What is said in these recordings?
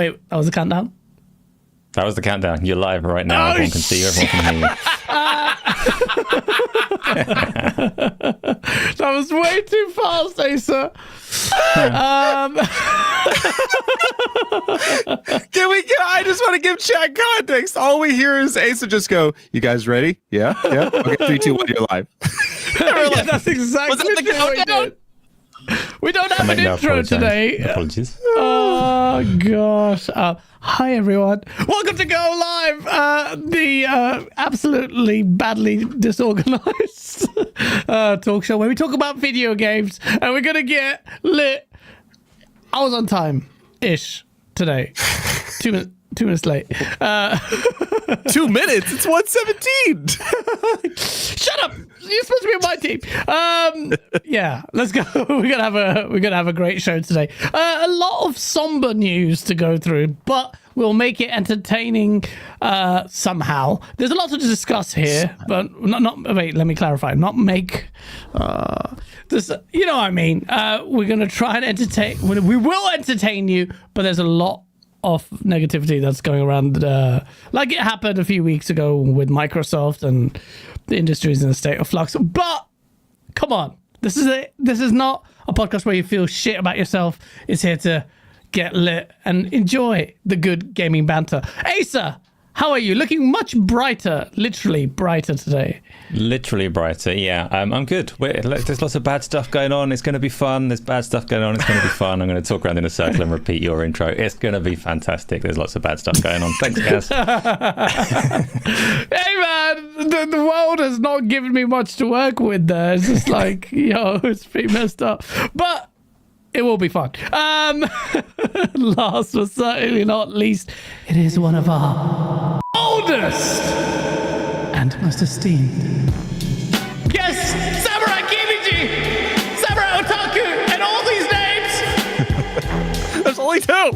Wait, that was the countdown? That was the countdown. You're live right now. Oh, Everyone can see you. Everyone can hear you. That was way too fast, Asa. I just want to give chat context. All we hear is Asa just go, "You guys ready? Yeah, yeah. Okay, 3, 2, 1, you're live." Yeah, that's exactly Was that the what we countdown? did. We don't have an intro today. Apologies. Oh gosh. Hi everyone. Welcome to Go Live, the absolutely badly disorganized talk show where we talk about video games and we're gonna get lit. I was on time-ish today. 2 minutes late. 2 minutes? It's 1:17. Shut up! You're supposed to be on my team. Yeah, let's go. We're gonna have a great show today. A lot of somber news to go through, but we'll make it entertaining somehow. There's a lot to discuss here, but not. Wait, let me clarify. Not make this. You know what I mean? We're gonna try and entertain. We will entertain you, but there's a lot of negativity that's going around, like it happened a few weeks ago with Microsoft, and the industry is in a state of flux. But come on, this is not a podcast where you feel shit about yourself. It's here to get lit and enjoy the good gaming banter. Asa, how are you? Looking much brighter, literally brighter today. Literally brighter, yeah. I'm good. There's lots of bad stuff going on. It's going to be fun. There's bad stuff going on. It's going to be fun. I'm going to talk around in a circle and repeat your intro. It's going to be fantastic. There's lots of bad stuff going on. Thanks, guys. Hey, man, the world has not given me much to work with there. It's just like, it's pretty messed up. But it will be fun. Last but certainly not least, it is one of our oldest and most esteemed guests, Sabre Kimiji, Sabre Otaku, and all these names. There's only 2.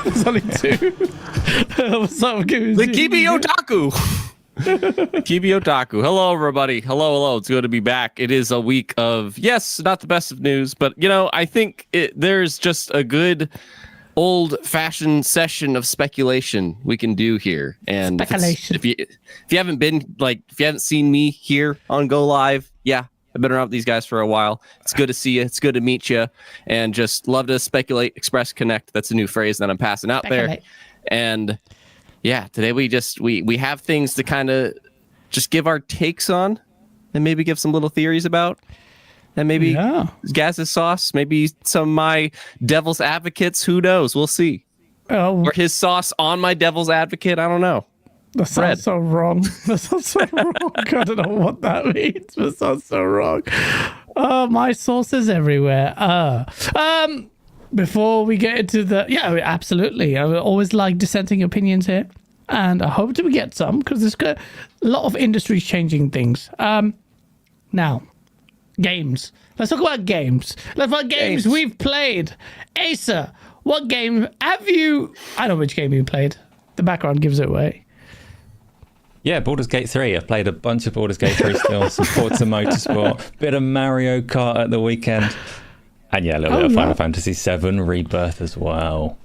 There's only 2. What's up, Kimiji? The Kibi Otaku. Kibi Otaku. Hello, everybody. Hello. It's good to be back. It is a week of, yes, not the best of news, but, I think there's just a good old-fashioned session of speculation we can do here. And speculation. If you haven't seen me here on Go Live, yeah, I've been around with these guys for a while. It's good to see you. It's good to meet you. And just love to speculate, express, connect. That's a new phrase that I'm passing out there. And yeah, today we have things to kind of just give our takes on and maybe give some little theories about. And maybe Gaz's sauce, maybe some of my devil's advocates. Who knows? We'll see. Or his sauce on my devil's advocate. I don't know. That sounds so wrong. That sounds so wrong. I don't know what that means. That sounds so wrong. My sauce is everywhere. Before we get into absolutely. I always like dissenting opinions here. And I hope to get some, because there's a lot of industries changing things. Now, games. Let's talk about games. Let's talk about games we've played. Asa, what game have you... I know which game you played. The background gives it away. Yeah, Baldur's Gate 3. I've played a bunch of Baldur's Gate 3 still. Some Forza Motorsport. Bit of Mario Kart at the weekend. And yeah, a little bit of Final Fantasy 7 Rebirth as well.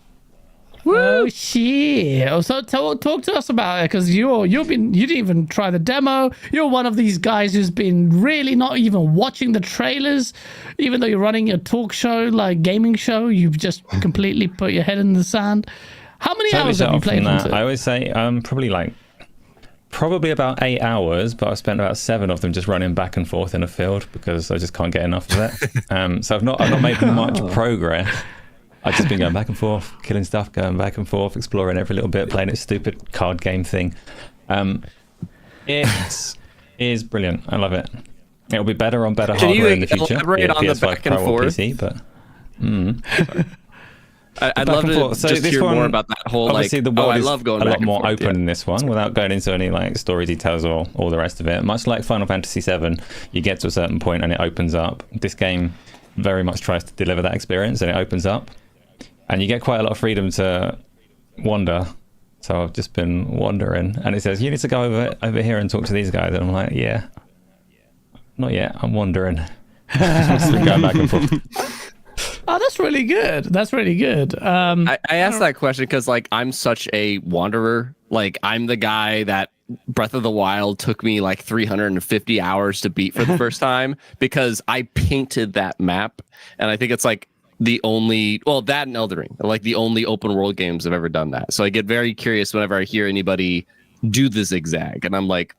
Woo! Oh shit! So talk to us about it, because you didn't even try the demo. You're one of these guys who's been really not even watching the trailers, even though you're running a talk show, like gaming show. You've just completely put your head in the sand. How many hours have you played? I always say probably about 8 hours, but I've spent about 7 of them just running back and forth in a field because I just can't get enough of it. So I've not made much progress. I've just been going back and forth, killing stuff, going back and forth, exploring every little bit, playing its stupid card game thing. It is brilliant. I love it. It'll be better on better hardware in the future. Elaborate on the back and forth? PC, but I'd love to just hear more about that whole, obviously the world I love going a back lot more and forth, open in this one, without going into any story details or all the rest of it. Much like Final Fantasy 7, you get to a certain point and it opens up. This game very much tries to deliver that experience, and it opens up. And you get quite a lot of freedom to wander. So I've just been wandering. And it says, you need to go over here and talk to these guys. And I'm like, yeah. Not yet. I'm wandering. Just been going back and forth. Oh, that's really good. That's really good. I asked that question because like I'm such a wanderer. Like I'm the guy that Breath of the Wild took me like 350 hours to beat for the first time because I painted that map, and I think it's like the only that and Elden Ring are like the only open world games I've ever done that. So I get very curious whenever I hear anybody do the zigzag, and I'm like,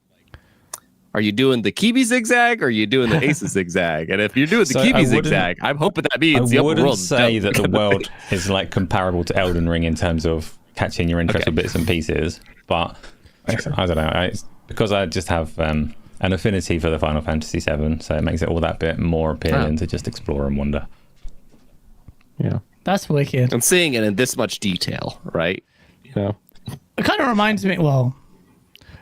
are you doing the Kibi zigzag or are you doing the Aces zigzag? And if you're doing the Kibi zigzag, I'm hoping that means the open world. I wouldn't say that the world is like comparable to Elden Ring in terms of catching your interest with bits and pieces, but I don't know. It's because I just have an affinity for the Final Fantasy VII, so it makes it all that bit more appealing to just explore and wonder. Yeah, that's wicked. And seeing it in this much detail, right? You know, it kind of reminds me. Well,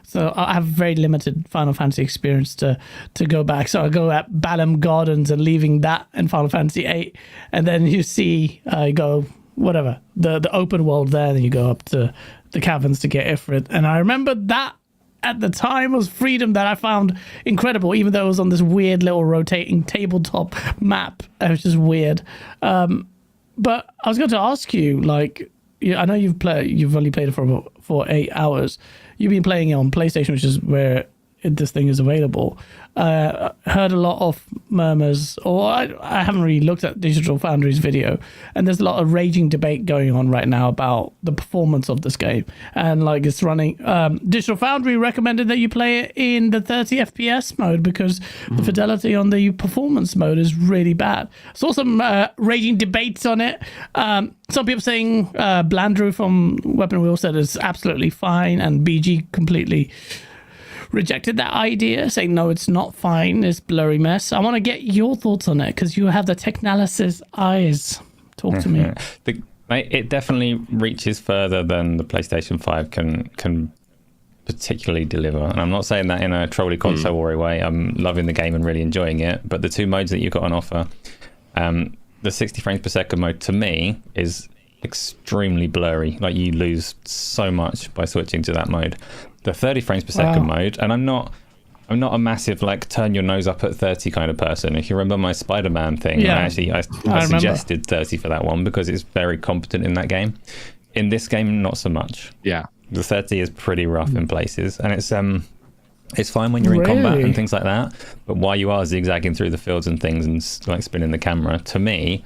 so I have very limited Final Fantasy experience to go back. So I go at Balam Gardens and leaving that in Final Fantasy VIII, and then you see go whatever the open world there, and then you go up to the caverns to get Ifrit. And I remember that at the time was freedom that I found incredible, even though it was on this weird little rotating tabletop map. It was just weird. But I was going to ask you, like, I know you've only played it for 8 hours. You've been playing it on PlayStation, which is where this thing is available. Heard a lot of murmurs, or I haven't really looked at Digital Foundry's video, and there's a lot of raging debate going on right now about the performance of this game. And like it's running, Digital Foundry recommended that you play it in the 30 FPS mode because the fidelity on the performance mode is really bad. Saw some raging debates on it. Some people saying Blandrew from Weapon Wheel said it's absolutely fine, and BG completely rejected that idea, saying no, it's not fine, it's blurry mess. I want to get your thoughts on it because you have the Technalysis eyes. Talk to me. It definitely reaches further than the PlayStation 5 can particularly deliver, and I'm not saying that in a trolly console warrior way. I'm loving the game and really enjoying it, but the two modes that you've got on offer, the 60 frames per second mode to me is extremely blurry. Like you lose so much by switching to that mode. The 30 frames per second mode, and I'm not a massive like turn your nose up at 30 kind of person. If you remember my Spider-Man thing, I suggested 30 for that one because it's very competent in that game. In this game, not so much. Yeah, the 30 is pretty rough in places, and it's fine when you're in combat and things like that. But while you are zigzagging through the fields and things and like spinning the camera, to me,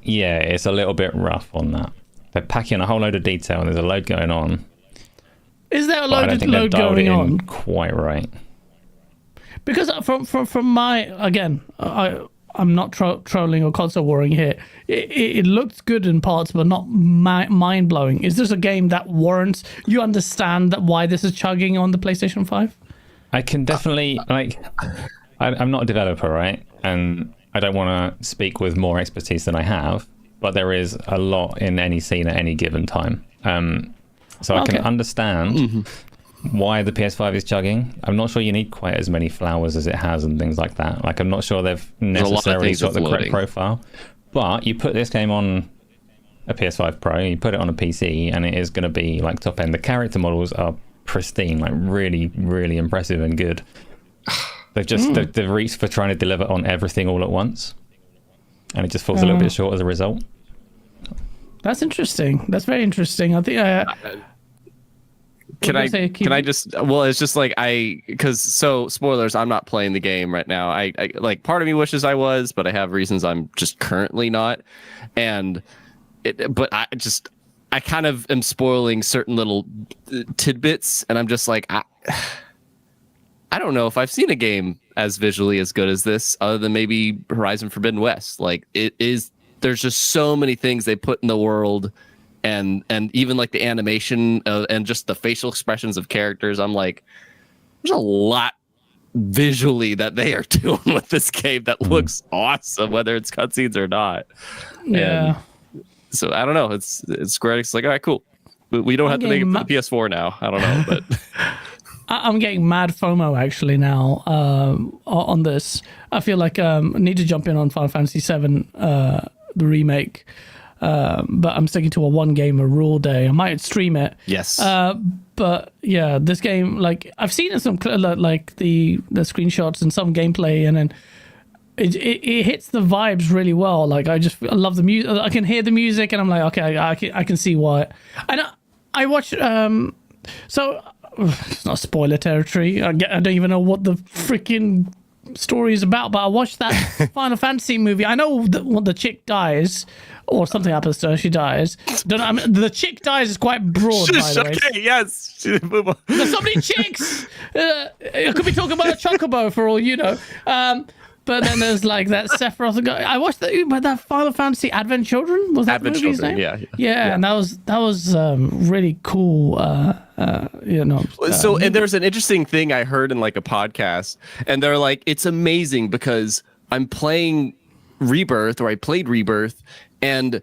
yeah, it's a little bit rough on that. They're packing a whole load of detail, and there's a load going on. Is there a load going on? Quite right. Because from my, again, I'm not trolling or console warring here. It looks good in parts, but not mind blowing. Is this a game that warrants? You understand that why this is chugging on the PlayStation 5? I can definitely I'm not a developer, right? And I don't want to speak with more expertise than I have. But there is a lot in any scene at any given time. So I can understand why the PS5 is chugging. I'm not sure you need quite as many flowers as it has and things like that. Like I'm not sure they've necessarily got the correct profile. But you put this game on a PS5 Pro, you put it on a PC, and it is going to be like top end. The character models are pristine, like really, really impressive and good. They've just they've reached for trying to deliver on everything all at once, and it just falls a little bit short as a result. That's interesting. That's very interesting. I think. Can I just? Well, it's just like so spoilers. I'm not playing the game right now. I like part of me wishes I was, but I have reasons I'm just currently not. But I kind of am spoiling certain little tidbits, and I'm just like I don't know if I've seen a game as visually as good as this, other than maybe Horizon Forbidden West. Like it is. There's just so many things they put in the world, and even like the animation and just the facial expressions of characters. I'm like, there's a lot visually that they are doing with this game that looks awesome, whether it's cutscenes or not. Yeah. And so I don't know. It's Square Enix like, all right, cool. We don't have to make it for the PS4 now. I don't know, but I'm getting mad FOMO actually now on this. I feel like I need to jump in on Final Fantasy VII, the remake, but I'm sticking to a one game rule day. I might stream it. Yes. But yeah, this game, like I've seen some like the screenshots and some gameplay, and then it hits the vibes really well. Like I love the music. I can hear the music, and I'm like, okay, I can see why. And I watched. So it's not spoiler territory. I don't even know what the freaking story is about, but I watched that Final Fantasy movie. I know what the chick dies, or something happens to her. She dies. Don't know. I mean, the chick dies is quite broad, by the way. Okay, yes. There's so many chicks. I could be talking about a chocobo for all you know. But then there's like that Sephiroth guy. I watched that Final Fantasy Advent Children. Was that Advent the movie's Children, name? Yeah, and that was really cool. And there's an interesting thing I heard in like a podcast, and they're like, it's amazing because I'm playing Rebirth, or I played Rebirth, and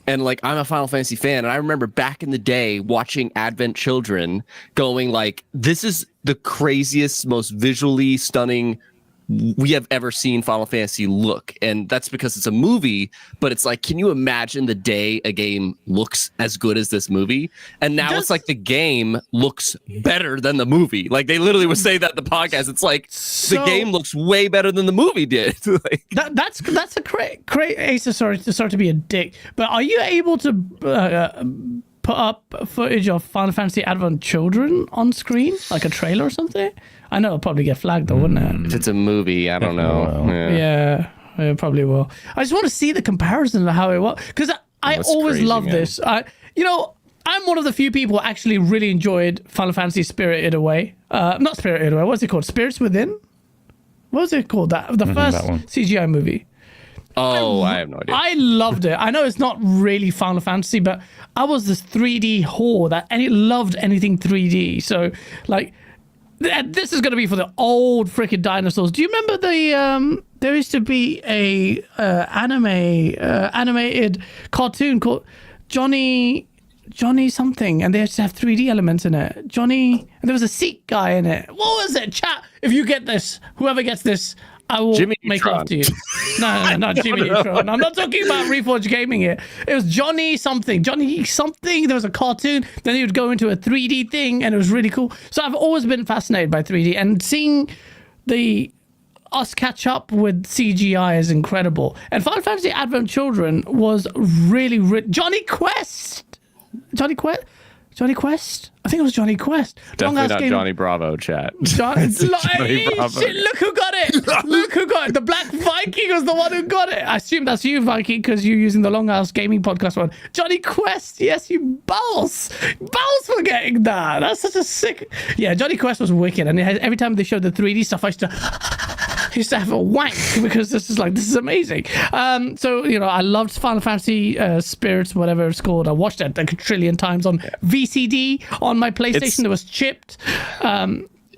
like I'm a Final Fantasy fan, and I remember back in the day watching Advent Children, going like, this is the craziest, most visually stunning we have ever seen Final Fantasy look. And that's because it's a movie, but it's like, can you imagine the day a game looks as good as this movie? And now it's like the game looks better than the movie. Like they literally would say that in the podcast. It's like the game looks way better than the movie did. Like, that's a great Ace. Sorry to be a dick, but are you able to put up footage of Final Fantasy Advent Children on screen, like a trailer or something? I know it'll probably get flagged though, wouldn't it? If it's a movie, I don't know. Yeah, it probably will. I just want to see the comparison of how it was, because I always love this. I'm one of the few people who actually really enjoyed Final Fantasy Spirited Away. Not Spirited Away. What's it called? Spirits Within? What was it called? The first CGI movie. Oh, I have no idea. I loved it. I know it's not really Final Fantasy, but I was this 3D whore that loved anything 3D. So, like, this is going to be for the old freaking dinosaurs. Do you remember there used to be a animated cartoon called Johnny something, and they used to have 3D elements in it. Johnny, and there was a Sikh guy in it. What was it? Chat, if you get this, whoever gets this, I will make love to you. No, not Jimmy Neutron. I'm not talking about Reforged Gaming here. It was Johnny something. There was a cartoon. Then he would go into a 3D thing, and it was really cool. So I've always been fascinated by 3D, and seeing us catch up with CGI is incredible. And Final Fantasy Advent Children was really Johnny Quest. I think it was Johnny Quest. Definitely not Johnny Bravo, chat. Johnny Bravo. Shit, look who got it. Look who got it. The Black Viking was the one who got it. I assume that's you, Viking, because you're using the Longhouse Gaming Podcast one. Johnny Quest. Yes, you balls. Balls for getting that. That's such a sick... Yeah, Johnny Quest was wicked. And every time they showed the 3D stuff, I used to have a wank, because this is amazing. So, I loved Final Fantasy Spirits, whatever it's called. I watched it like a trillion times on VCD on my PlayStation. It was chipped.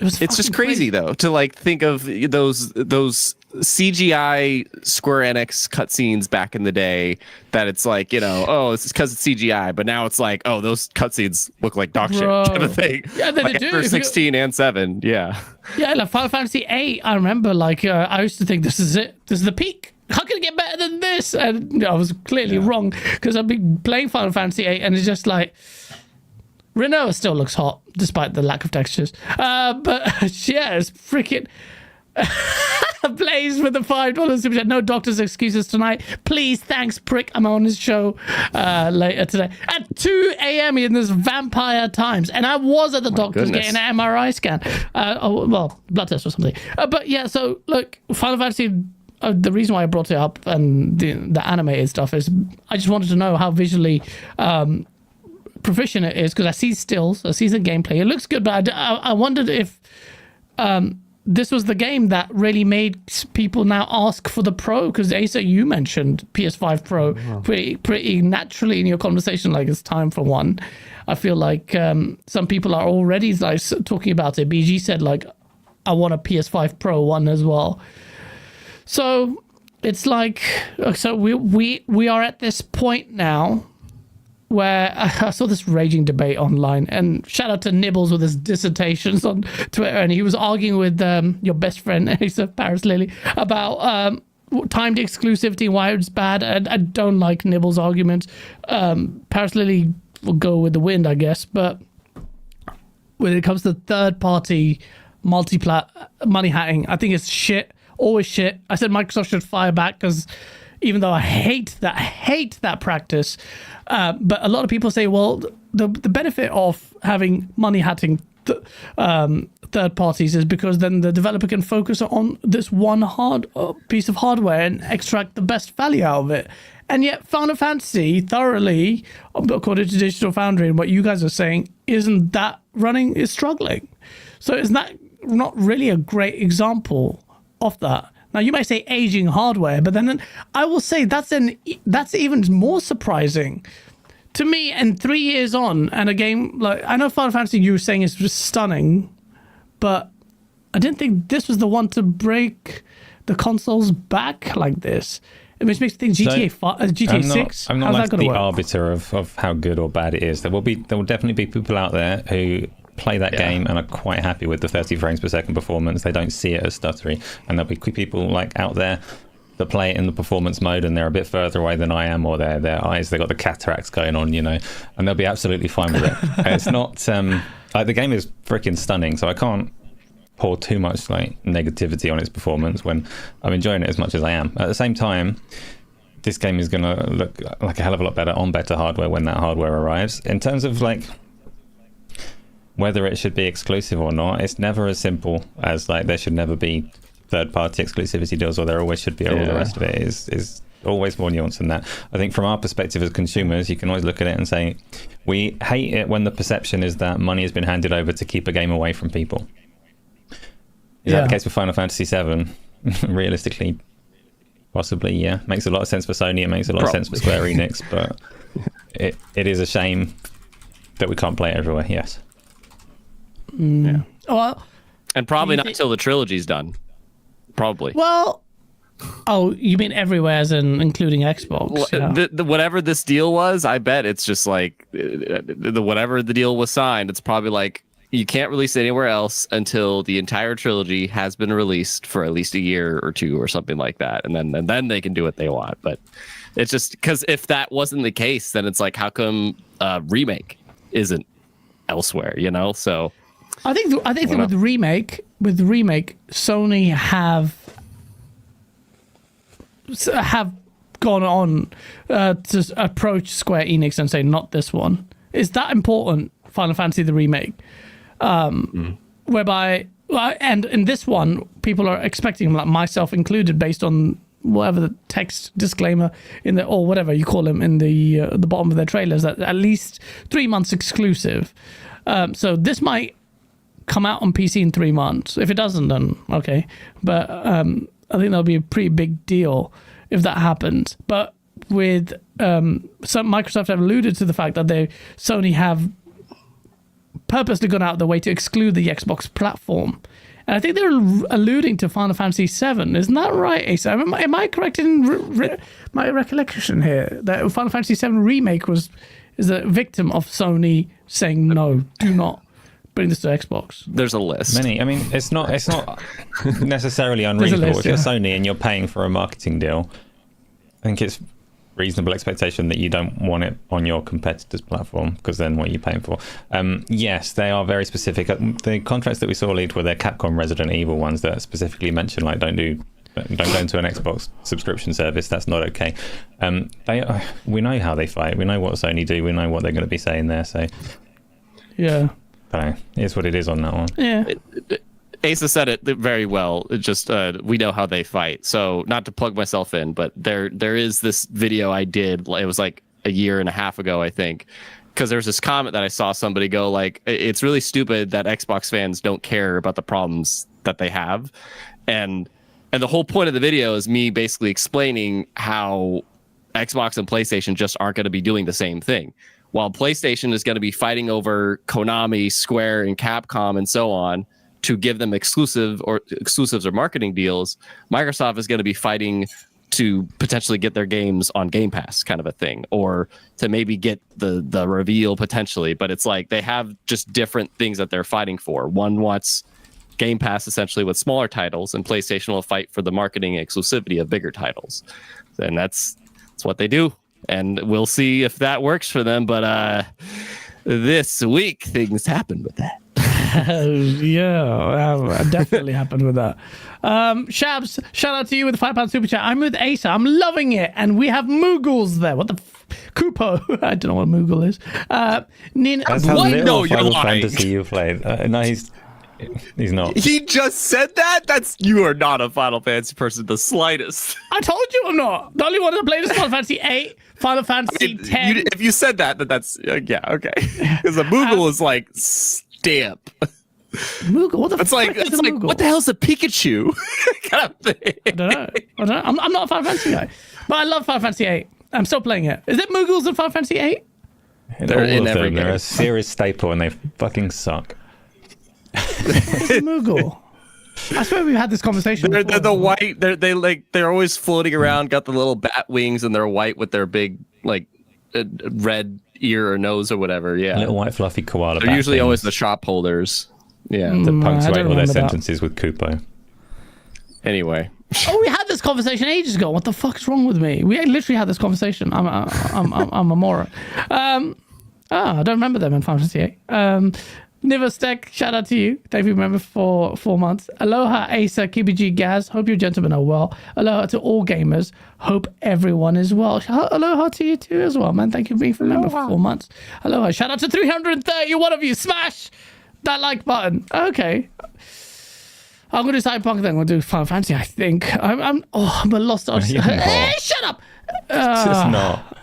It's just crazy though to like think of those CGI Square Enix cutscenes back in the day, that it's like, it's because it's CGI, but now it's like, oh, those cutscenes look like dog shit kind of thing. Yeah, they do. For 16 and 7, yeah. Yeah, like Final Fantasy 8, I remember, like, I used to think this is it. This is the peak. How can it get better than this? And I was clearly wrong, because I've been playing Final Fantasy 8, and it's just like, Renault still looks hot, despite the lack of textures. But yeah, it's freaking... Blaze with the $5 super chat. No doctor's excuses tonight. Please, thanks, prick. I'm on his show later today at 2 a.m. in this vampire times, and I was at the doctor's getting an MRI scan. Blood test or something. But yeah, so look, Final Fantasy. The reason why I brought it up and the animated stuff is I just wanted to know how visually proficient it is, because I see stills, I see the gameplay. It looks good, but I wondered if this was the game that really made people now ask for the Pro, because Asa, you mentioned PS5 Pro pretty naturally in your conversation, like it's time for one. I feel like some people are already like talking about it. BG said like, I want a PS5 Pro one as well. So it's like, so we are at this point now where I saw this raging debate online, and shout out to Nibbles with his dissertations on Twitter, and he was arguing with your best friend, Paris Lily, about timed exclusivity and why it's bad. I don't like Nibbles' arguments. Paris Lily will go with the wind, I guess, but when it comes to third-party multi-plat money hacking, I think it's shit. always shit. I said Microsoft should fire back because even though I hate that practice, but a lot of people say, well, the benefit of having money hatting third parties is because then the developer can focus on this one piece of hardware and extract the best value out of it. And yet Final Fantasy thoroughly, according to Digital Foundry and what you guys are saying, is struggling. So isn't that not really a great example of that? Now you might say aging hardware, but then I will say that's even more surprising to me. And 3 years on, and a game like, I know Final Fantasy you were saying is just stunning, but I didn't think this was the one to break the consoles back like this. Which makes me think GTA 6. I'm not like the arbiter of how good or bad it is. There will definitely be people out there who play that game and are quite happy with the 30 frames per second performance. They don't see it as stuttery, and there'll be people like out there that play it in the performance mode and they're a bit further away than I am, or their eyes, they've got the cataracts going on, and they'll be absolutely fine with it. It's not like, the game is freaking stunning, so I can't pour too much like negativity on its performance when I'm enjoying it as much as I am. At the same time, this game is going to look like a hell of a lot better on better hardware when that hardware arrives. In terms of like whether it should be exclusive or not, it's never as simple as like there should never be third-party exclusivity deals, or there always should be, or all the rest of it is always more nuanced than that. I think from our perspective as consumers, you can always look at it and say, we hate it when the perception is that money has been handed over to keep a game away from people. Is that the case with Final Fantasy VII? Realistically, possibly, yeah. Makes a lot of sense for Sony, it makes a lot of sense for Square Enix, but it is a shame that we can't play it everywhere, yes. Yeah. Well, and probably not until the trilogy's done. Probably. Well, you mean everywhere, as in including Xbox? Yeah. Whatever this deal was, I bet it's just like whatever the deal was signed, it's probably like, you can't release it anywhere else until the entire trilogy has been released for at least a year or two or something like that. And then they can do what they want. But it's just because if that wasn't the case, then it's like, how come remake isn't elsewhere, So I think that with remake, Sony have gone on to approach Square Enix and say, not this one. Is that important, Final Fantasy the remake? Whereby, and in this one, people are expecting, like myself included, based on whatever the text disclaimer or whatever you call them in the bottom of their trailers, that at least 3 months exclusive. So this might come out on PC in 3 months. If it doesn't, then okay. But I think that'll be a pretty big deal if that happens. But with Microsoft have alluded to the fact that Sony have purposely gone out of the way to exclude the Xbox platform. And I think they're alluding to Final Fantasy VII. Isn't that right, Asa? Am I correct in my recollection here that Final Fantasy VII Remake is a victim of Sony saying, no, do not bring this to Xbox? There's a list. Many. I mean, it's not necessarily unreasonable. If you're Sony and you're paying for a marketing deal, I think it's reasonable expectation that you don't want it on your competitor's platform, because then what are you paying for? Yes, they are very specific. The contracts that we saw leaked were their Capcom Resident Evil ones that specifically mention like don't go into an Xbox subscription service. That's not okay. We know how they fight. We know what Sony do. We know what they're going to be saying there. So yeah, I don't know. It's what it is on that one. Yeah. Asa said it very well. It just we know how they fight. So not to plug myself in, but there is this video I did. It was like a year and a half ago, I think, because there's this comment that I saw somebody go like, it's really stupid that Xbox fans don't care about the problems that they have, and the whole point of the video is me basically explaining how Xbox and PlayStation just aren't going to be doing the same thing. While PlayStation is going to be fighting over Konami, Square, and Capcom and so on to give them exclusives or marketing deals, Microsoft is going to be fighting to potentially get their games on Game Pass, kind of a thing, or to maybe get the reveal potentially. But it's like they have just different things that they're fighting for. One wants Game Pass essentially with smaller titles, and PlayStation will fight for the marketing exclusivity of bigger titles. And that's what they do. And we'll see if that works for them. But this week, things happen with that. Definitely happened with that. Shabs, shout out to you with the £5 super chat. I'm with Asa. I'm loving it, and we have Moogles there. What the Kupo? I don't know what Moogle is. Nin, That's how What? little No, you're Final lying. Fantasy you played. No, he's not. He just said that? You are not a Final Fantasy person the slightest. I told you I'm not. The only one that played is Final Fantasy 8, Final Fantasy 10. If you said that, that's yeah, okay. Because the Moogle is like stamp. Moogle? What the It's fuck like is it's a like Moogle? what the hell's a Pikachu? kind of thing. I don't know. I'm not a Final Fantasy guy, but I love Final Fantasy 8. I'm still playing it. Is it Moogles in Final Fantasy 8? They're All in of every them. They're game. a serious staple, and they fucking suck. What's a Moogle? I swear we've had this conversation. They're before. the white. They're always floating around. Got the little bat wings, and they're white with their big red ear or nose or whatever. Yeah, Little white fluffy koala. they're bat usually things always the shop holders. Yeah. that I don't punctuate all their remember that. sentences with Kupo. Anyway, Oh, we had this conversation ages ago. What the fuck is wrong with me? We literally had this conversation. I'm a moron. I don't remember them in Final Fantasy 8. Nivastek, shout out to you. Thank you, remember, for 4 months. Aloha, Asa, KBG, Gaz. Hope you gentlemen are well. Aloha to all gamers. Hope everyone is well. Aloha to you too as well, man. Thank you for being a member for 4 months. Aloha. Shout out to 331 of you. Smash that like button. Okay. I'm going to do Cyberpunk, then I'm going to do Final Fantasy, I think. I'm a lost artist. You're not. Hey, shut up! It's just not.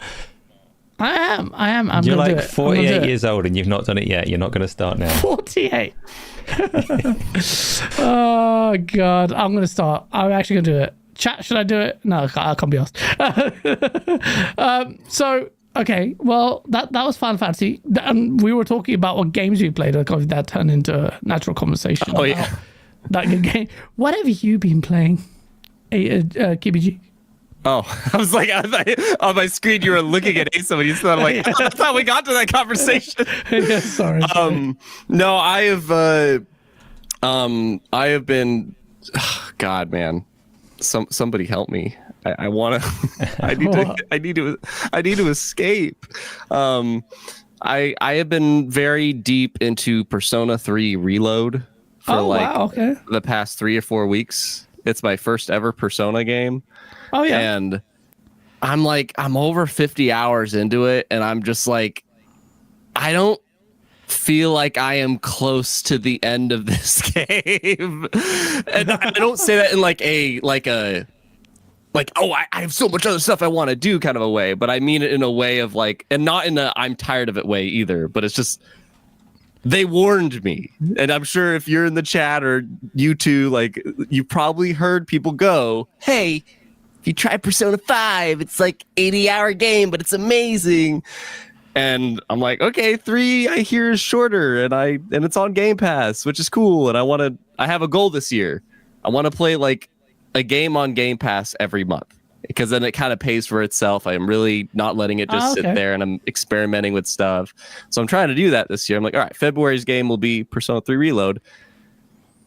I am. I'm You're gonna do like it. I'm gonna do 48 it. years old and you've not done it yet. You're not going to start now. 48. Oh, God. I'm going to start. I'm actually going to do it. Chat, should I do it? No, I can't be asked. So, okay. Well, that was Final Fantasy. And we were talking about what games we played. That turned into a natural conversation. Oh, yeah. about that good game. What have you been playing, KBG? oh, I was like on my screen. You were looking at Asa when you said, "I'm like, oh, that's how we got to that conversation." Yeah, sorry. No, I have been. God, man, somebody help me. I want to. I need to escape. I have been very deep into Persona 3 Reload for wow, okay. the past 3 or 4 weeks. It's my first ever Persona game. Oh, yeah. And I'm over 50 hours into it, and I'm just like, I don't feel like I am close to the end of this game. And I don't say that in I have so much other stuff I want to do kind of a way, but I mean it in a way of like, and not in a I'm tired of it way either, but it's just, they warned me. And I'm sure if you're in the chat or you two, like, you probably heard people go, hey, if you try Persona 5, it's like 80-hour game, but it's amazing. And I'm like, okay, 3 I hear is shorter, and it's on Game Pass, which is cool. And I have a goal this year. I want to play like a game on Game Pass every month, because then it kind of pays for itself. I'm really not letting it just sit there, and I'm experimenting with stuff. So I'm trying to do that this year. I'm like, all right, February's game will be Persona 3 Reload.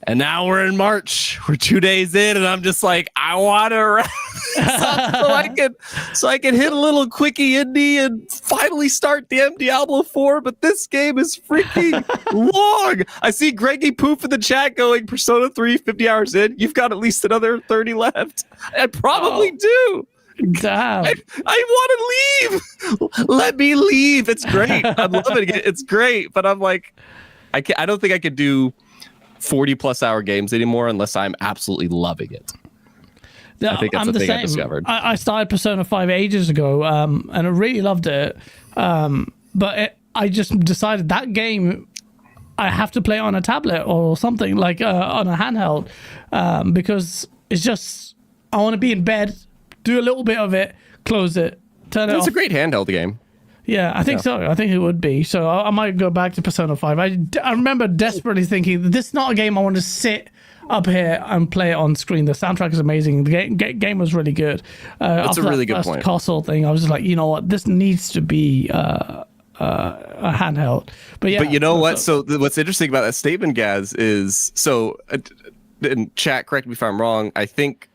And now we're in March. We're 2 days in, and I'm just like, I want to wrap this up so I can hit a little quickie indie and finally start the M Diablo 4. But this game is freaking long. I see Greggy Poof in the chat going, Persona 3, 50 hours in. You've got at least another 30 left. I probably do. Damn. I want to leave. Let me leave. It's great. I'm loving it. It's great. But I'm like, I don't think I could do 40+ hour games anymore unless I'm absolutely loving it. Yeah, I think that's I'm the the thing I same. discovered. I started Persona 5 ages ago, and I really loved it. But I just decided that game, I have to play on a tablet or something, like on a handheld, because it's just, I want to be in bed, do a little bit of it, close it, turn it off. It's a great handheld game. Yeah, I think so. I think it would be. So I might go back to Persona 5. I remember desperately thinking, this is not a game I want to sit up here and play it on screen. The soundtrack is amazing. The game was really good. That's a really good point. Castle thing, I was just like, you know what? This needs to be a handheld. But yeah. But you know what? So what's interesting about that statement, Gaz, is in chat, correct me if I'm wrong, I think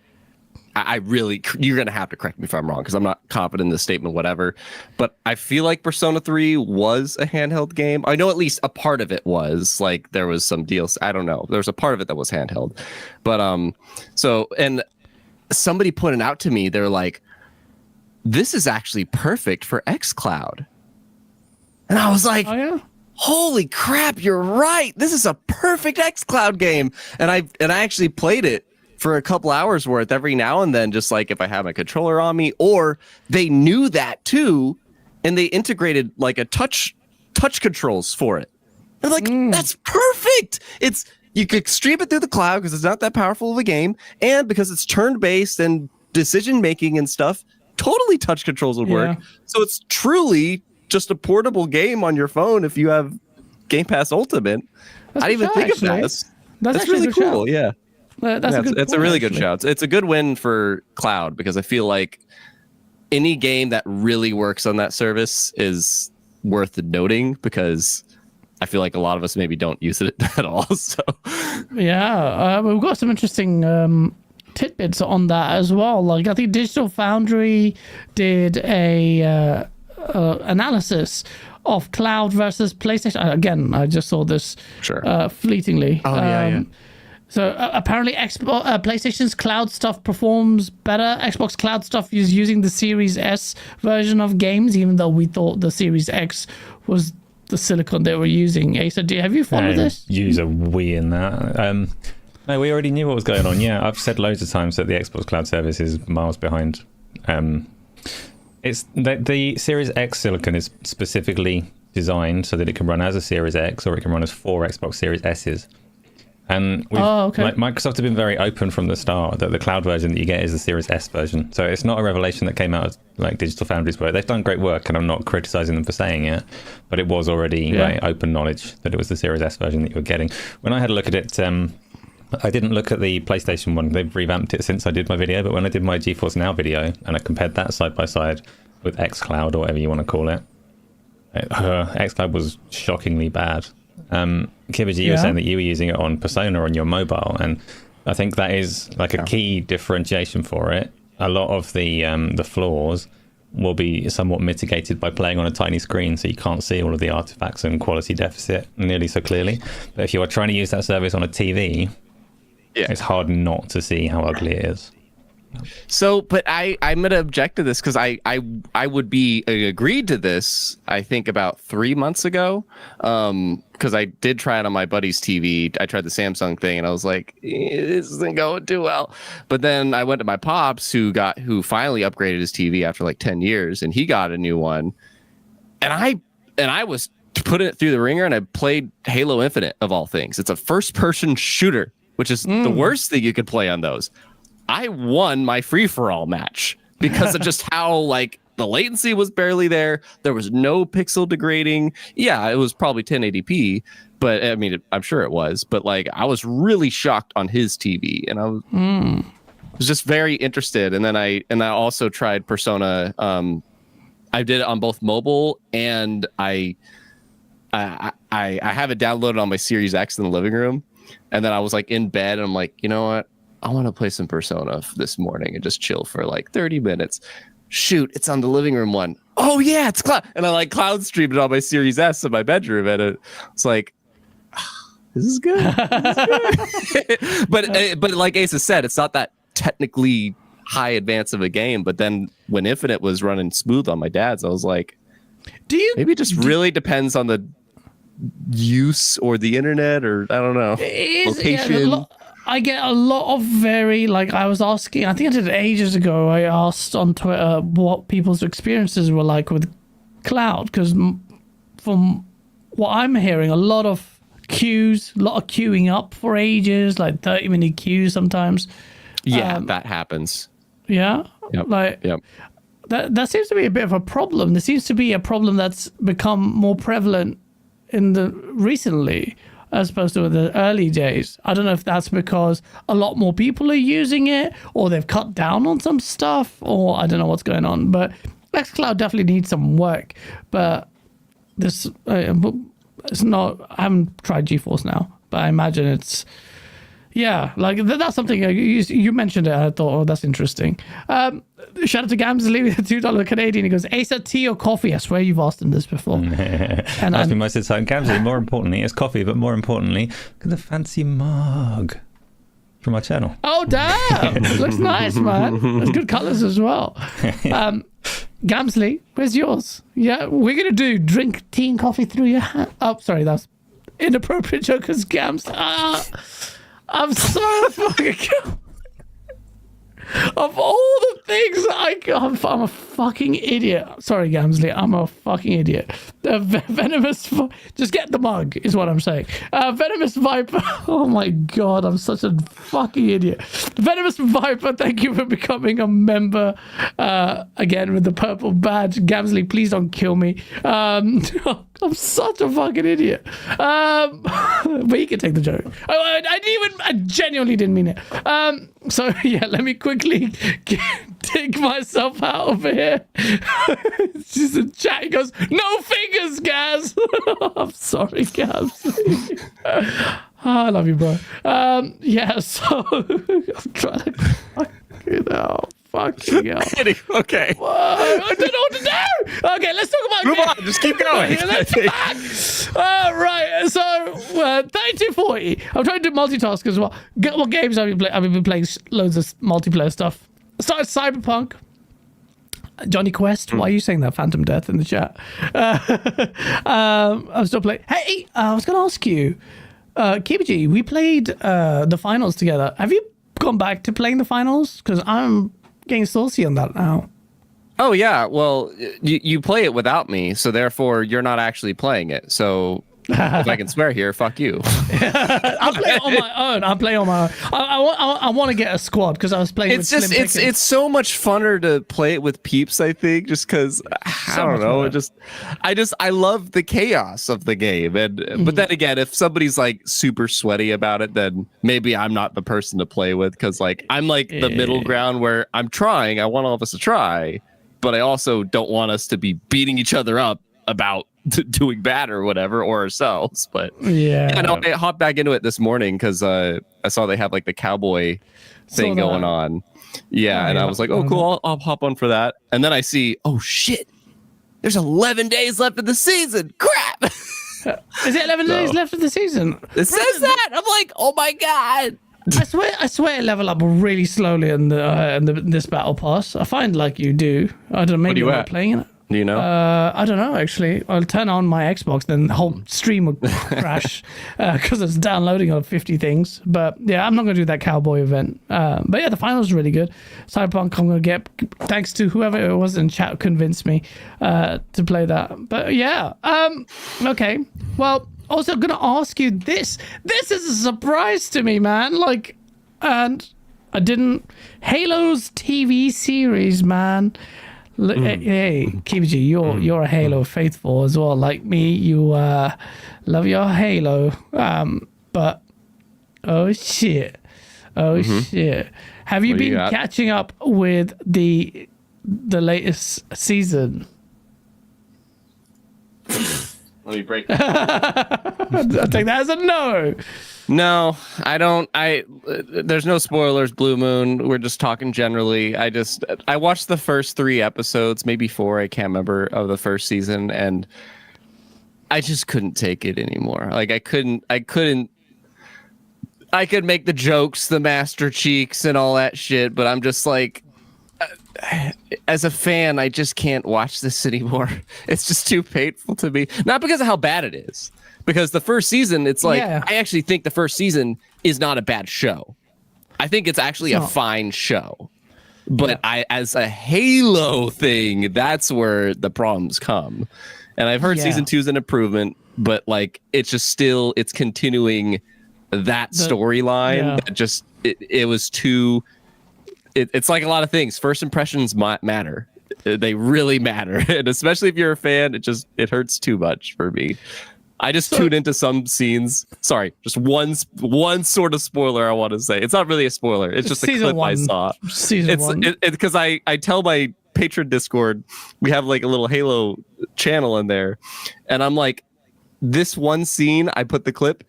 I really, you're going to have to correct me if I'm wrong, because I'm not confident in this statement, whatever. But I feel like Persona 3 was a handheld game. I know at least a part of it was, like, there was some deals. I don't know. There was a part of it that was handheld. But so, and somebody pointed out to me, they're like, this is actually perfect for xCloud. And I was like, Oh yeah. holy crap, you're right. This is a perfect xCloud game. And I actually played it for a couple hours worth every now and then, just like if I have my controller on me, or they knew that too, and they integrated like a touch controls for it. And like, that's perfect. You could stream it through the cloud because it's not that powerful of a game, and because it's turn-based and decision-making and stuff, totally touch controls would work. So it's truly just a portable game on your phone if you have Game Pass Ultimate. I didn't even think of that. That's really cool. Yeah. It's a really good shout. It's a good win for cloud, because I feel like any game that really works on that service is worth noting, because I feel like a lot of us maybe don't use it at all. So yeah, we've got some interesting tidbits on that as well. Like, I think Digital Foundry did a analysis of cloud versus PlayStation. Again, I just saw this fleetingly. So apparently PlayStation's cloud stuff performs better. Xbox cloud stuff is using the Series S version of games, even though we thought the Series X was the silicon they were using. Asa, have you followed this? Use a Wii in that. No, we already knew what was going on. Yeah, I've said loads of times that the Xbox cloud service is miles behind. It's the Series X silicon is specifically designed so that it can run as a Series X, or it can run as 4 Xbox Series S's. And Microsoft have been very open from the start that the cloud version that you get is the Series S version. So it's not a revelation that came out of like Digital Foundry's work. They've done great work, and I'm not criticizing them for saying it, but it was already open knowledge that it was the Series S version that you were getting. When I had a look at it, I didn't look at the PlayStation one. They've revamped it since I did my video, but when I did my GeForce Now video and I compared that side by side with xCloud, or whatever you want to call it, xCloud was shockingly bad. Kibaji, you were saying that you were using it on Persona on your mobile, and I think that is like a key differentiation for it. A lot of the flaws will be somewhat mitigated by playing on a tiny screen, so you can't see all of the artifacts and quality deficit nearly so clearly. But if you are trying to use that service on a TV, it's hard not to see how ugly it is. So, but I'm gonna object to this, because I would be agreed to this, I think about 3 months ago, because I did try it on my buddy's TV. I tried the Samsung thing, and I was like, this isn't going too well. But then I went to my pops, who finally upgraded his TV after like 10 years, and he got a new one, and I was putting it through the ringer, and I played Halo Infinite, of all things. It's a first-person shooter, which is the worst thing you could play on those. I won my free-for-all match because of just how, like, the latency was barely there. There was no pixel degrading. Yeah, it was probably 1080p, but I mean, I'm sure it was. But like, I was really shocked on his TV, and I was just very interested. And then I also tried Persona. I did it on both mobile, and I have it downloaded on my Series X in the living room. And then I was like in bed, and I'm like, you know what? I want to play some Persona this morning and just chill for like 30 minutes. Shoot, it's on the living room one. Oh yeah, it's cloud. And I like cloud streamed it on my Series S in my bedroom, and it's like, this is good. But like Asa said, it's not that technically high advance of a game. But then when Infinite was running smooth on my dad's, I was like, maybe it just really depends on the use or the internet, or I don't know, location. I get a lot of I was asking, I think I did it ages ago, I asked on Twitter what people's experiences were like with cloud, because from what I'm hearing, a lot of queuing up for ages, like 30-minute queues sometimes. Yeah, that happens. Yeah? Yep. That seems to be a bit of a problem. There seems to be a problem that's become more prevalent recently, as opposed to the early days. I don't know if that's because a lot more people are using it, or they've cut down on some stuff, or I don't know what's going on. But xCloud definitely needs some work. But it's not. I haven't tried GeForce Now, but I imagine it's Yeah, like that's something you mentioned it. I thought, oh, that's interesting. Shout out to Gamsley with $2 Canadian. He goes, Acer, tea or coffee? I swear you've asked him this before. And Ask me most of the time. Gamsley, more importantly, it's coffee, but more importantly, look at the fancy mug from our channel. Oh, damn. Looks nice, man. There's good colors as well. Gamsley, where's yours? Yeah, we're going to do drink tea and coffee through your hand. Oh, sorry, that's inappropriate joke because Gams. I'm so fucking. Of all the things I'm a fucking idiot. Sorry, Gamsley, I'm a fucking idiot. Venomous, just get the mug, is what I'm saying. Venomous Viper, oh my god, I'm such a fucking idiot. Venomous Viper, thank you for becoming a member. Again with the purple badge. Gamsley, please don't kill me. I'm such a fucking idiot. But you can take the joke. I genuinely didn't mean it. So yeah, let me quickly dig myself out of here. It's just a chat. He goes, no fingers, Gaz. I'm sorry, Gaz. I love you, bro. Yeah, so I'm trying to fucking hell. Okay. I don't know what to do. Okay, let's talk about Move on. Just keep going. Right. So 3240. I'm trying to do multitask as well. What games have you played? I've been playing loads of multiplayer stuff. Started Cyberpunk. Johnny Quest. Why are you saying that? Phantom Death in the chat. I'm still playing. Hey, I was going to ask you, Kibiji, we played the finals together. Have you gone back to playing the finals? Because I'm getting saucy on that now. Oh yeah, well, you play it without me, so therefore you're not actually playing it. So if I can swear here, fuck you. I'll play it on my own. I'll play on my own. I want to get a squad because I was playing. It's just it's so much funner to play it with peeps. I think just because I don't know. I love the chaos of the game, and but then again, if somebody's like super sweaty about it, then maybe I'm not the person to play with because like I'm like the middle ground where I'm trying. I want all of us to try, but I also don't want us to be beating each other up about doing bad or whatever, or ourselves. But yeah, no, I hopped back into it this morning because I saw they have like the cowboy thing going on. Yeah, and I was like, oh cool, I'll hop on for that. And then I see, oh shit, there's 11 days left of the season. Crap. Is it 11 days left of the season? It says that. I'm like, oh my god. I swear I level up really slowly in this battle pass. I find like you do. I don't know, maybe you're not playing it. Do you know? I don't know, actually. I'll turn on my Xbox, then the whole stream would crash because it's downloading of 50 things. But yeah, I'm not going to do that cowboy event. But yeah, the finals are really good. Cyberpunk, I'm going to get, thanks to whoever it was in chat, convinced me to play that. But yeah, okay. Well, also going to ask you this. This is a surprise to me, man. Like, and I didn't. Halo's TV series, man. Hey, Kibiji, you're a Halo faithful as well, like me. You love your Halo, but oh shit, shit. Have you been catching up with the latest season? Let me break. I'll take that as a no. No, I don't. There's no spoilers, Blue Moon. We're just talking generally. I watched the first 3 episodes, maybe 4, I can't remember, of the first season, and I just couldn't take it anymore. Like I could make the jokes, the Master Cheeks and all that shit, but I'm just like, as a fan, I just can't watch this anymore. It's just too painful to me. Not because of how bad it is. Because the first season, it's like, I actually think the first season is not a bad show. I think it's actually a fine show. But as a Halo thing, that's where the problems come. And I've heard season 2 is an improvement, but like it's just still, it's continuing that storyline. That just, it was too, it's like a lot of things. First impressions matter. They really matter. And especially if you're a fan, it hurts too much for me. I just tuned into some scenes. Sorry, just one sort of spoiler I want to say. It's not really a spoiler. It's just a clip I saw. Season 1. Because I tell my patron Discord, we have like a little Halo channel in there. And I'm like, this one scene, I put the clip.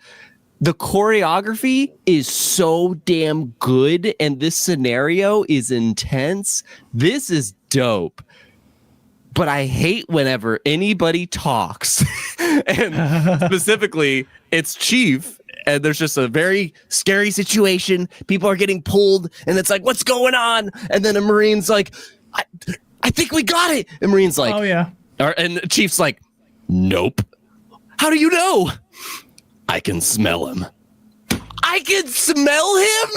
The choreography is so damn good, and this scenario is intense. This is dope. But I hate whenever anybody talks, and specifically, it's Chief. And there's just a very scary situation. People are getting pulled, and it's like, what's going on? And then a Marine's like, I think we got it. And Marine's like, oh yeah. And Chief's like, nope. How do you know? I can smell him. I can smell him?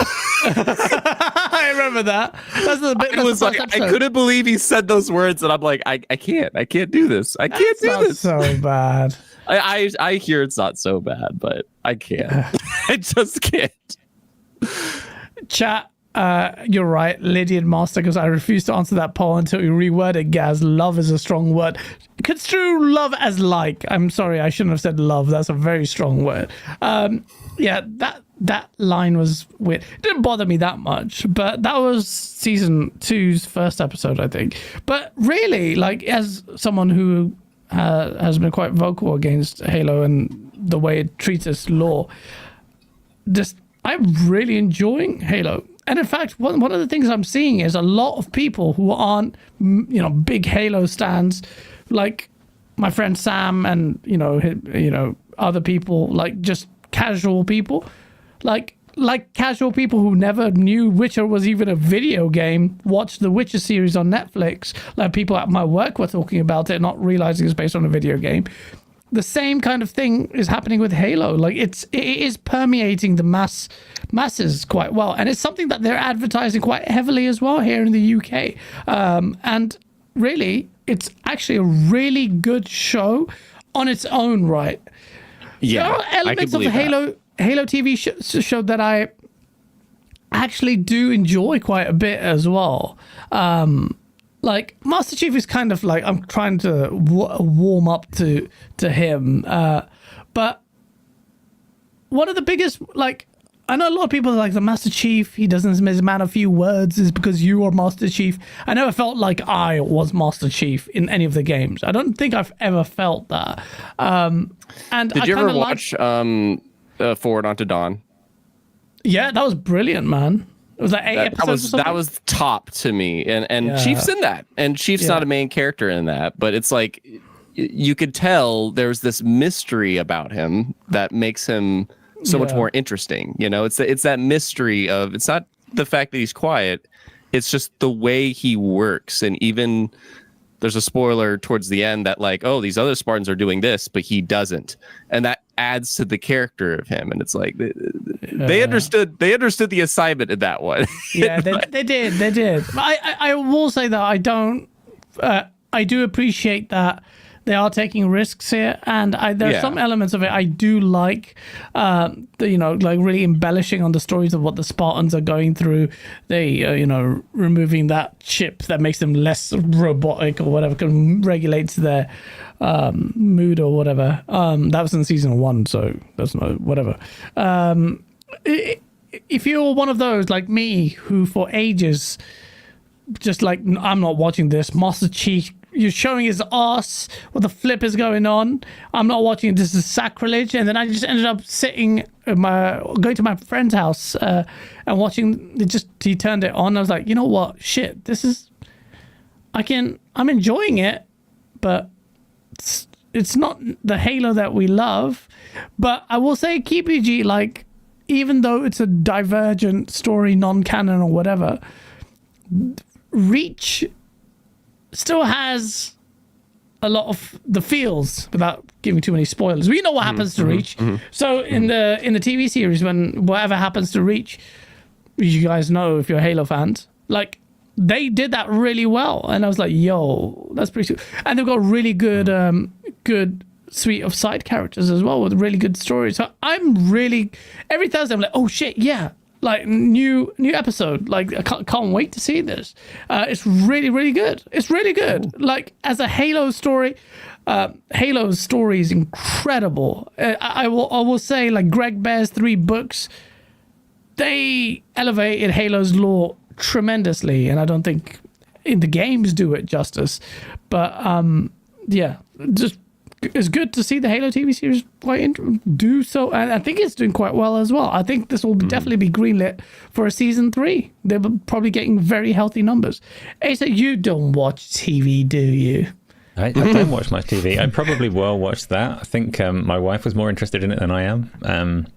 I remember that. That's the bit. I was like, I couldn't believe he said those words, and I'm like, I can't do this. I can't do this. So bad. I hear it's not so bad, but I can't. I just can't. Chat, you're right, Lydian Master, because I refuse to answer that poll until you reword it, Gaz. Love is a strong word. Construe love as like. I'm sorry, I shouldn't have said love. That's a very strong word. Yeah, that line was weird. It didn't bother me that much, but that was season 2's first episode, I think. But really, like, as someone who has been quite vocal against Halo and the way it treats its lore, I'm really enjoying Halo. And in fact, one of the things I'm seeing is a lot of people who aren't, big Halo stans, like my friend Sam and other people, like just casual people, like casual people who never knew Witcher was even a video game, watched the Witcher series on Netflix. Like people at my work were talking about it, not realizing it's based on a video game. The same kind of thing is happening with Halo. Like it is permeating the masses quite well, and it's something that they're advertising quite heavily as well here in the UK. And really, it's actually a really good show on its own right. Yeah, there are elements of the Halo TV show that I actually do enjoy quite a bit as well. Like Master Chief is kind of like I'm trying to warm up to him, but one of the biggest, like, I know a lot of people are like the Master Chief, he doesn't miss a man of few words is because you are Master Chief. I never felt like I was Master Chief in any of the games. I don't think I've ever felt that. And did you ever watch Forward Onto Dawn? Yeah, that was brilliant, man. It was like 8 episodes. That was top to me, and yeah. Chief's in that, and Chief's not a main character in that, but it's like you could tell there's this mystery about him that makes him so much more interesting. It's that mystery of, it's not the fact that he's quiet, it's just the way he works, and even there's a spoiler towards the end that like, oh, these other Spartans are doing this, but he doesn't, and that adds to the character of him. And it's like they understood the assignment in that one. Yeah, they did. I will say that I do appreciate that they are taking risks here, and there's some elements of it I do like, like really embellishing on the stories of what the Spartans are going through. They removing that chip that makes them less robotic or whatever, regulates their mood or whatever. That was in season 1, so that's not whatever. If you're one of those like me who for ages just like, I'm not watching this, Master Chief, you're showing his ass, what the flip is going on, I'm not watching it, this is sacrilege. And then I just ended up going to my friend's house and watching he turned it on. I was like, you know what, shit, I'm enjoying it, but it's not the Halo that we love. But I will say KPG, like, even though it's a divergent story, non-canon or whatever, Reach still has a lot of the feels, without giving too many spoilers. We know what happens to Reach. So in the TV series, when whatever happens to Reach, you guys know if you're Halo fans, like, they did that really well, and I was like, yo, that's pretty cool. And they've got really good good suite of side characters as well with really good stories. So I'm really, every Thursday I'm like, oh shit, yeah, like new episode, like I can't wait to see this. It's really, really good. It's really good. Like, as a Halo story, Halo's story is incredible. I will say, like, Greg Bear's 3 books, they elevated Halo's lore tremendously, and I don't think in the games do it justice. But yeah, just it's good to see the Halo TV series do so, and I think it's doing quite well as well. I think this will definitely be greenlit for a season 3. They're probably getting very healthy numbers. Asa, you don't watch TV, do you? I don't watch much TV. I probably will watch that. I think my wife was more interested in it than I am.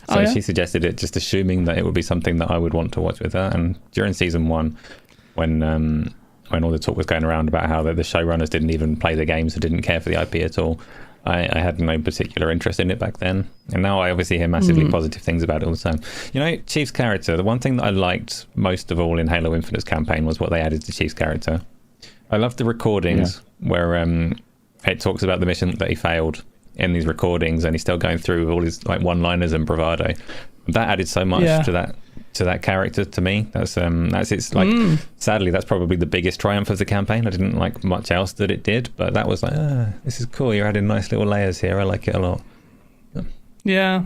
So she suggested it, just assuming that it would be something that I would want to watch with her. And during season 1, when all the talk was going around about how the showrunners didn't even play the games or didn't care for the IP at all, I had no particular interest in it back then. And now I obviously hear massively positive things about it all the time. You know, Chief's character, the one thing that I liked most of all in Halo Infinite's campaign was what they added to Chief's character. I loved the recordings where it talks about the mission that he failed in these recordings, and he's still going through all his like one-liners and bravado. That added so much to that character to me. That's it's like sadly that's probably the biggest triumph of the campaign. I didn't like much else that it did, but that was like, this is cool. You're adding nice little layers here. I like it a lot. Yeah.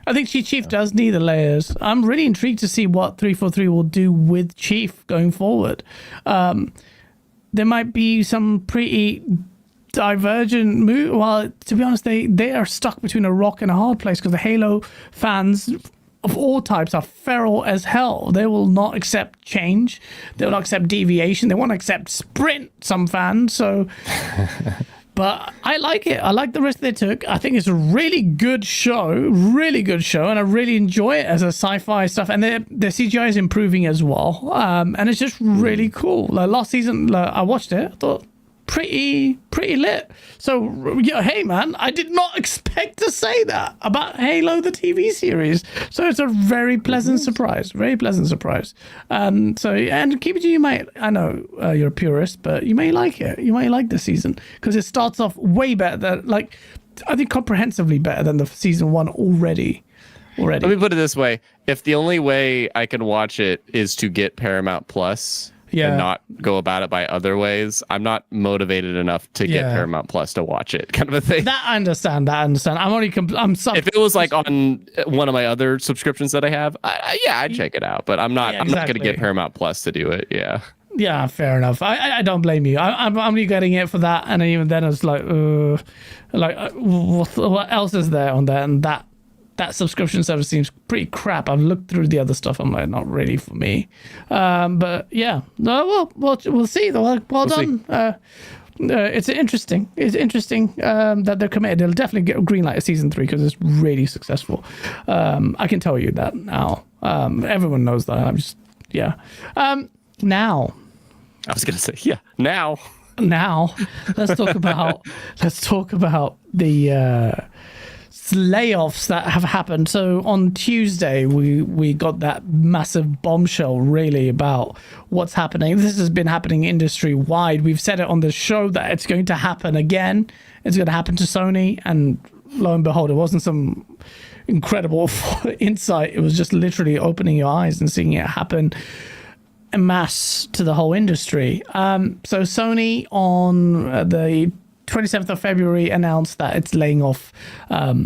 I think Chief does need the layers. I'm really intrigued to see what 343 will do with Chief going forward. There might be some pretty divergent move. Well, to be honest, they are stuck between a rock and a hard place because the Halo fans of all types are feral as hell. They will not accept change. They will not accept deviation. They won't accept sprint, some fans. So, but I like it. I like the risk they took. I think it's a really good show, and I really enjoy it as a sci-fi stuff. And the CGI is improving as well. And it's just really cool. Like last season, I watched it. I thought, pretty lit. So yeah, hey man, I did not expect to say that about Halo the TV series. So it's a very pleasant surprise. So and KBG, you might, I know you're a purist, but you may like it. You might like the season because it starts off way better than, I think comprehensively better than the season 1 already. Let me put it this way: if the only way I can watch it is to get Paramount Plus. And not go about it by other ways, I'm not motivated enough to get Paramount Plus to watch it, kind of a thing. That I understand. I'm if it was like on one of my other subscriptions that I have, I'd check it out. But I'm not going to get Paramount Plus to do it. Yeah, fair enough. I don't blame you. I'm only getting it for that, and even then it's like what else is there on there? And that subscription service seems pretty crap. I've looked through the other stuff. I'm like, not really for me. But yeah, no, we'll see. Well done. It's interesting. That they're committed. They'll definitely get a green light at season 3 because it's really successful. I can tell you that now. Everyone knows that. I'm just now. I was gonna say now. Let's talk about the layoffs that have happened. So on Tuesday we got that massive bombshell really about what's happening. This has been happening industry wide. We've said it on the show that it's going to happen again. It's going to happen to Sony, and lo and behold, it wasn't some incredible insight. It was just literally opening your eyes and seeing it happen en masse to the whole industry. So Sony on the 27th of February announced that it's laying off a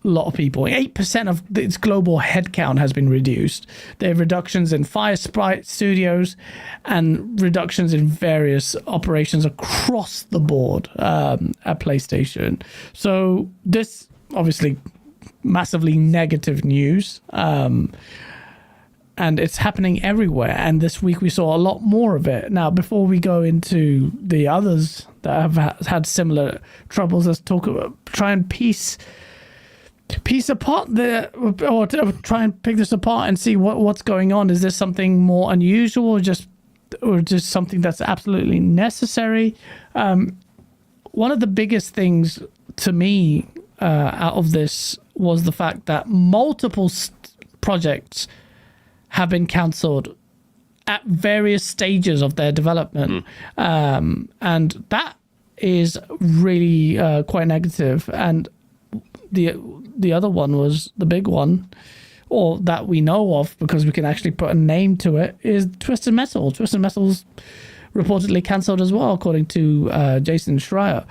lot of people. 8% of its global headcount has been reduced. There are reductions in Fire Sprite Studios and reductions in various operations across the board at PlayStation. So this obviously massively negative news. And it's happening everywhere. And this week we saw a lot more of it. Now, before we go into the others that have had similar troubles, let's try and piece apart or try and pick this apart and see what's going on. Is this something more unusual, or just something that's absolutely necessary? One of the biggest things to me out of this was the fact that multiple projects have been cancelled at various stages of their development. And that is really quite negative. And the other one was the big one, or that we know of because we can actually put a name to it, is Twisted Metal. Twisted Metal's reportedly cancelled as well, according to Jason Schreier.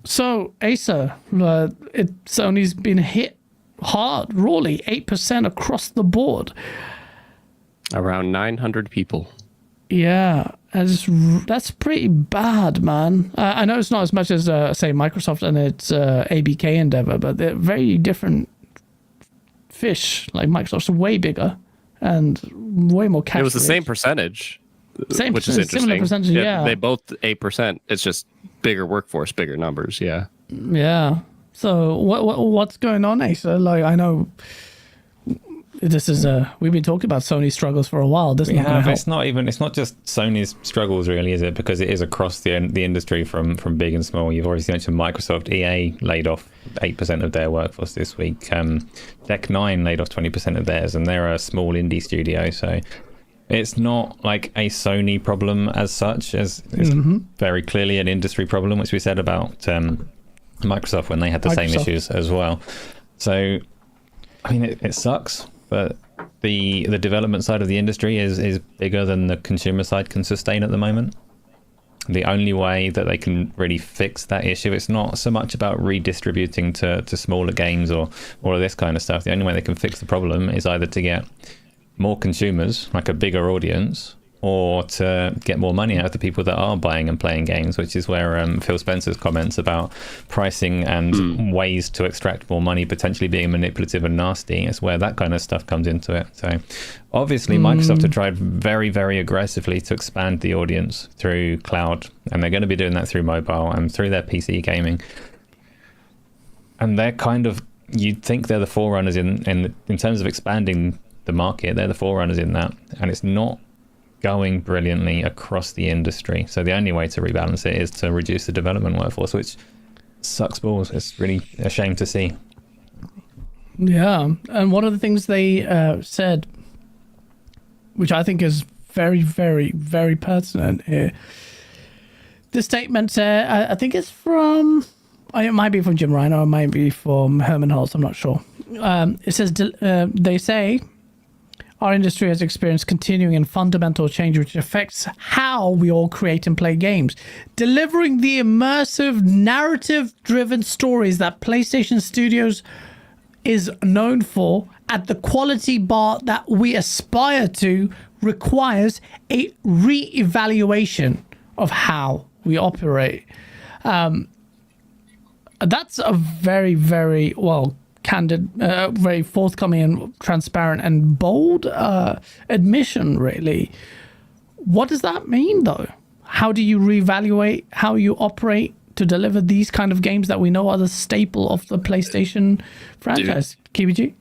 So Asa, Sony's been hit hard, rawly, 8% across the board. Around 900 people. Yeah, That's pretty bad, man. I know it's not as much as, say, Microsoft and its ABK endeavor, but they're very different fish. Like, Microsoft's way bigger and way more cash. It was the rich. same percentage, Same which is interesting. similar percentage, yeah. They both 8%. It's just bigger workforce, bigger numbers. Yeah. Yeah. So what's going on, Asa? Like, I know this is we've been talking about Sony's struggles for a while. This is not gonna help. It's not just Sony's struggles, really, is it? Because it is across the industry from big and small. You've already mentioned Microsoft. EA laid off 8% of their workforce this week. Deck 9 laid off 20% of theirs, and they're a small indie studio, so it's not like a Sony problem as such, as it's very clearly an industry problem, which we said about Microsoft when they had the same issues as well. So, I mean, it sucks, but the development side of the industry is bigger than the consumer side can sustain at the moment. The only way that they can really fix that issue, it's not so much about redistributing to smaller games or all of this kind of stuff. The only way they can fix the problem is either to get more consumers, like a bigger audience, or to get more money out of the people that are buying and playing games, which is where Phil Spencer's comments about pricing and ways to extract more money potentially being manipulative and nasty is where that kind of stuff comes into it. So obviously Microsoft have tried very, very aggressively to expand the audience through cloud, and they're going to be doing that through mobile and through their PC gaming. And they're kind of, you'd think they're the forerunners in terms of expanding the market. They're the forerunners in that, and it's not going brilliantly across the industry. So the only way to rebalance it is to reduce the development workforce, which sucks balls. It's really a shame to see. Yeah, and one of the things they said, which I think is very, very, very pertinent here, the statement, I think it's from, it might be from Jim Ryan or it might be from Herman Holtz, I'm not sure. It says, they say, our industry has experienced continuing and fundamental change which affects how we all create and play games. Delivering the immersive, narrative-driven stories that PlayStation Studios is known for at the quality bar that we aspire to requires a re-evaluation of how we operate. That's a very, very, candid, very forthcoming and transparent and bold admission, really. What does that mean, though? How do you reevaluate how you operate to deliver these kind of games that we know are the staple of the PlayStation franchise? KBG?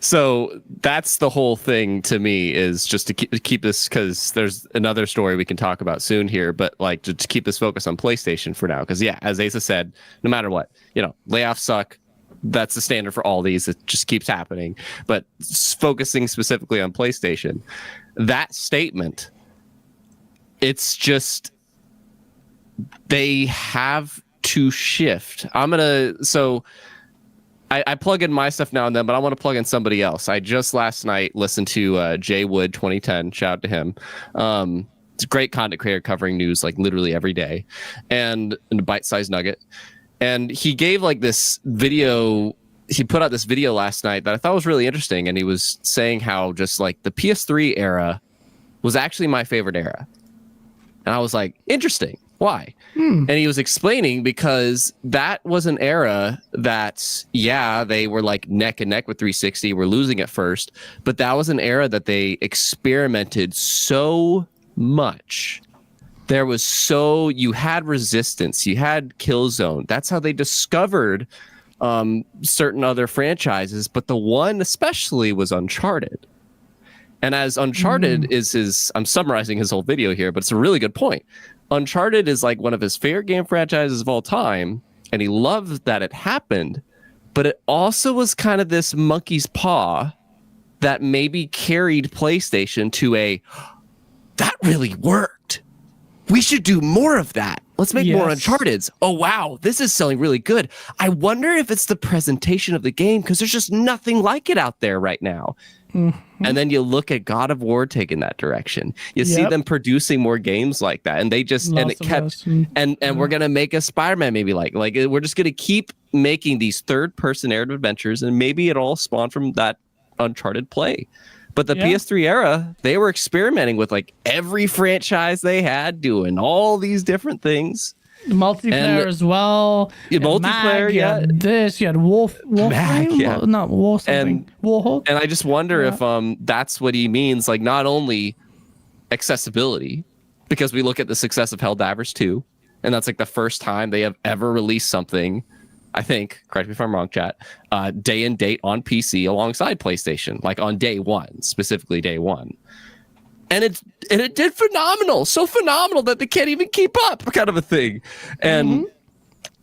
So that's the whole thing to me, is just to keep this, because there's another story we can talk about soon here, but like to keep this focus on PlayStation for now. Because yeah, as Asa said, no matter what, layoffs suck. That's the standard for all these. It just keeps happening. But focusing specifically on PlayStation, that statement, it's just, they have to shift. I plug in my stuff now and then, but I want to plug in somebody else. I just last night listened to Jay Wood 2010. Shout out to him. It's a great content creator covering news like literally every day, and a bite-sized nugget. And he gave like this video, he put out this video last night that I thought was really interesting. And he was saying how just like the PS3 era was actually my favorite era. And I was like, interesting. Why? And he was explaining because that was an era that, yeah, they were like neck and neck with 360. We're losing at first. But that was an era that they experimented so much. You had Resistance, you had Killzone. That's how they discovered certain other franchises, but the one especially was Uncharted. And as Uncharted is I'm summarizing his whole video here, but it's a really good point. Uncharted is like one of his favorite game franchises of all time, and he loved that it happened, but it also was kind of this monkey's paw that maybe carried PlayStation to that really worked. We should do more of that. Let's make more Uncharteds. Oh, wow. This is selling really good. I wonder if it's the presentation of the game, because there's just nothing like it out there right now. Mm-hmm. And then you look at God of War taking that direction. You see them producing more games like that. And they just, and it kept, and we're going to make a Spider-Man maybe like we're just going to keep making these third person narrative adventures, and maybe it all spawned from that Uncharted play. But the PS3 era, they were experimenting with like every franchise they had, doing all these different things. Multiplayer as well. Multiplayer, you had this, you had Warframe, not War something. Warhawk. And I just wonder if that's what he means, like not only accessibility, because we look at the success of Helldivers 2, and that's like the first time they have ever released something, I think, correct me if I'm wrong, chat, day and date on PC alongside PlayStation, like on day one, specifically day one. And it did phenomenal, so phenomenal that they can't even keep up, kind of a thing. And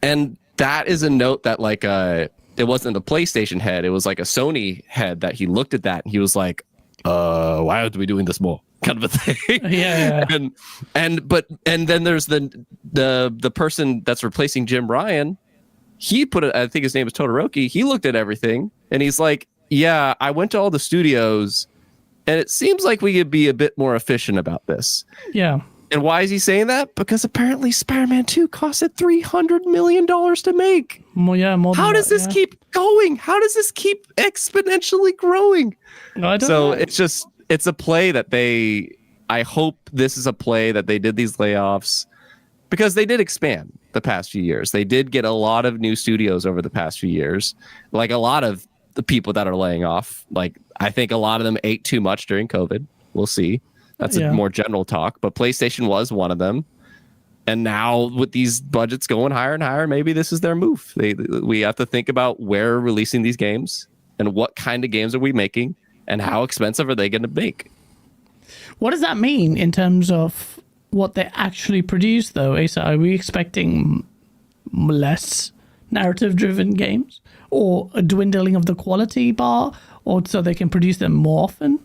and that is a note that like it wasn't a PlayStation head, it was like a Sony head that he looked at that and he was like, why aren't we doing this more? Kind of a thing. Yeah. And then there's the person that's replacing Jim Ryan. He put it, I think his name is Todoroki. He looked at everything and he's like, yeah, I went to all the studios and it seems like we could be a bit more efficient about this. Yeah. And why is he saying that? Because apparently Spider-Man 2 costed $300 million to make. More How does this keep going? How does this keep exponentially growing? I don't know. It's a play that I hope this is a play that they did these layoffs because they did expand the past few years. They did get a lot of new studios over the past few years. Like a lot of the people that are laying off, like I think a lot of them ate too much during COVID. We'll see. That's a more general talk, but PlayStation was one of them. And now with these budgets going higher and higher, maybe this is their move. We have to think about where we're releasing these games and what kind of games are we making and how expensive are they going to make. What does that mean in terms of what they actually produce, though, Asa? Are we expecting less narrative-driven games or a dwindling of the quality bar, or so they can produce them more often,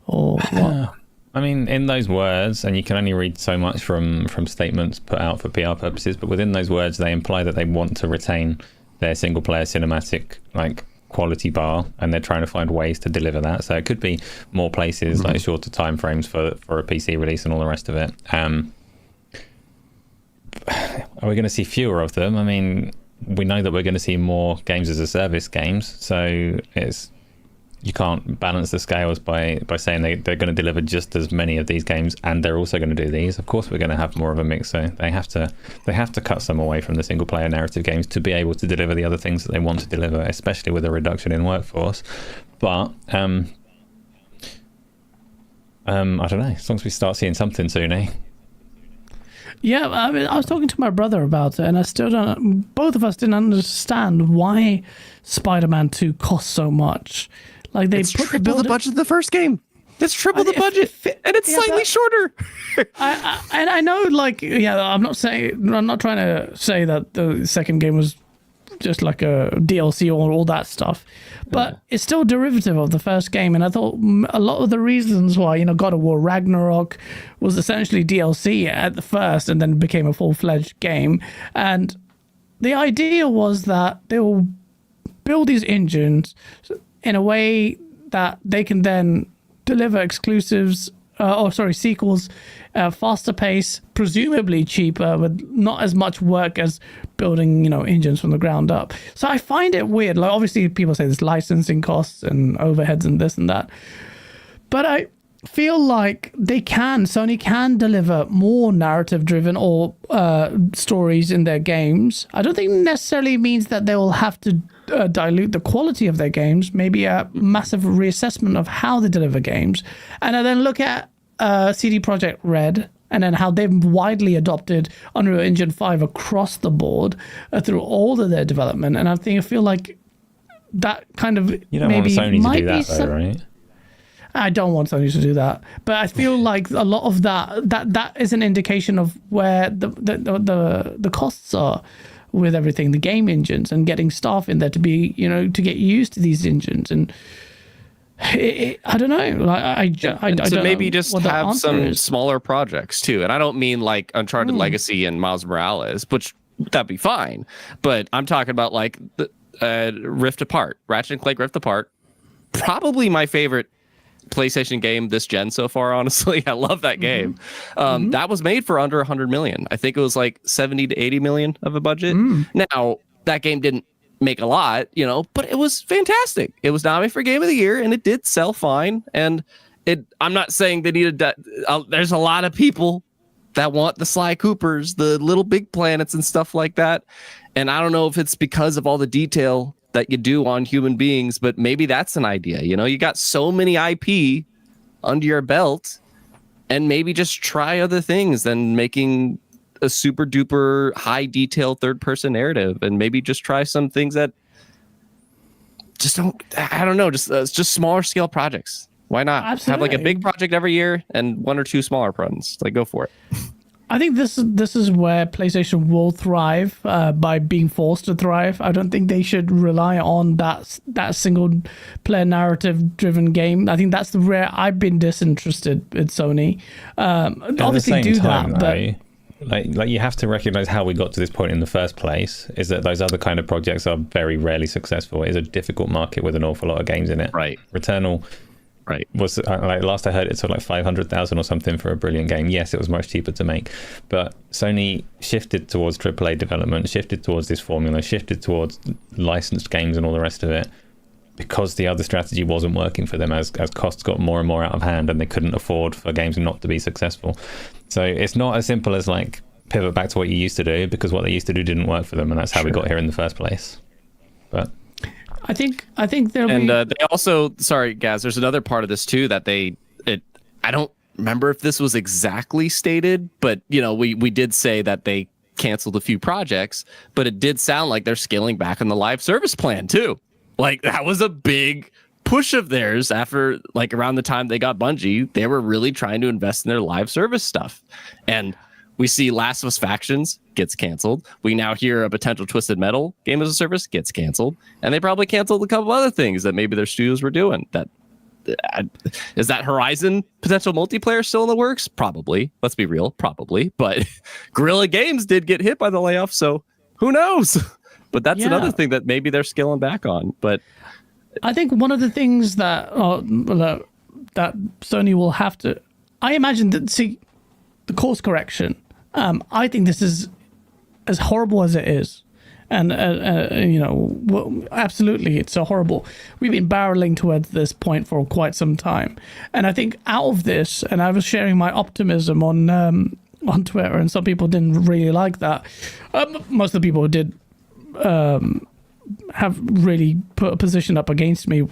or what? I mean, in those words, and you can only read so much from statements put out for PR purposes, but within those words, they imply that they want to retain their single-player cinematic like quality bar, and they're trying to find ways to deliver that. So it could be more places, like shorter time frames for a PC release and all the rest of it. Are we going to see fewer of them? I mean, we know that we're going to see more games as a service games, so you can't balance the scales by saying they're going to deliver just as many of these games and they're also going to do these. Of course we're going to have more of a mix, so they have to cut some away from the single player narrative games to be able to deliver the other things that they want to deliver, especially with a reduction in workforce. But I don't know, as long as we start seeing something soon, eh? Yeah, I mean, I was talking to my brother about it, and I still don't. Both of us didn't understand why Spider-Man 2 cost so much. Like they put triple the budget of the first game. It's triple the budget, and it's slightly shorter. I know, like, yeah, I'm not trying to say that the second game was just like a DLC or all that stuff, but it's still a derivative of the first game. And I thought a lot of the reasons why, God of War Ragnarok was essentially DLC at the first and then became a full-fledged game. And the idea was that they will build these engines in a way that they can then deliver exclusives, sequels, faster pace, presumably cheaper, with not as much work as building, engines from the ground up. So I find it weird. Like, obviously, people say there's licensing costs and overheads and this and that, but I feel like Sony can deliver more narrative-driven or stories in their games. I don't think necessarily means that they will have to dilute the quality of their games. Maybe a massive reassessment of how they deliver games, and I then look at CD Projekt Red and then how they've widely adopted Unreal Engine 5 across the board through all of their development. And I feel like that kind of you don't want Sony to do that, though, right? I don't want Sony to do that, but I feel like a lot of that is an indication of where the costs are with everything, the game engines, and getting staff in there to be, to get used to these engines. And I don't know. I so maybe know just have some smaller projects too. And I don't mean like Uncharted Legacy and Miles Morales, which that'd be fine. But I'm talking about like the Rift Apart, Ratchet and Clank Rift Apart. Probably my favorite PlayStation game this gen so far, honestly. I love that game. That was made for under 100 million. I think it was like 70 to 80 million of a budget. Now, that game didn't make a lot, but it was fantastic. It was nominated for Game of the Year, and it did sell fine. And I'm not saying they needed that. There's a lot of people that want the Sly Coopers, the Little Big Planets and stuff like that. And I don't know if it's because of all the detail that you do on human beings, but maybe that's an idea. You got so many IP under your belt, and maybe just try other things than making a super duper high detail third person narrative, and maybe just try some things that just just smaller scale projects. Why not? Absolutely. Have like a big project every year and one or two smaller runs? Like, go for it. I think this is where PlayStation will thrive by being forced to thrive. I don't think they should rely on that single player narrative driven game. I think that's where I've been disinterested with Sony. Obviously do that, but like you have to recognize how we got to this point in the first place, is that those other kind of projects are very rarely successful. It's a difficult market with an awful lot of games in it. Right. Returnal was like, last I heard, it's sort of like 500,000 or something for a brilliant game. Yes, it was much cheaper to make, but Sony shifted towards AAA development, shifted towards this formula, shifted towards licensed games and all the rest of it, because the other strategy wasn't working for them as costs got more and more out of hand, and they couldn't afford for games not to be successful. So it's not as simple as like pivot back to what you used to do, because what they used to do didn't work for them, and that's how we got here in the first place. But I think there'll and be... they also, sorry, Gaz, there's another part of this too that I don't remember if this was exactly stated, but we did say that they canceled a few projects, but it did sound like they're scaling back on the live service plan too. Like, that was a big push of theirs after, like, around the time they got Bungie. They were really trying to invest in their live service stuff. And we see Last of Us Factions gets canceled. We now hear a potential Twisted Metal game as a service gets canceled. And they probably canceled a couple other things that maybe their studios were doing. Is that Horizon potential multiplayer still in the works? Probably. Let's be real. Probably. But Guerrilla Games did get hit by the layoff, so who knows? But that's another thing that maybe they're scaling back on. But I think one of the things that Sony will have to, I imagine that, the course correction. I think this is as horrible as it is, and absolutely, it's so horrible. We've been barreling towards this point for quite some time, and I think out of this, and I was sharing my optimism on Twitter, and some people didn't really like that. Most of the people who did have really put a position up against me,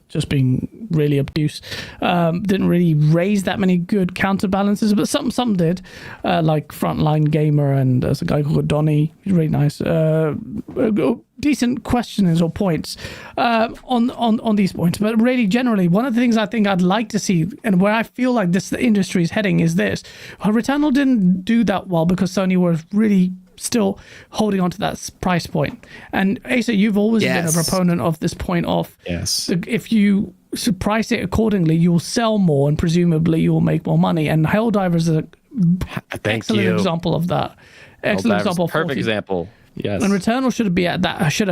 just being really obtuse. Didn't really raise that many good counterbalances, but some did, like Frontline Gamer, and there's a guy called Donny, he's really nice. Decent questions or points on these points. But really, generally, one of the things I think I'd like to see, and where I feel like the industry is heading, is this. Returnal didn't do that well because Sony was really still holding on to that price point. And Asa, you've always been a proponent of this point of, if you price it accordingly, you'll sell more and presumably you'll make more money. And Helldivers is an excellent example of that. Excellent example. Perfect example. Yes. And Returnal should have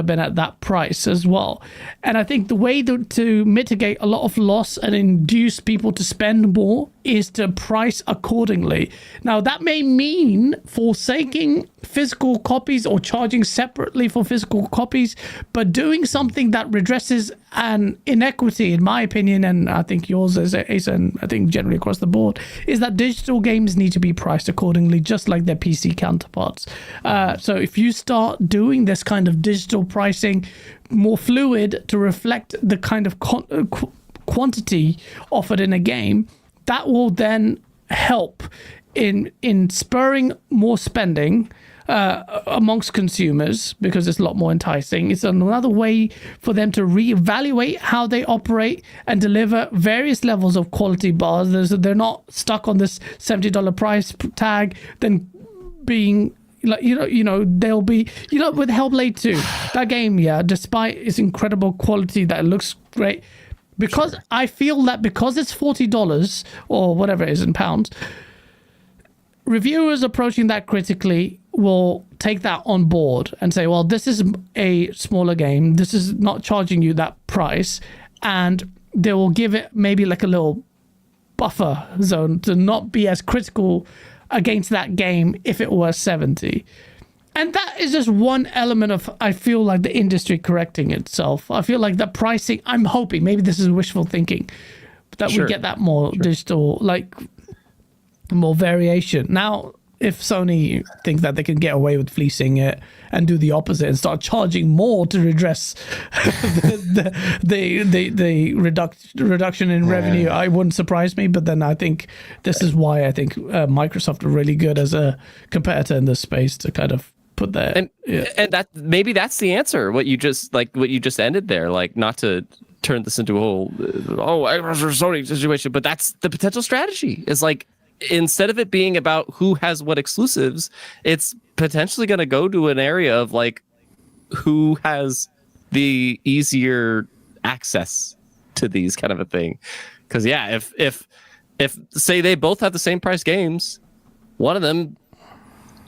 been at that price as well. And I think the way to mitigate a lot of loss and induce people to spend more is to price accordingly. Now, that may mean forsaking physical copies or charging separately for physical copies, but doing something that redresses an inequity, in my opinion, and I think yours is, and I think generally across the board, is that digital games need to be priced accordingly, just like their PC counterparts. So if you start doing this kind of digital pricing more fluid to reflect the kind of quantity offered in a game, that will then help in spurring more spending amongst consumers, because it's a lot more enticing. It's another way for them to reevaluate how they operate and deliver various levels of quality bars. They're not stuck on this $70 price tag, then being like, they'll be, with Hellblade 2, that game, despite its incredible quality, that it looks great, because I feel that because it's $40 or whatever it is in pounds, reviewers approaching that critically will take that on board and say, well, this is a smaller game, this is not charging you that price, and they will give it maybe like a little buffer zone to not be as critical against that game if it was 70. And that is just one element of, I feel like, the industry correcting itself. I feel like the pricing, I'm hoping, maybe this is wishful thinking, that we get that more digital, like more variation. Now, if Sony thinks that they can get away with fleecing it and do the opposite and start charging more to redress the reduction in revenue, I wouldn't surprise me. But then I think this is why I think Microsoft are really good as a competitor in this space to kind of put that. And that maybe that's the answer. What you just ended there, like, not to turn this into a whole Sony situation, but that's the potential strategy. Is like, instead of it being about who has what exclusives, it's potentially going to go to an area of like who has the easier access to these kind of a thing. Because if say they both have the same price games, one of them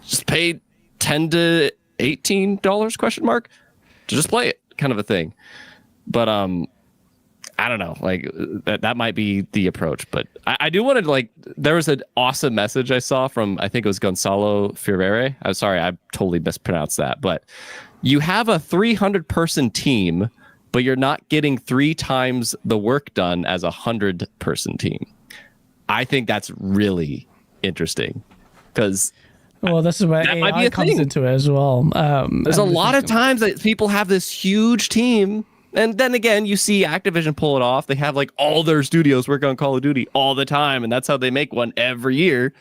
just paid $10 to $18 to just play it, kind of a thing. But I don't know, like that might be the approach. But I do want to, like, there was an awesome message I saw from, I think it was Gonzalo Ferrere. I'm sorry, I totally mispronounced that. But you have a 300-person team, but you're not getting 3 times the work done as a 100-person team. I think that's really interesting, because well, this is where AI comes into it as well. There's a lot of times that people have this huge team, and then again, you see Activision pull it off. They have like all their studios work on Call of Duty all the time, and that's how they make one every year.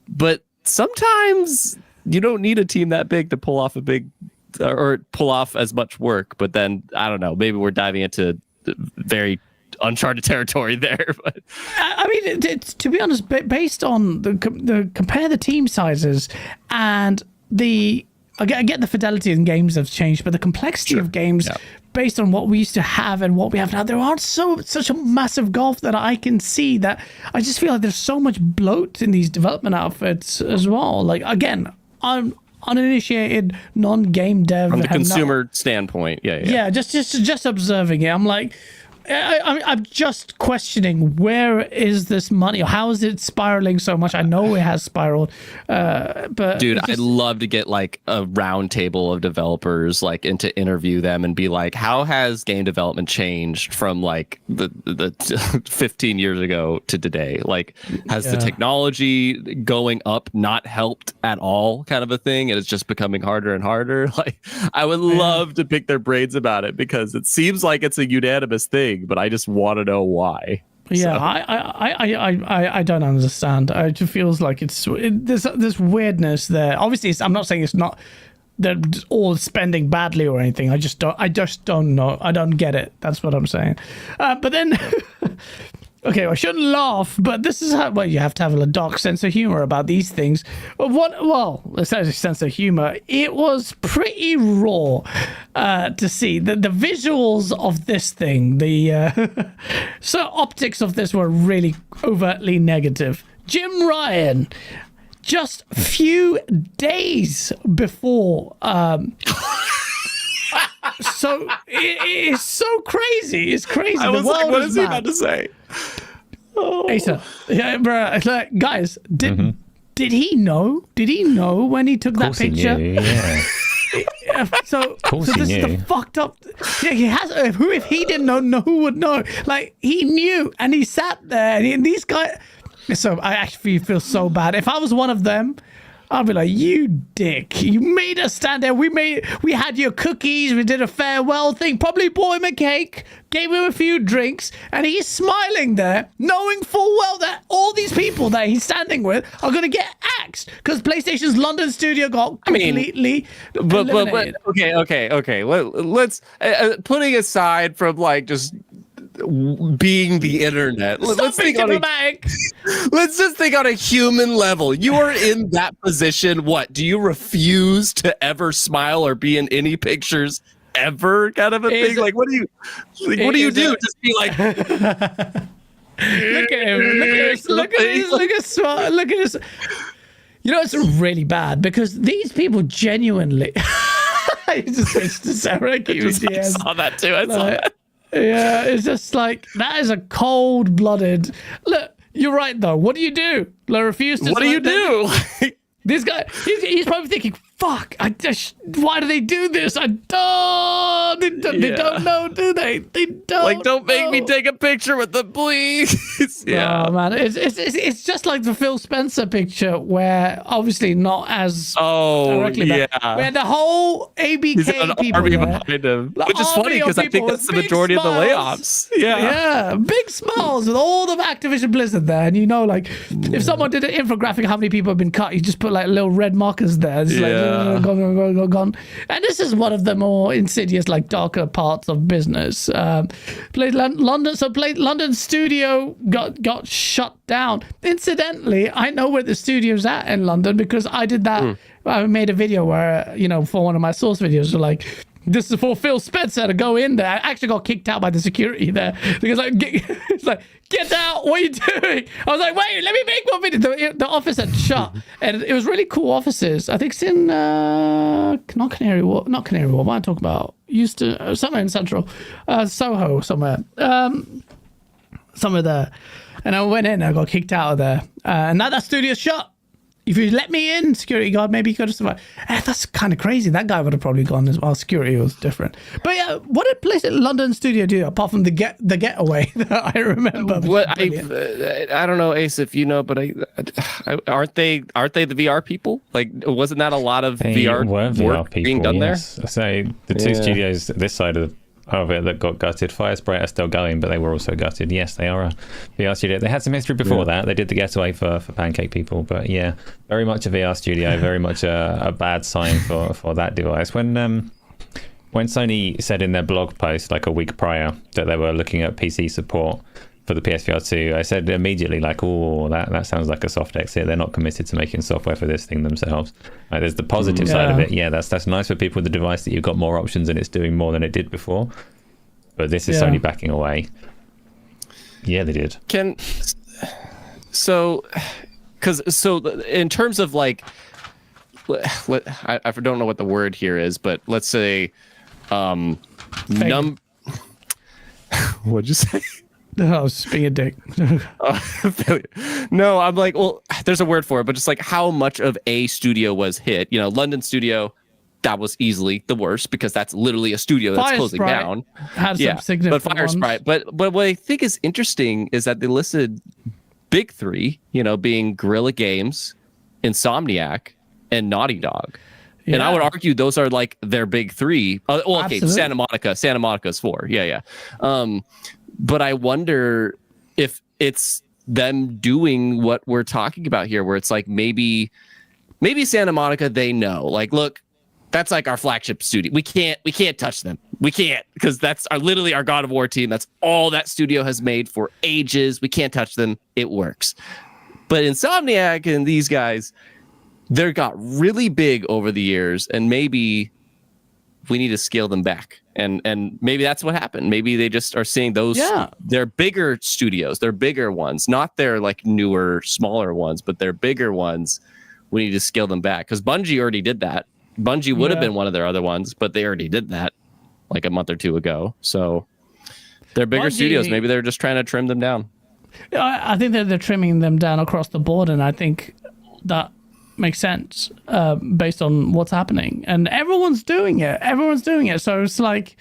But sometimes you don't need a team that big to pull off a big or pull off as much work. But then I don't know, maybe we're diving into very uncharted territory there. But I mean, to be honest, based on the compare the team sizes and I get the fidelity in games have changed, but the complexity of games based on what we used to have and what we have now, there aren't such a massive gulf that I can see. That I just feel like there's so much bloat in these development outfits as well. Like, again, I'm uninitiated, non-game dev from the consumer standpoint. Yeah, just observing it, I'm like, I'm just questioning, where is this money? How is it spiraling so much? I know it has spiraled, but dude, I'd love to get like a round table of developers, like, and to interview them and be like, how has game development changed from like the 15 years ago to today? Like, has the technology going up not helped at all, kind of a thing, and it's just becoming harder and harder? Like, I would love to pick their brains about it, because it seems like it's a unanimous thing, but I just want to know why. Yeah, so. I don't understand. It just feels like there's this weirdness there. Obviously, I'm not saying it's not, they're all spending badly or anything. I just don't know. I don't get it. That's what I'm saying. But then, okay, I shouldn't laugh, but this is how, well, you have to have a dark sense of humor about these things. It's a sense of humor. It was pretty raw to see the visuals of this thing. So optics of this were really overtly negative. Jim Ryan, just a few days before. So it is so crazy. It's crazy. I was like, what is he about to say? Asa, yeah, bro. It's like, guys, did he know? Did he know when he took that picture? He knew, yeah. So this is the fucked up. Yeah, he has. If he didn't know, who would know? Like, he knew, and he sat there, and these guys. So I actually feel so bad. If I was one of them, I'll be like, you dick. You made us stand there. We had your cookies. We did a farewell thing. Probably bought him a cake. Gave him a few drinks. And he's smiling there, knowing full well that all these people that he's standing with are going to get axed. Because PlayStation's London studio got completely eliminated. Okay. Let's, putting aside from, like, just being the internet, let's just think on a human level. You are in that position. What do you refuse to ever smile or be in any pictures ever, kind of a thing? Like, what do you do? Just be like, look at him, look at his. You know, it's really bad because these people genuinely. I just switched to Sarah. I saw that too. I saw that. Yeah, it's just like, that is a cold-blooded. Look, you're right though. What do you do? I refuse to. What do you do? This guy, he's probably thinking, fuck, why do they do this? They don't know, do they? They don't. Like, don't make me take a picture with them, please. Yeah, oh, man, it's just like the Phil Spencer picture, where obviously not as directly, but where the whole ABK people behind him, which is funny because I think that's the majority of the layoffs. Yeah, big smiles with all of Activision Blizzard there, and like if someone did an infographic of how many people have been cut, you just put like little red markers there. It's like gone. And this is one of the more insidious, like darker parts of business. London studio got shut down. Incidentally, I know where the studio's at in London because I did that. I made a video where, for one of my source videos, like, this is for Phil Spencer to go in there. I actually got kicked out by the security there because it's like, get out! What are you doing? I was like, wait, let me make one video. The office had shut, and it was really cool offices. I think it's in not Canary Wharf. What am I talking about? Used to somewhere in Central, Soho, somewhere there. And I went in. I got kicked out of there, and now that studio's shut. If you let me in, security guard, maybe you could have survived. That's kind of crazy. That guy would have probably gone as well. Security was different. But yeah, what did London studio do apart from the getaway that I remember? I don't know, Ace, if you know, but aren't they the VR people? Like, wasn't that a lot of VR work people, being done there? So the two studios this side of it that got gutted. Firesprite are still going, but they were also gutted. Yes, they are a VR studio. They had some history before that. They did the getaway for Pancake People, but yeah, very much a VR studio, very much a bad sign for that device. When Sony said in their blog post like a week prior that they were looking at PC support for the PSVR 2, I said immediately, like, oh, that sounds like a soft exit. They're not committed to making software for this thing themselves. Like, there's the positive side of it. Yeah, that's nice for people with the device that you've got more options and it's doing more than it did before. But this is Sony backing away. Yeah, they did. So in terms of like, I don't know what the word here is, but let's say, what'd you say? I was just being a dick. No, I'm like, well, there's a word for it, but just like how much of a studio was hit. London studio, that was easily the worst because that's literally a studio that's closing down. Had some significant but Firesprite. But what I think is interesting is that they listed big three, being Guerrilla Games, Insomniac, and Naughty Dog. Yeah. And I would argue those are like their big three. Okay, Santa Monica's four. Yeah. But I wonder if it's them doing what we're talking about here, where it's like maybe Santa Monica, they know, like, look, that's like our flagship studio. We can't touch them. We can't, because that's literally our God of War team. That's all that studio has made for ages. We can't touch them. It works. But Insomniac and these guys, they got really big over the years, and maybe we need to scale them back. And maybe that's what happened. Maybe they just are seeing those, they're bigger studios, they're bigger ones, not their like newer, smaller ones, but they're bigger ones. We need to scale them back because Bungie already did that. Bungie would have been one of their other ones, but they already did that like a month or two ago. So they're bigger studios. Maybe they're just trying to trim them down. I think that they're trimming them down across the board, and I think that makes sense based on what's happening, and everyone's doing it. So it's like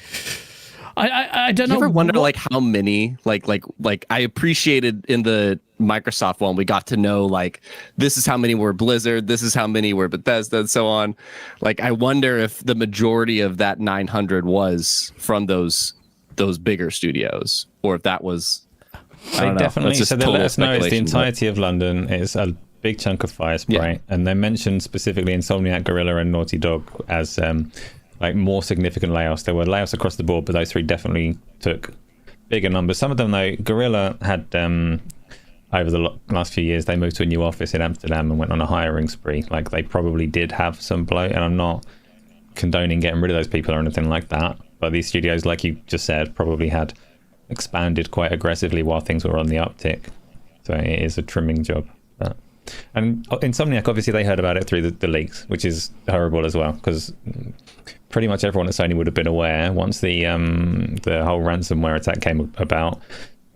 I don't know. You ever wonder like how many like I appreciated in the Microsoft one, we got to know like this is how many were Blizzard, this is how many were Bethesda, and so on. Like I wonder if the majority of that 900 was from those bigger studios, or if that was. They definitely. So they let us know it's the entirety of London. It's a big chunk of Firesprite, and they mentioned specifically Insomniac, Guerrilla, and Naughty Dog as like more significant layoffs. There were layoffs across the board, but those three definitely took bigger numbers. Some of them, though, Guerrilla had over the last few years, they moved to a new office in Amsterdam and went on a hiring spree. Like they probably did have some bloat, and I'm not condoning getting rid of those people or anything like that. But these studios, like you just said, probably had expanded quite aggressively while things were on the uptick. So it is a trimming job. And Insomniac, obviously, they heard about it through the leaks, which is horrible as well, because pretty much everyone at Sony would have been aware once the whole ransomware attack came about.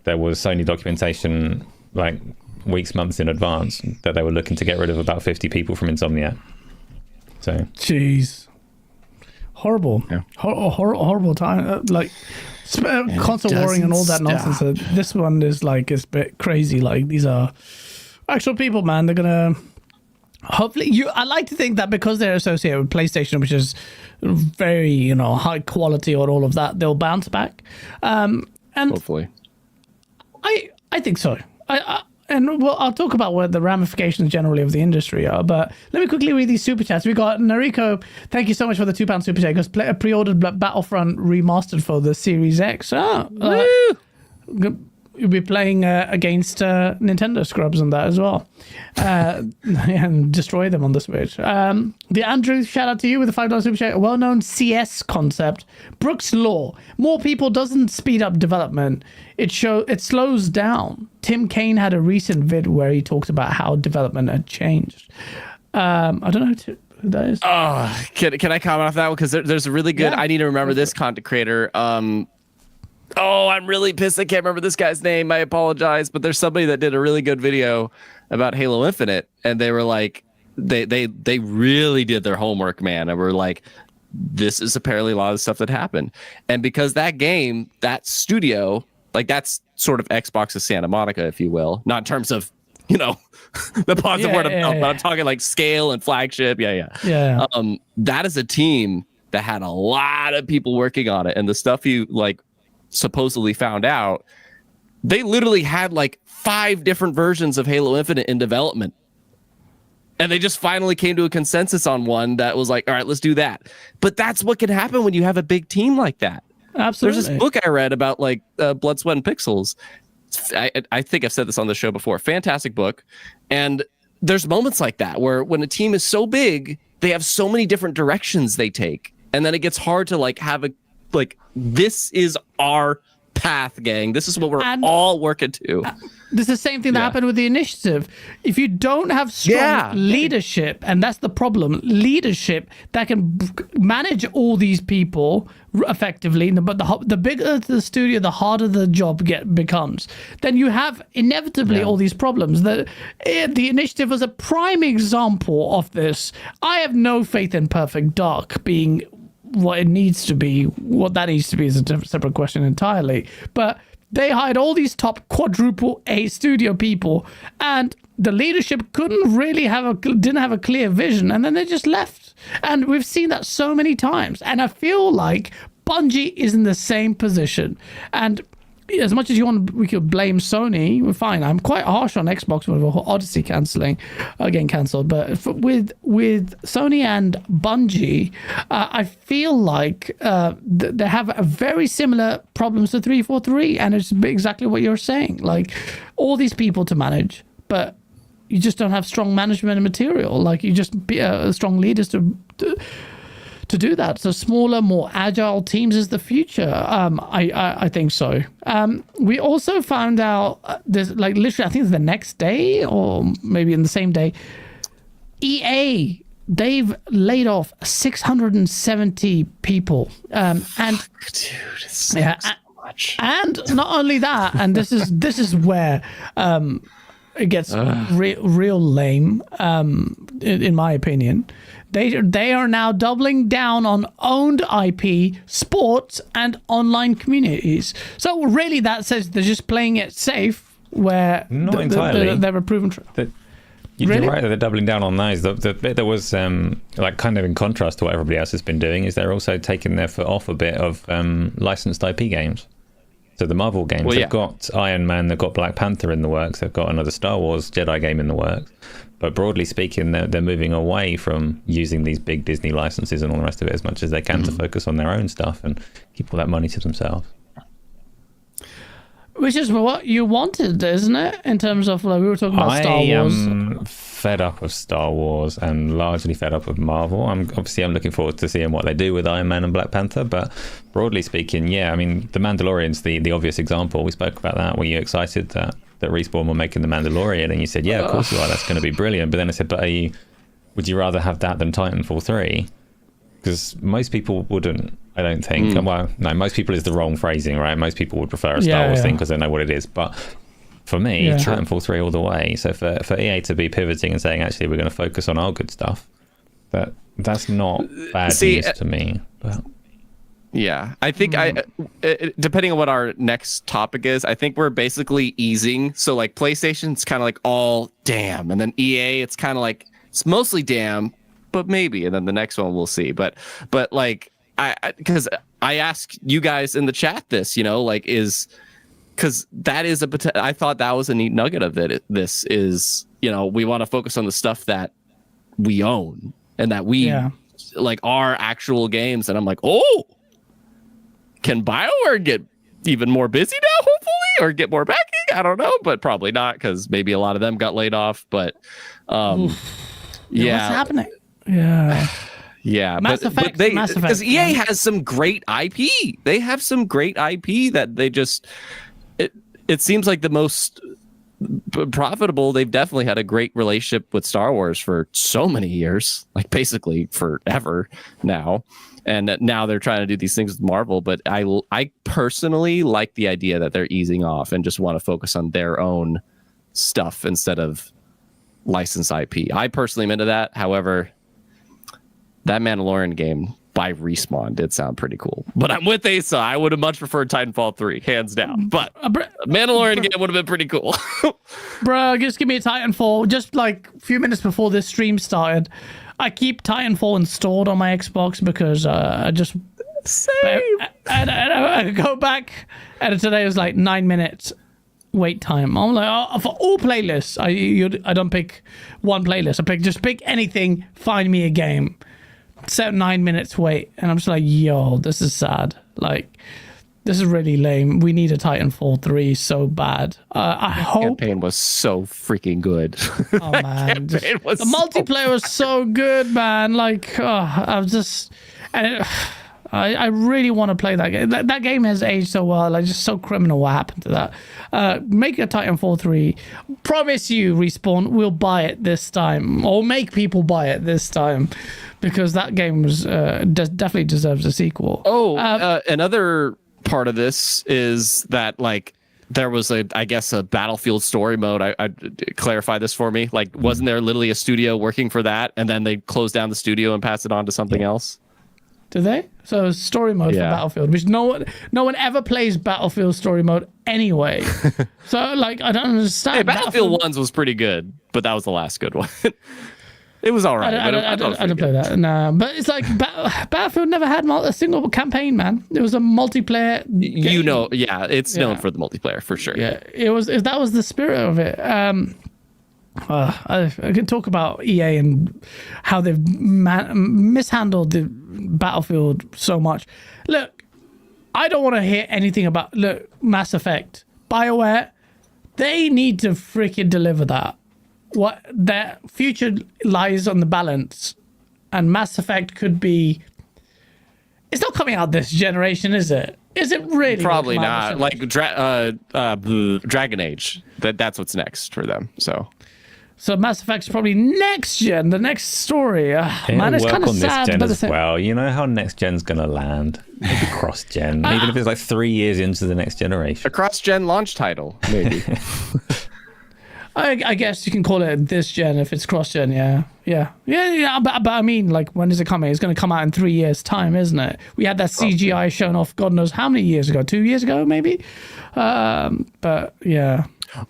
There was Sony documentation like weeks, months in advance that they were looking to get rid of about 50 people from Insomniac. So Jeez. Horrible. Yeah. Horrible time. Console warring and all that nonsense. This one is like, it's a bit crazy. Like, these are actual people, man. They're going to... Hopefully, I like to think that because they're associated with PlayStation, which is very, high quality or all of that, they'll bounce back. And Hopefully. I think so. I'll talk about what the ramifications generally of the industry are, but let me quickly read these super chats. We got Nariko, thank you so much for the £2 super chat, because pre-ordered Battlefront remastered for the Series X. You'll be playing against Nintendo scrubs on that as well. And destroy them on the Switch. The Andrew, shout out to you with the $5 super chat. A well-known CS concept. Brooks Law. More people doesn't speed up development. It slows down. Tim Kaine had a recent vid where he talked about how development had changed. I don't know who that is. Oh, can I comment off that one? Because there's a really good, I need to remember this content creator. I'm really pissed I can't remember this guy's name. I apologize, but there's somebody that did a really good video about Halo Infinite, and they were like, they really did their homework, man, and were like, this is apparently a lot of the stuff that happened. And because that game, that studio, like, that's sort of Xbox's Santa Monica, if you will, not in terms of, the positive word of mouth, but I'm talking like scale and flagship. Yeah. That is a team that had a lot of people working on it, and the stuff you like supposedly found out, they literally had like 5 different versions of Halo Infinite in development, and they just finally came to a consensus on one that was like, all right, let's do that. But that's what can happen when you have a big team like that. Absolutely. There's this book I read about like Blood, Sweat, and Pixels. I think I've said this on the show before. Fantastic book. And there's moments like that where when a team is so big, they have so many different directions they take, and then it gets hard to like have a this is our path, gang. This is what we're all working to. This is the same thing that happened with the initiative. If you don't have strong leadership, and that's the problem, leadership that can manage all these people effectively, but the bigger the studio, the harder the job becomes. Then you have inevitably all these problems. The initiative was a prime example of this. I have no faith in Perfect Dark being what it needs to be. What that needs to be is a separate question entirely. But they hired all these top quadruple A studio people, and the leadership didn't have a clear vision, and then they just left. And we've seen that so many times. And I feel like Bungie is in the same position. And as much as we could blame Sony, we're fine. I'm quite harsh on Xbox with Odyssey getting cancelled, but with Sony and Bungie, I feel like they have a very similar problems to 343, and it's exactly what you're saying. Like, all these people to manage, but you just don't have strong management and material. Like, you just be strong leaders to do that. So smaller, more agile teams is the future. I think so. We also found out there's like literally, I think it's the next day or maybe in the same day, EA, they've laid off 670 people. And Dude, it's so much. And not only that, and this is where it gets real lame, in my opinion. They are now doubling down on owned IP, sports, and online communities. So really, that says they're just playing it safe, where not entirely. They're a proven. You're Really? right that they're doubling down on those. The bit that was like kind of in contrast to what everybody else has been doing is they're also taking their foot off a bit of licensed IP games. So the Marvel games, they've got Iron Man, they've got Black Panther in the works, they've got another Star Wars Jedi game in the works. But broadly speaking, they're moving away from using these big Disney licenses and all the rest of it as much as they can to focus on their own stuff and keep all that money to themselves. Which is what you wanted, isn't it? In terms of, like, we were talking about Star Wars. I am fed up of Star Wars and largely fed up of Marvel. I'm looking forward to seeing what they do with Iron Man and Black Panther. But broadly speaking, I mean, The Mandalorian's the obvious example. We spoke about that. Were you excited that Respawn were making The Mandalorian? And you said, yeah, of course you are. That's going to be brilliant. But then I said, but would you rather have that than Titanfall 3? Because most people wouldn't, I don't think. Well, no, most people is the wrong phrasing, right? Most people would prefer a Star Wars thing because they know what it is. But for me, Titanfall 3 all the way. So for EA to be pivoting and saying, actually, we're going to focus on our good stuff, that That's not bad news to me. But... Yeah, I think depending on what our next topic is, I think we're basically easing. So like PlayStation's kind of like all damn, and then EA, it's kind of like it's mostly damn, but maybe, and then the next one we'll see. But like because I asked you guys in the chat this, like because that is I thought that was a neat nugget of it. This is we want to focus on the stuff that we own and that we like our actual games, and I'm like, oh. Can BioWare get even more busy now, hopefully, or get more backing? I don't know, but probably not, because maybe a lot of them got laid off. But what's happening? Yeah, Mass Effect, because EA has some great IP. They have some great IP that they just it seems like the most profitable. They've definitely had a great relationship with Star Wars for so many years, like basically forever now. And now they're trying to do these things with Marvel, but I personally like the idea that they're easing off and just want to focus on their own stuff instead of licensed IP. I personally am into that. However, that Mandalorian game by Respawn did sound pretty cool. But I'm with Asa. I would have much preferred Titanfall 3, hands down. But Mandalorian game would have been pretty cool. Bro, just give me a Titanfall. Just like a few minutes before this stream started, I keep Titanfall installed on my Xbox because I just... Same. And I go back, and today was like 9 minutes wait time. I'm like, for all playlists, I don't pick one playlist. I pick anything, find me a game. Set 9 minutes wait, and I'm just like, yo, this is sad. Like, this is really lame. We need a Titanfall 3 so bad. I hope... campaign was so freaking good. Oh, man. The multiplayer was so good, man. Like, I was just... And I really want to play that game. That game has aged so well. Like, just so criminal what happened to that. Make a Titanfall 3. Promise you, Respawn, we'll buy it this time. Or make people buy it this time. Because that game was definitely deserves a sequel. Another part of this is that, like, there was a Battlefield story mode. I'd clarify this for me. Like, wasn't there literally a studio working for that, and then they closed down the studio and passed it on to something else? Did they? So story mode for Battlefield, which no one ever plays Battlefield story mode anyway. So like, I don't understand. Hey, Battlefield 1's was pretty good, but that was the last good one. It was all right. I don't play that. Nah, but it's like Battlefield never had a single campaign, man. It was a multiplayer game. It's known for the multiplayer for sure. Yeah, that was the spirit of it. I can talk about EA and how they've mishandled the Battlefield so much. Look, I don't want to hear anything about Mass Effect. BioWare, they need to freaking deliver that. What their future lies on the balance, and Mass Effect could be... It's not coming out this generation, is it? Is it really? Probably not. Like Dragon Age. That's what's next for them. So Mass Effect's probably next gen, the next story. Man, it's kind of sad. This gen as well. You know how next gen's gonna land? Maybe cross gen, even if it's like 3 years into the next generation. A cross gen launch title, maybe. I guess you can call it this gen if it's cross gen. Yeah. But I mean, like, when is it coming? It's going to come out in 3 years' time, isn't it? We had that CGI shown off God knows how many years ago. 2 years ago, maybe. But yeah.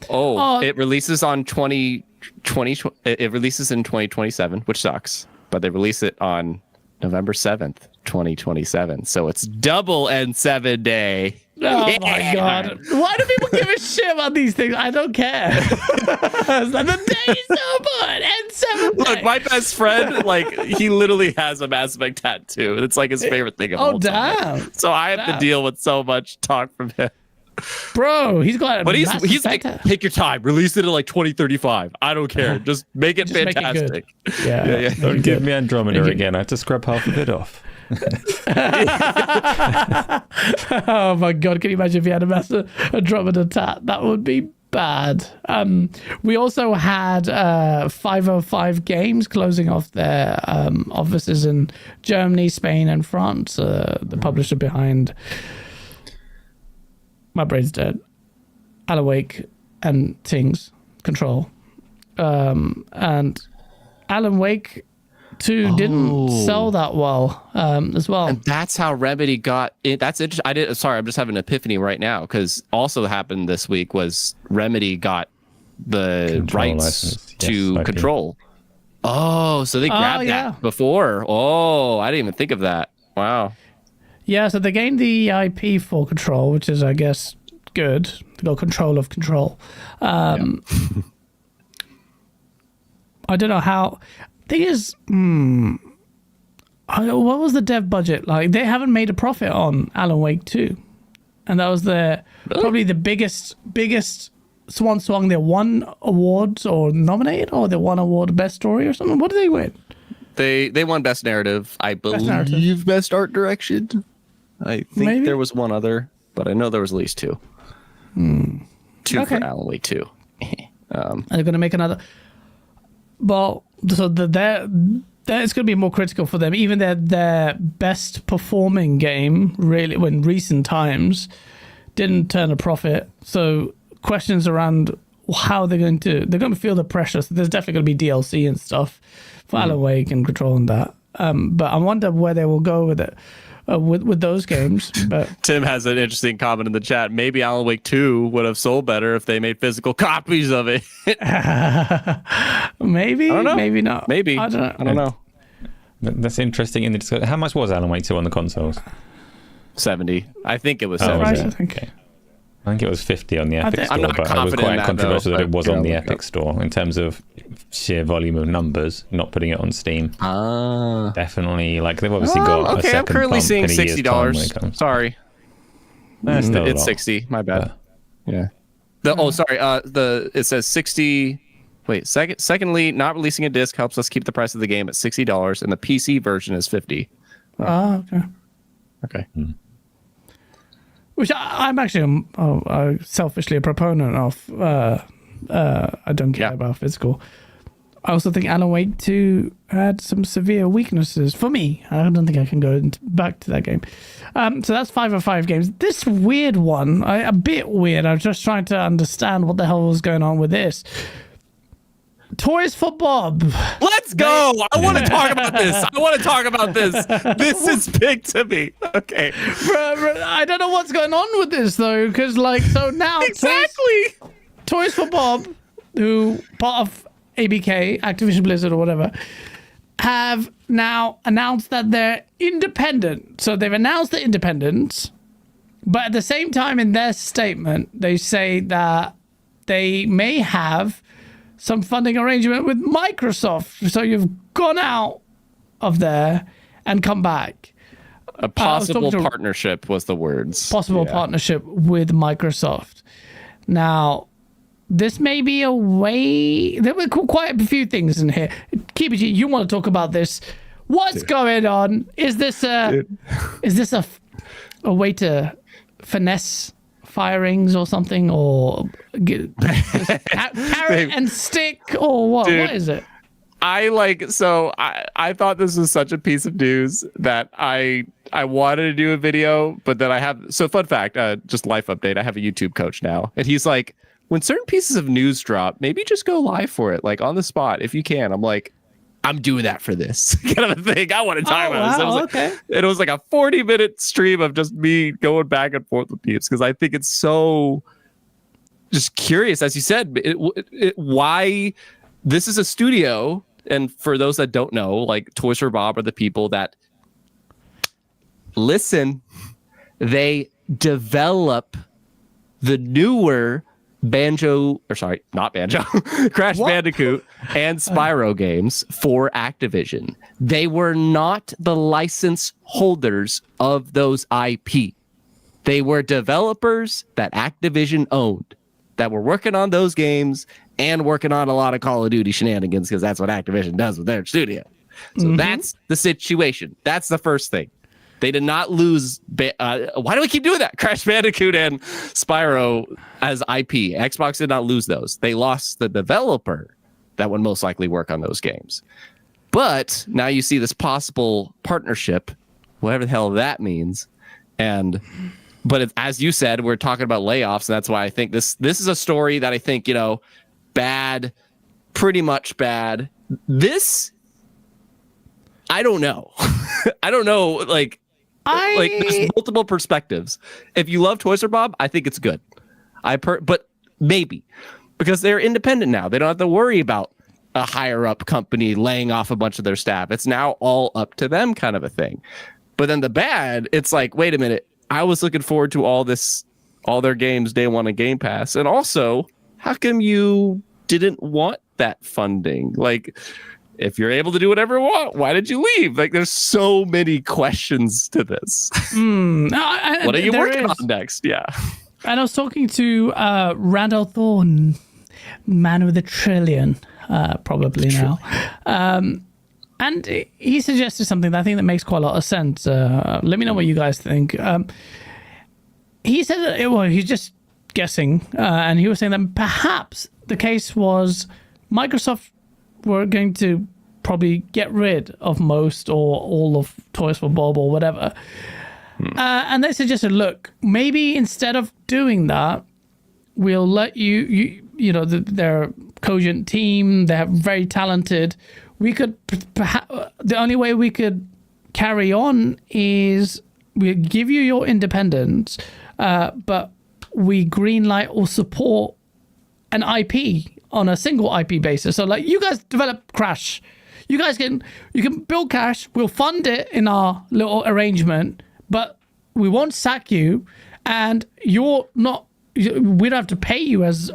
It releases on 2020. It releases in 2027, which sucks. But they release it on November 7th, 2027. So it's double N7 day. Oh my God. Why do people give a shit about these things? I don't care. The day is over. N7 day. Look, my best friend, like, he literally has a Mass Effect tattoo. It's like his favorite thing of all time. Damn. So I have to deal with so much talk from him. Bro, he's got But he's like, take your time. Release it in like 2035. I don't care. Just make it fantastic. Make it good. Yeah. Don't give me Andromeda again. I have to scrub half of it off. Oh my God, can you imagine if he had a Andromeda tat? That would be bad. We also had 505 Games closing off their offices in Germany, Spain, and France. The publisher behind... My brain's dead. Alan Wake and things. Control. And Alan Wake 2 didn't sell that well as well. And that's how Remedy got it. That's interesting. Sorry, I'm just having an epiphany right now, because also happened this week was Remedy got the rights to Control. Oh, so they grabbed that before. Oh, I didn't even think of that. Wow. Yeah, so they gained the IP for Control, which is, I guess, good. They got control of Control. I don't know how. Thing is, what was the dev budget like? They haven't made a profit on Alan Wake 2, and that was probably the biggest swan song. They won awards or nominated, or they won award best story or something. What did they win? They won best narrative, I believe. Best art direction. I think there was one other, but I know there was at least 2. 2 for Alan Wake 2. And they're going to make another. Well, so that's going to be more critical for them. Even their best performing game, really, in recent times, didn't turn a profit. So questions around how they're going to feel the pressure. So there's definitely going to be DLC and stuff for Alan Wake and Control and that. But I wonder where they will go with it. With those games. But Tim has an interesting comment in the chat. Maybe Alan Wake 2 would have sold better if they made physical copies of it. Maybe, maybe not. Maybe. I don't know. That's interesting. In the discussion, how much was Alan Wake 2 on the consoles? 70. I think it was 70. Right, I think. Okay. I think it was 50 on the Epic Store, I'm not but it was quite controversial that it was on the look Epic up. Store in terms of sheer volume of numbers, not putting it on Steam. Definitely, like they've obviously got a okay, second I'm currently pump seeing in a year's time when it $60. comes. Sorry. That's still a It's lot. 60. My bad. Yeah. It says 60. Wait, secondly, not releasing a disc helps us keep the price of the game at $60, and the PC version is 50. Okay. Okay. Which I'm actually selfishly a proponent of. I don't care about physical. I also think Alan Wake 2 had some severe weaknesses for me. I don't think I can go back to that game. So that's 5 of 5 games. This weird one, a bit weird. I was just trying to understand what the hell was going on with this. Toys for Bob. Let's go. I want to talk about this. This is big to me. Okay. I don't know what's going on with this though, because so now Exactly. Toys for Bob, who part of ABK, Activision Blizzard or whatever, have now announced that they're independent. So they've announced their independence, but at the same time in their statement, they say that they may have some funding arrangement with Microsoft. So you've gone out of there and come back. A possible partnership was the words. Possible partnership with Microsoft. Now, this may be a way. There were quite a few things in here. Kibichi, you want to talk about this? What's going on? Is this a way to finesse firings or something, or carrot and stick, or what? Dude, what is it? I thought this was such a piece of news that I wanted to do a video, but then fun fact, just life update. I have a YouTube coach now, and he's like, when certain pieces of news drop, maybe just go live for it, like on the spot if you can. I'm like, I'm doing that for this kind of a thing. I want to talk about this. Okay. It was like a 40-minute stream of just me going back and forth with peeps, because I think it's so just curious, as you said, why this is a studio. And for those that don't know, like Toys for Bob are the people that they develop the newer Crash Bandicoot and Spyro games for Activision. They were not the license holders of those IP. They were developers that Activision owned that were working on those games and working on a lot of Call of Duty shenanigans, because that's what Activision does with their studio. So that's the situation. That's the first thing. They did not lose. Why do we keep doing that? Crash Bandicoot and Spyro as IP. Xbox did not lose those. They lost the developer that would most likely work on those games. But now you see this possible partnership, whatever the hell that means. But as you said, we're talking about layoffs, and that's why I think this is a story that I think, bad, pretty much bad. This I don't know. I don't know. Like there's multiple perspectives. If you love Toys for Bob, I think it's good. But maybe because they're independent now, they don't have to worry about a higher up company laying off a bunch of their staff. It's now all up to them, kind of a thing. But then the bad, it's like, wait a minute, I was looking forward to all their games day one on Game Pass, and also, how come you didn't want that funding? Like, if you're able to do whatever you want, why did you leave? Like, there's so many questions to this. What are you working on next? Yeah. And I was talking to Randall Thorne, man with a trillion, probably now. And he suggested something that I think that makes quite a lot of sense. Let me know what you guys think. He said that, he's just guessing, and he was saying that perhaps the case was Microsoft were going to probably get rid of most or all of Toys for Bob or whatever. And they suggested, look, maybe instead of doing that, we'll let they're a cogent team, they're very talented. We could perhaps, the only way we could carry on is we give you your independence, but we greenlight or support an IP on a single IP basis. So like, you guys develop Crash, you can build Crash, we'll fund it in our little arrangement, but we won't sack you, and we don't have to pay you as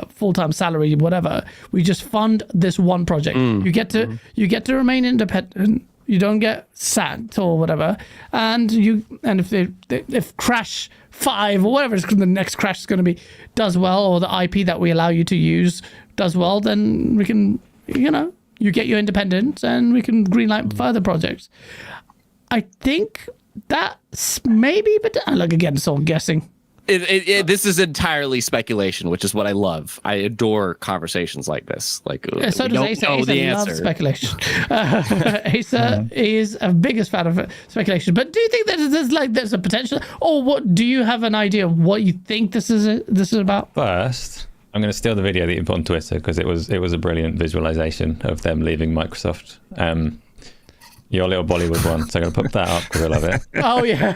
full-time salary, whatever. We just fund this one project. You get to remain independent. You don't get sacked or whatever. And if Crash 5 or whatever the next Crash is going to be does well, or the IP that we allow you to use does well, then we can, you get your independence and we can greenlight further projects. I think that's maybe, but look, again, it's all guessing. This is entirely speculation, which is what I love. I adore conversations like this. Like, so does Asa. Asa loves speculation. Asa is a biggest fan of speculation. But do you think there's a potential, or what? Do you have an idea of what you think this is about? First, I'm going to steal the video that you put on Twitter because it was a brilliant visualization of them leaving Microsoft. Your little Bollywood one, so I'm going to put that up because I love it. Oh, yeah.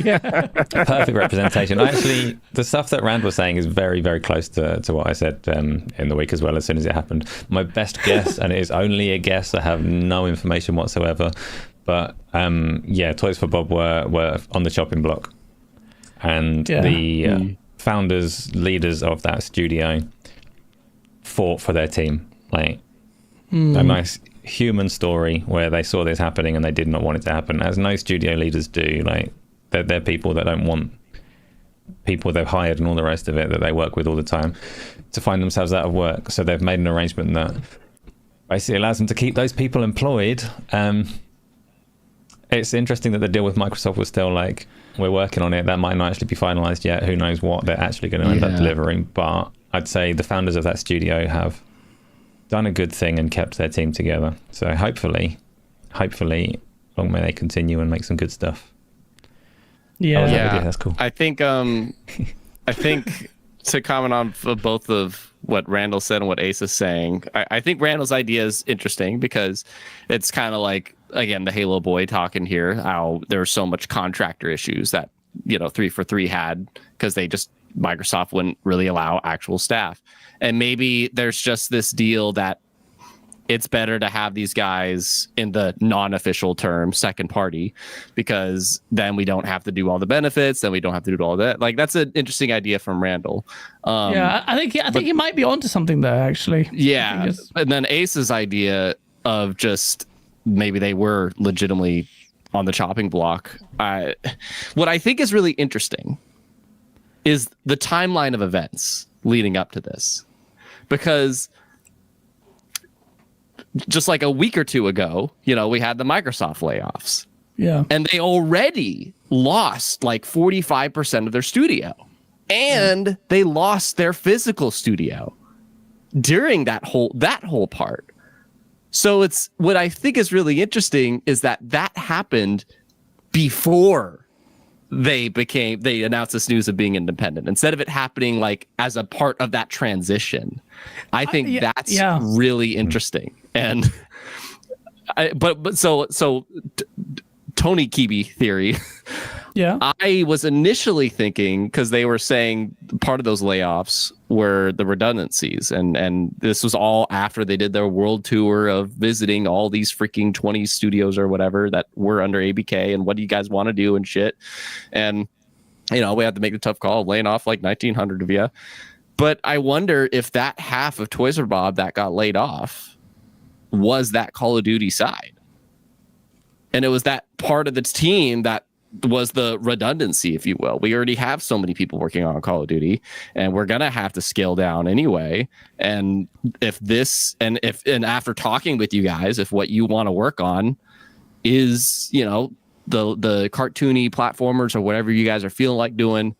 Yeah. Perfect representation. Actually, the stuff that Rand was saying is very, very close to what I said in the week as well, as soon as it happened. My best guess, and it is only a guess, I have no information whatsoever, but Toys for Bob were on the chopping block. And the founders, leaders of that studio fought for their team. Like, a nice human story where they saw this happening and they did not want it to happen, as no studio leaders do. Like, they're people that don't want people they've hired and all the rest of it that they work with all the time to find themselves out of work. So they've made an arrangement that basically allows them to keep those people employed. It's interesting that the deal with Microsoft was still like, we're working on it. That might not actually be finalized yet. Who knows what they're actually going to end up delivering. But I'd say the founders of that studio have done a good thing and kept their team together. So hopefully, long may they continue and make some good stuff. Yeah, that's cool. I think to comment on both of what Randall said and what Ace is saying, I think Randall's idea is interesting because it's kind of like, again, the Halo boy talking here, how there's so much contractor issues that 343 had because Microsoft wouldn't really allow actual staff. And maybe there's just this deal that it's better to have these guys in the non-official term second party, because then we don't have to do all the benefits, then we don't have to do all that. Like, that's an interesting idea from Randall. I think he might be onto something there, actually. Yeah. And then Ace's idea of just maybe they were legitimately on the chopping block. What I think is really interesting is the timeline of events leading up to this, because just like a week or two ago, we had the Microsoft layoffs. Yeah. And they already lost like 45% of their studio, and they lost their physical studio during that whole part. So it's, what I think is really interesting is that happened before they announced this news of being independent, instead of it happening like as a part of that transition. I think that's really interesting. And Tony Kibi theory. Yeah. I was initially thinking, because they were saying part of those layoffs were the redundancies, and this was all after they did their world tour of visiting all these freaking 20 studios or whatever that were under ABK, and what do you guys want to do and shit. And we had to make the tough call of laying off like 1,900 of you. But I wonder if that half of Toys for Bob that got laid off was that Call of Duty side. And it was that part of the team that was the redundancy, if you will. We already have so many people working on Call of Duty, and we're going to have to scale down anyway. And after talking with you guys, if what you want to work on is, the cartoony platformers or whatever you guys are feeling like doing,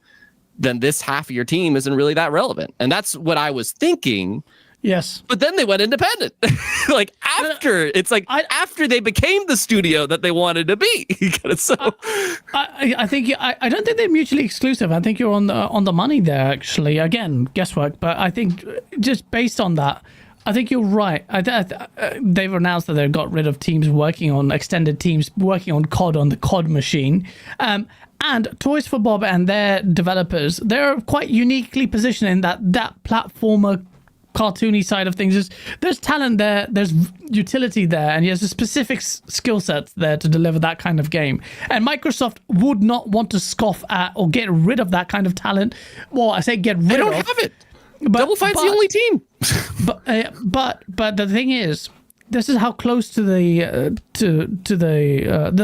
then this half of your team isn't really that relevant. And that's what I was thinking. Yes. But then they went independent. After they became the studio that they wanted to be. I think I don't think they're mutually exclusive. I think you're on the money there, actually. Again, guesswork. But I think just based on that, I think you're right. They've announced that they've got rid of teams working on extended teams working on COD on the COD machine. And Toys for Bob and their developers, they're quite uniquely positioned in that platformer cartoony side of things. There's talent there, there's utility there, and there's a specific skill set there to deliver that kind of game. And Microsoft would not want to scoff at or get rid of that kind of talent. Well, I say get rid of. They don't have it. Double Fine's the only team. But the thing is, this is how close to the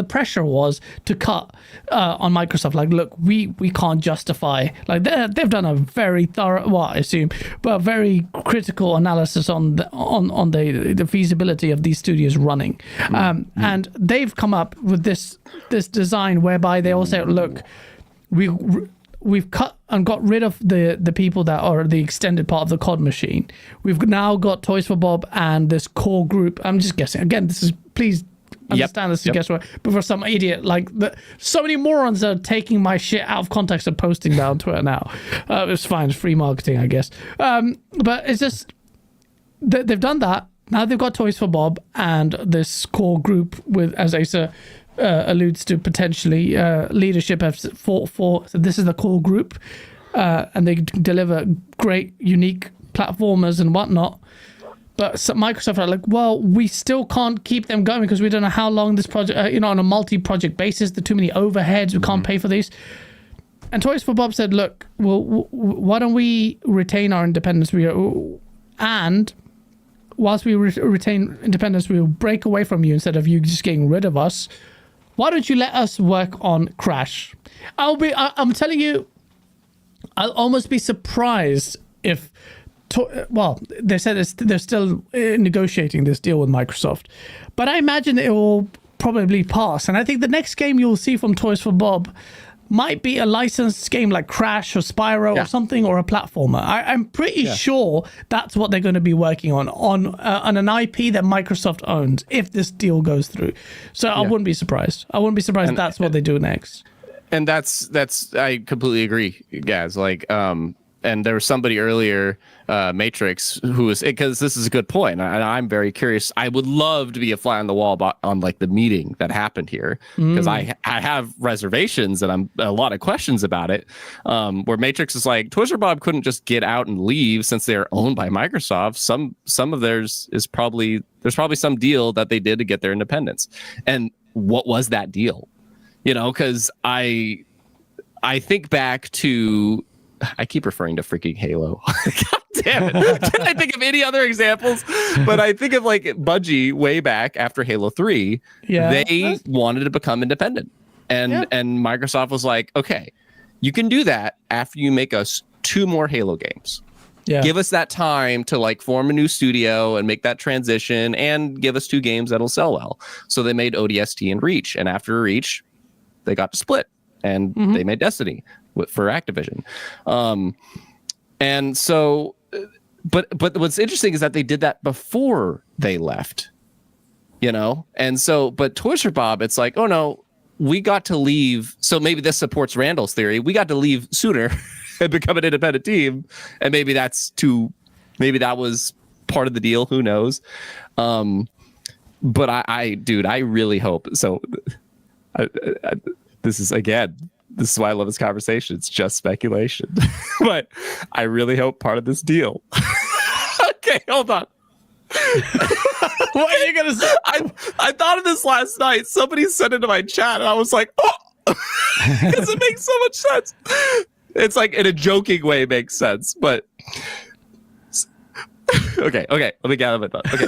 pressure was to cut on Microsoft. Like, look, we can't justify. Like, they've done a very thorough, well, I assume, but a very critical analysis on the feasibility of these studios running. And they've come up with this design whereby they all say, look, we've cut and got rid of the people that are the extended part of the COD machine. We've now got Toys for Bob and this core group. I'm just guessing. Again, please understand this is guesswork. But for some idiot, so many morons are taking my shit out of context and posting that on Twitter now. It's fine. It's free marketing, I guess. But it's just, they've done that. Now they've got Toys for Bob and this core group with, as Asa alludes to, potentially leadership have fought for. So this is the core group, and they deliver great, unique platformers and whatnot. But Microsoft are like, well, we still can't keep them going because we don't know how long this project, on a multi-project basis, there are too many overheads, we can't pay for these. And Toys for Bob said, look, well, why don't we retain our independence? And whilst we retain independence, we'll break away from you instead of you just getting rid of us. Why don't you let us work on Crash? I'm telling you, I'll almost be surprised if, they said they're still negotiating this deal with Microsoft, but I imagine it will probably pass. And I think the next game you'll see from Toys for Bob might be a licensed game like Crash or Spyro or something, or a platformer. I'm pretty sure that's what they're going to be working on an IP that Microsoft owns if this deal goes through. So I wouldn't be surprised. If that's what they do next. And that's I completely agree, guys. And there was somebody earlier, Matrix, who was, because this is a good point, and I'm very curious. I would love to be a fly on the wall on the meeting that happened here, because I have reservations and a lot of questions about it. Where Matrix is like, Toys for Bob couldn't just get out and leave since they're owned by Microsoft. Some of theirs is there's probably some deal that they did to get their independence. And what was that deal? Because I think back to. I keep referring to freaking Halo. God damn it. Can I think of any other examples? But I think of Bungie way back after Halo 3. Yeah, they wanted to become independent. And Microsoft was like, okay, you can do that after you make us 2 more Halo games. Yeah. Give us that time to form a new studio and make that transition, and give us 2 games that'll sell well. So they made ODST and Reach. And after Reach, they got to split. And they made Destiny for Activision. And so, but what's interesting is that they did that before they left, and so, but Toys for Bob, it's like, oh no, we got to leave. So maybe this supports Randall's theory. We got to leave sooner and become an independent team. And maybe maybe that was part of the deal. Who knows? But dude, I really hope so. This is why I love this conversation. It's just speculation, but I really hope part of this deal. Okay, hold on. What are you gonna say? I thought of this last night. Somebody sent it to my chat, and I was like, oh, because it makes so much sense. It's like in a joking way, it makes sense, but okay. Let me get out of my thought. Okay.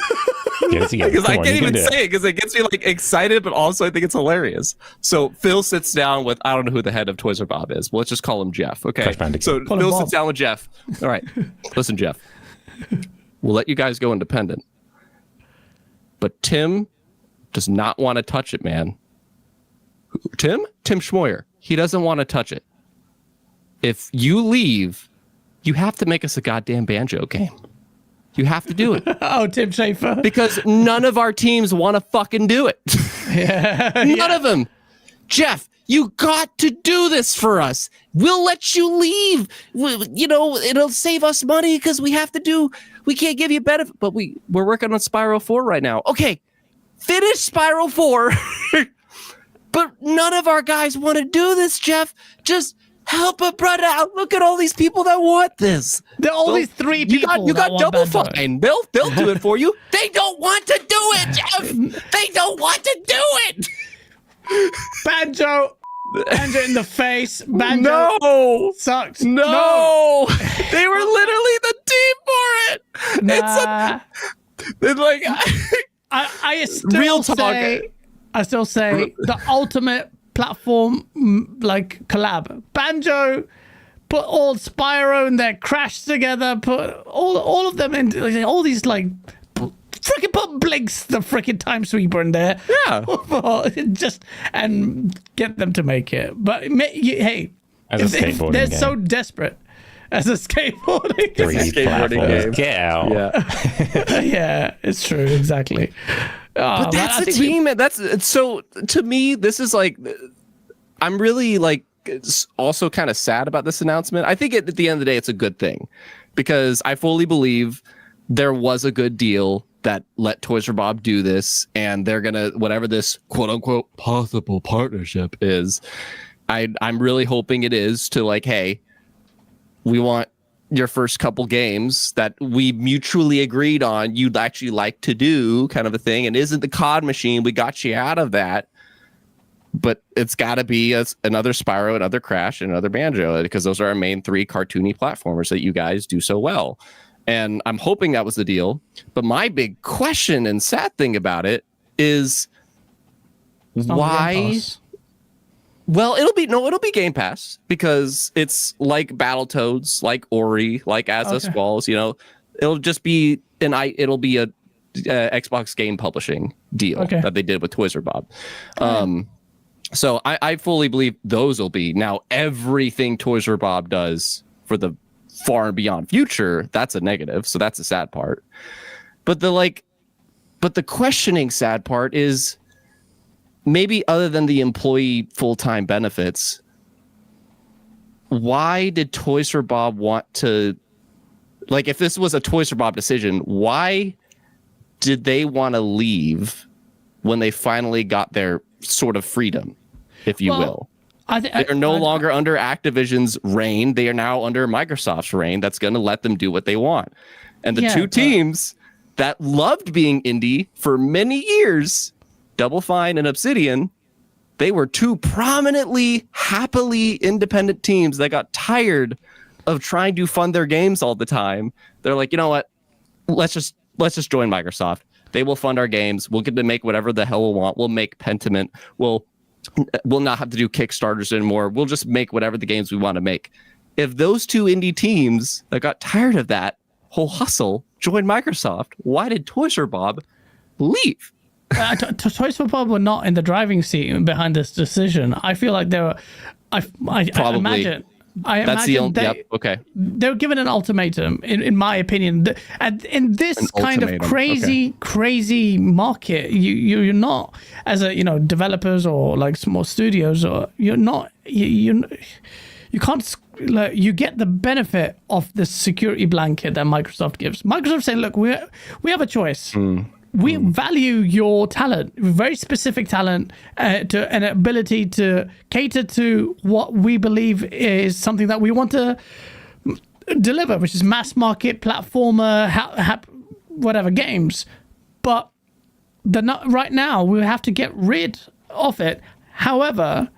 Because I can't even say it because it gets me like excited, but also I think it's hilarious. So Phil sits down with, I don't know who the head of Toys R Bob is. Well, let's just call him Jeff. Okay. So Phil sits down with Jeff. All right. Listen, Jeff, we'll let you guys go independent, but Tim does not want to touch it, man. Tim Schmoyer. He doesn't want to touch it. If you leave, you have to make us a goddamn Banjo game. You have to do it. Oh, Tim Schafer. Because none of our teams want to fucking do it. None of them. Jeff, you got to do this for us. We'll let you leave. It'll save us money because we can't give you benefit. But we're working on Spyro 4 right now. Okay, finish Spyro 4. But none of our guys want to do this, Jeff. Just help a brother out. Look at all these people that want this. There are all these 3 people. You got Double Fine. They'll do it for you. They don't want to do it, Jeff. They don't want to do it. Banjo in the face. Banjo sucked. No. They were literally the team for it. Nah. It's like I still say the ultimate platform like collab. Banjo put all Spyro and their Crash together, put all of them in all these like freaking put Blinks the freaking Time Sweeper in there. Yeah. Just and get them to make it. But hey, if they're so desperate as a skateboarding game. Get out. Yeah. Yeah, it's true, exactly. But that's the team. That's so to me. This is like, I'm really like also kind of sad about this announcement. I think at the end of the day, it's a good thing because I fully believe there was a good deal that let Toys R Bob do this, and they're gonna whatever this quote unquote possible partnership is. I'm really hoping it is to like, hey, we want your first couple games that we mutually agreed on you'd actually like to do, kind of a thing, and isn't the COD machine, we got you out of that, but it's got to be another Spyro, another Crash, and another Banjo, because those are our main 3 cartoony platformers that you guys do so well. And I'm hoping that was the deal, but my big question and sad thing about it is why. Well, it'll be Game Pass because it's like Battletoads, like Ori, like As Us Squalls. It'll just be it'll be a Xbox game publishing deal that they did with Toys R Bob. So I fully believe those will be now everything Toys R Bob does for the far and beyond future. That's a negative, so that's a sad part. But the questioning sad part is, maybe other than the employee full-time benefits, why did Toys R Bob want to, like, if this was a Toys R Bob decision, why did they want to leave when they finally got their sort of freedom, if you will? They are no longer under Activision's reign. They are now under Microsoft's reign. That's going to let them do what they want. And the two teams that loved being indie for many years, Double Fine and Obsidian, they were 2 prominently, happily independent teams that got tired of trying to fund their games all the time. They're like, you know what? Let's just join Microsoft. They will fund our games. We'll get to make whatever the hell we want. We'll make Pentiment. We'll not have to do Kickstarters anymore. We'll just make whatever the games we want to make. If those 2 indie teams that got tired of that whole hustle joined Microsoft, why did Toys R Bob leave? Toys R Bob were not in the driving seat behind this decision. I feel like they were. I imagine. They were given an ultimatum, in my opinion. And in this kind of crazy market, you're not, as developers or like small studios, or you're not. You can't. Like, you get the benefit of the security blanket that Microsoft gives. Microsoft saying, "Look, we have a choice." we value your talent, very specific talent, to an ability to cater to what we believe is something that we want to deliver, which is mass market platformer, whatever games. But right now we have to get rid of it. However,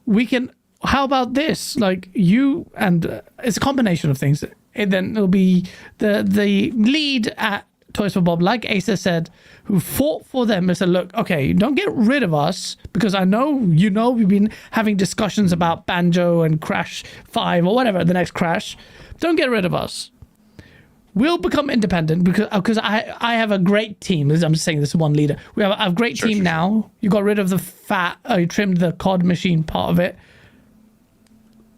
we can. How about this? Like you and it's a combination of things. And then it'll be the lead at Toys for Bob, like Asa said, who fought for them and said, look, okay, don't get rid of us, because I know, we've been having discussions about Banjo and Crash 5 or whatever, the next Crash. Don't get rid of us. We'll become independent because I have a great team. I'm just saying this is one leader. We have a great team now. You got rid of the fat, you trimmed the COD machine part of it.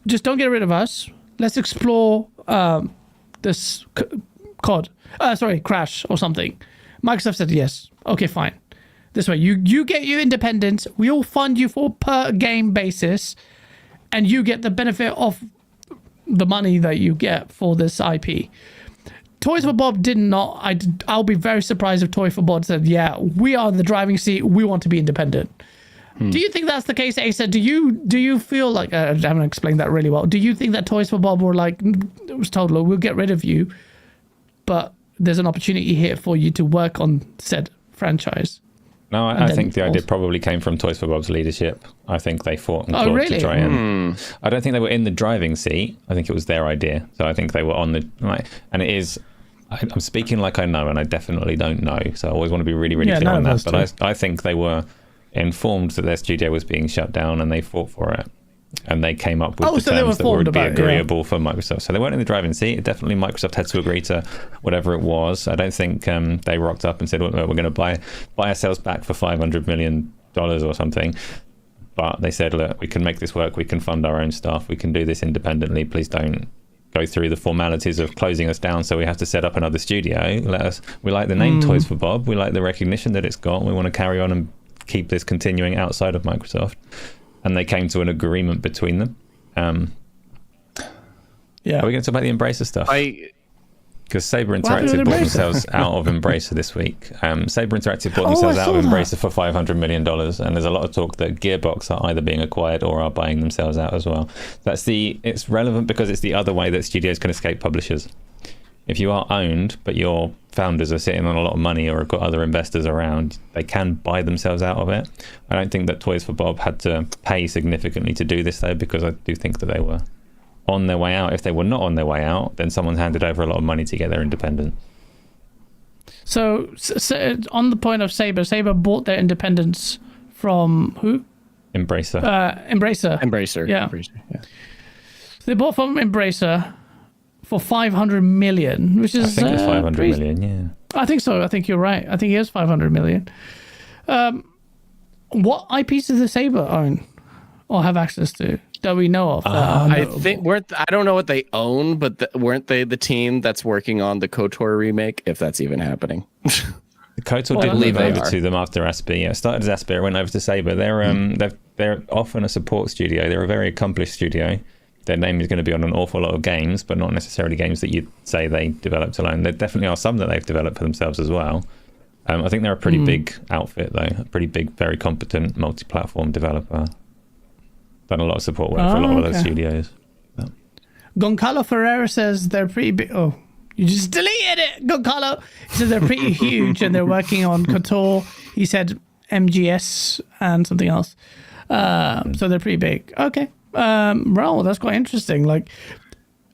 Just don't get rid of us. Let's explore this Crash or something. Microsoft said yes. Okay, fine. This way, you get your independence. We'll fund you for per game basis, and you get the benefit of the money that you get for this IP. Toys for Bob did not. I'll be very surprised if Toys for Bob said, yeah, we are in the driving seat. We want to be independent. Do you think that's the case, Asa? Do you feel like I haven't explained that really well? Do you think that Toys for Bob were like, it was told, we'll get rid of you, but there's an opportunity here for you to work on said franchise? No, I think the idea probably came from Toys for Bob's leadership. I think they fought and clawed to try and. I don't think they were in the driving seat. I think it was their idea. So I think they were on the and it is. I'm speaking like I know, and I definitely don't know. So I always want to be really, really clear on that. But I think they were informed that their studio was being shut down, and they fought for it, and they came up with the terms that would be agreeable for Microsoft. So they weren't in the driving seat. Definitely Microsoft had to agree to whatever it was. I don't think they rocked up and said, well, we're going to buy ourselves back for $500 million or something. But they said, look, we can make this work. We can fund our own stuff. We can do this independently. Please don't go through the formalities of closing us down, so we have to set up another studio. We like the name Toys for Bob. We like the recognition that it's got. We want to carry on and keep this continuing outside of Microsoft. And they came to an agreement between them. Are we going to talk about the Embracer stuff? Because Sabre Interactive bought themselves out of Embracer this week. Sabre Interactive bought themselves out of Embracer for $500 million, and there's a lot of talk that Gearbox are either being acquired or are buying themselves out as well. It's relevant because it's the other way that studios can escape publishers. If you are owned, but your founders are sitting on a lot of money or have got other investors around, they can buy themselves out of it. I don't think that Toys for Bob had to pay significantly to do this, though, because I do think that they were on their way out. If they were not on their way out, then someone handed over a lot of money to get their independence. So on the point of Sabre bought their independence from who? Embracer. Embracer. Yeah. So they bought from Embracer for $500 million, which is I think it was $500 million, yeah. I think so. I think you're right. I think it is $500 million. What IPs does the Sabre own or have access to that we know of? I don't know what they own, but weren't they the team that's working on the KOTOR remake, if that's even happening? KOTOR did move over to them after Asper. Yeah, it started as Asper, went over to Sabre. They're often a support studio. They're a very accomplished studio. Their name is going to be on an awful lot of games, but not necessarily games that you'd say they developed alone. There definitely are some that they've developed for themselves as well. I think they're a pretty big outfit, though. A pretty big, very competent multi-platform developer. Done a lot of support work for a lot of other studios. But. Goncalo Ferreira says they're pretty big. Oh, you just deleted it, Goncalo. He says they're pretty huge and they're working on KOTOR. He said MGS and something else. So they're pretty big. Okay. Well, that's quite interesting. Like,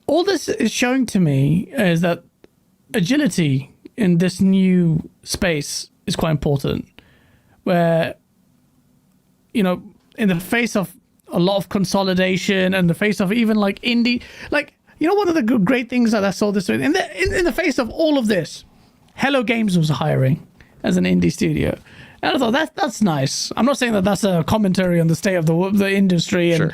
all this is showing to me is that agility in this new space is quite important. Where, in the face of a lot of consolidation and the face of even like indie, like, one of the great things that I saw this in the face of all of this, Hello Games was hiring as an indie studio. And I thought that's nice. I'm not saying that that's a commentary on the state of the industry, and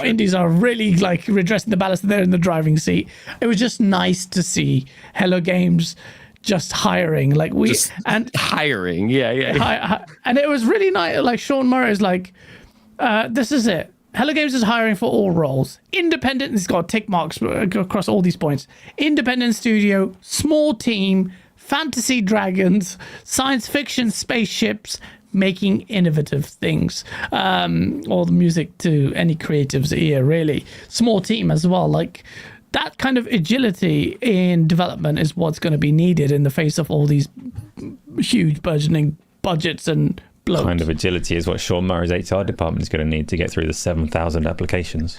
indies are really like redressing the balance. They're in the driving seat. It was just nice to see Hello Games just hiring, hiring, yeah. And it was really nice. Like Sean Murray is like, this is it. Hello Games is hiring for all roles. Independent, it's got tick marks across all these points. Independent studio, small team, fantasy dragons, science fiction spaceships, making innovative things. Or the music to any creative's ear, really. Small team as well. Like, that kind of agility in development is what's going to be needed in the face of all these huge burgeoning budgets and bloat. Kind of agility is what Sean Murray's HR department is going to need to get through the 7,000 applications.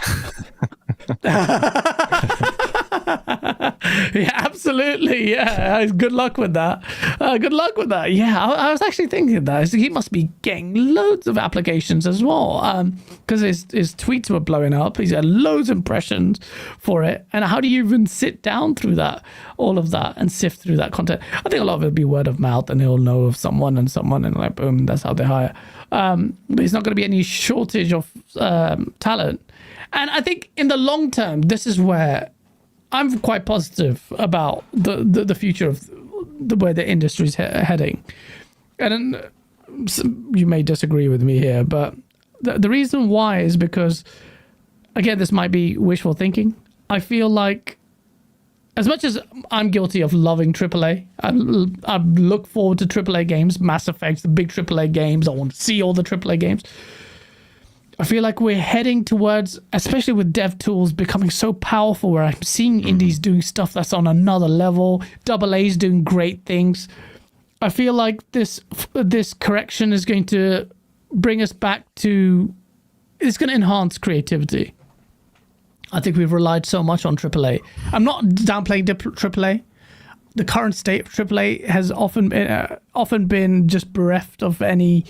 Yeah, absolutely. Yeah, good luck with that. Good luck with that. Yeah, I was actually thinking that he must be getting loads of applications as well, because his tweets were blowing up. He's had loads of impressions for it. And how do you even sit down through that, all of that, and sift through that content? I think a lot of it will be word of mouth, and he'll know of someone, and like, boom, that's how they hire. But there's not going to be any shortage of talent. And I think in the long term, this is where I'm quite positive about the future of the way the industry is heading. And you may disagree with me here, but the reason why is because, again, this might be wishful thinking. I feel like, as much as I'm guilty of loving AAA, I look forward to AAA games, Mass Effect, the big AAA games. I want to see all the AAA games. I feel like we're heading towards, especially with dev tools becoming so powerful, where I'm seeing indies doing stuff that's on another level, AA's doing great things. I feel like this correction is going to bring us back to, it's going to enhance creativity. I think we've relied so much on AAA. I'm not downplaying AAA. The current state of AAA has often been just bereft of any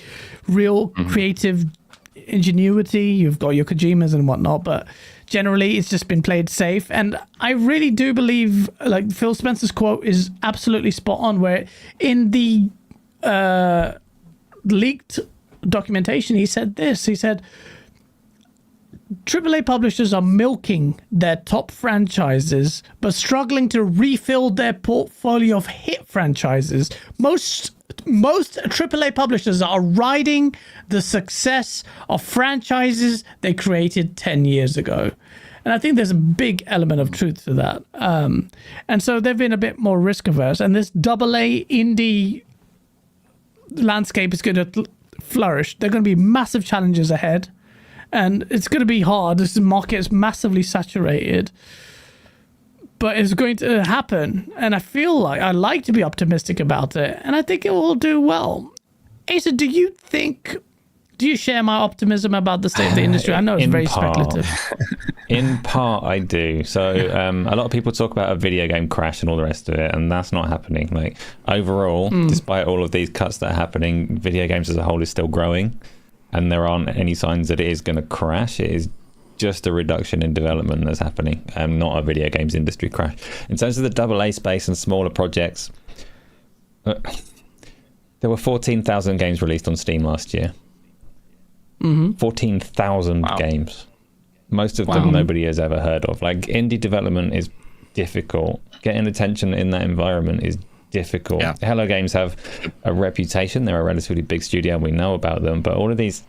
real creative ingenuity. You've got your Kojimas and whatnot, but generally it's just been played safe. And I really do believe, like, Phil Spencer's quote is absolutely spot on, where in the leaked documentation he said this. He said AAA publishers are milking their top franchises but struggling to refill their portfolio of hit franchises. Most AAA publishers are riding the success of franchises they created 10 years ago. And I think there's a big element of truth to that. And so they've been a bit more risk averse. And this AA indie landscape is going to flourish. There are going to be massive challenges ahead. And it's going to be hard. This market is massively saturated. But it's going to happen. And I feel like I like to be optimistic about it. And I think it will do well. Asa, do you share my optimism about the state of the industry? I know it's very speculative. In part, I do. So a lot of people talk about a video game crash and all the rest of it, and that's not happening. Like, overall, despite all of these cuts that are happening, video games as a whole is still growing. And there aren't any signs that it is going to crash. It is just a reduction in development that's happening, not a video games industry crash. In terms of the AA space and smaller projects, there were 14,000 games released on Steam last year. 14,000 games. Most of them nobody has ever heard of. Like, indie development is difficult. Getting attention in that environment is difficult. Yeah. Hello Games have a reputation. They're a relatively big studio and we know about them, but all of these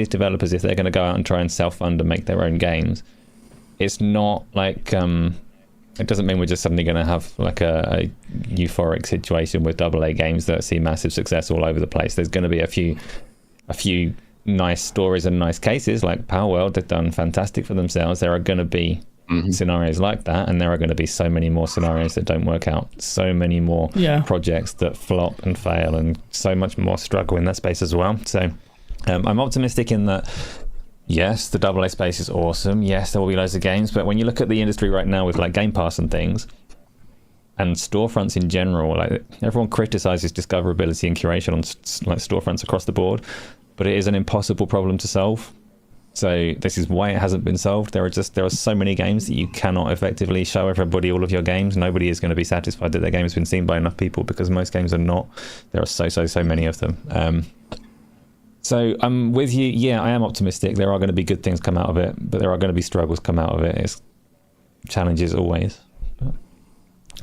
developers, if they're going to go out and try and self-fund and make their own games, it's not like it doesn't mean we're just suddenly going to have like a euphoric situation with AA games that see massive success all over the place. There's going to be a few nice stories and nice cases, like Power World have done fantastic for themselves. There are going to be scenarios like that, and there are going to be so many more scenarios that don't work out, so many more projects that flop and fail, and so much more struggle in that space as well. So I'm optimistic in that, yes, the AA space is awesome, yes, there will be loads of games, but when you look at the industry right now with like Game Pass and things, and storefronts in general, like, everyone criticizes discoverability and curation on like storefronts across the board, but it is an impossible problem to solve. So this is why it hasn't been solved. There are so many games that you cannot effectively show everybody all of your games. Nobody is going to be satisfied that their game has been seen by enough people, because most games are not. There are so many of them. So I'm with you. Yeah, I am optimistic. There are going to be good things come out of it, but there are going to be struggles come out of it. It's challenges always, but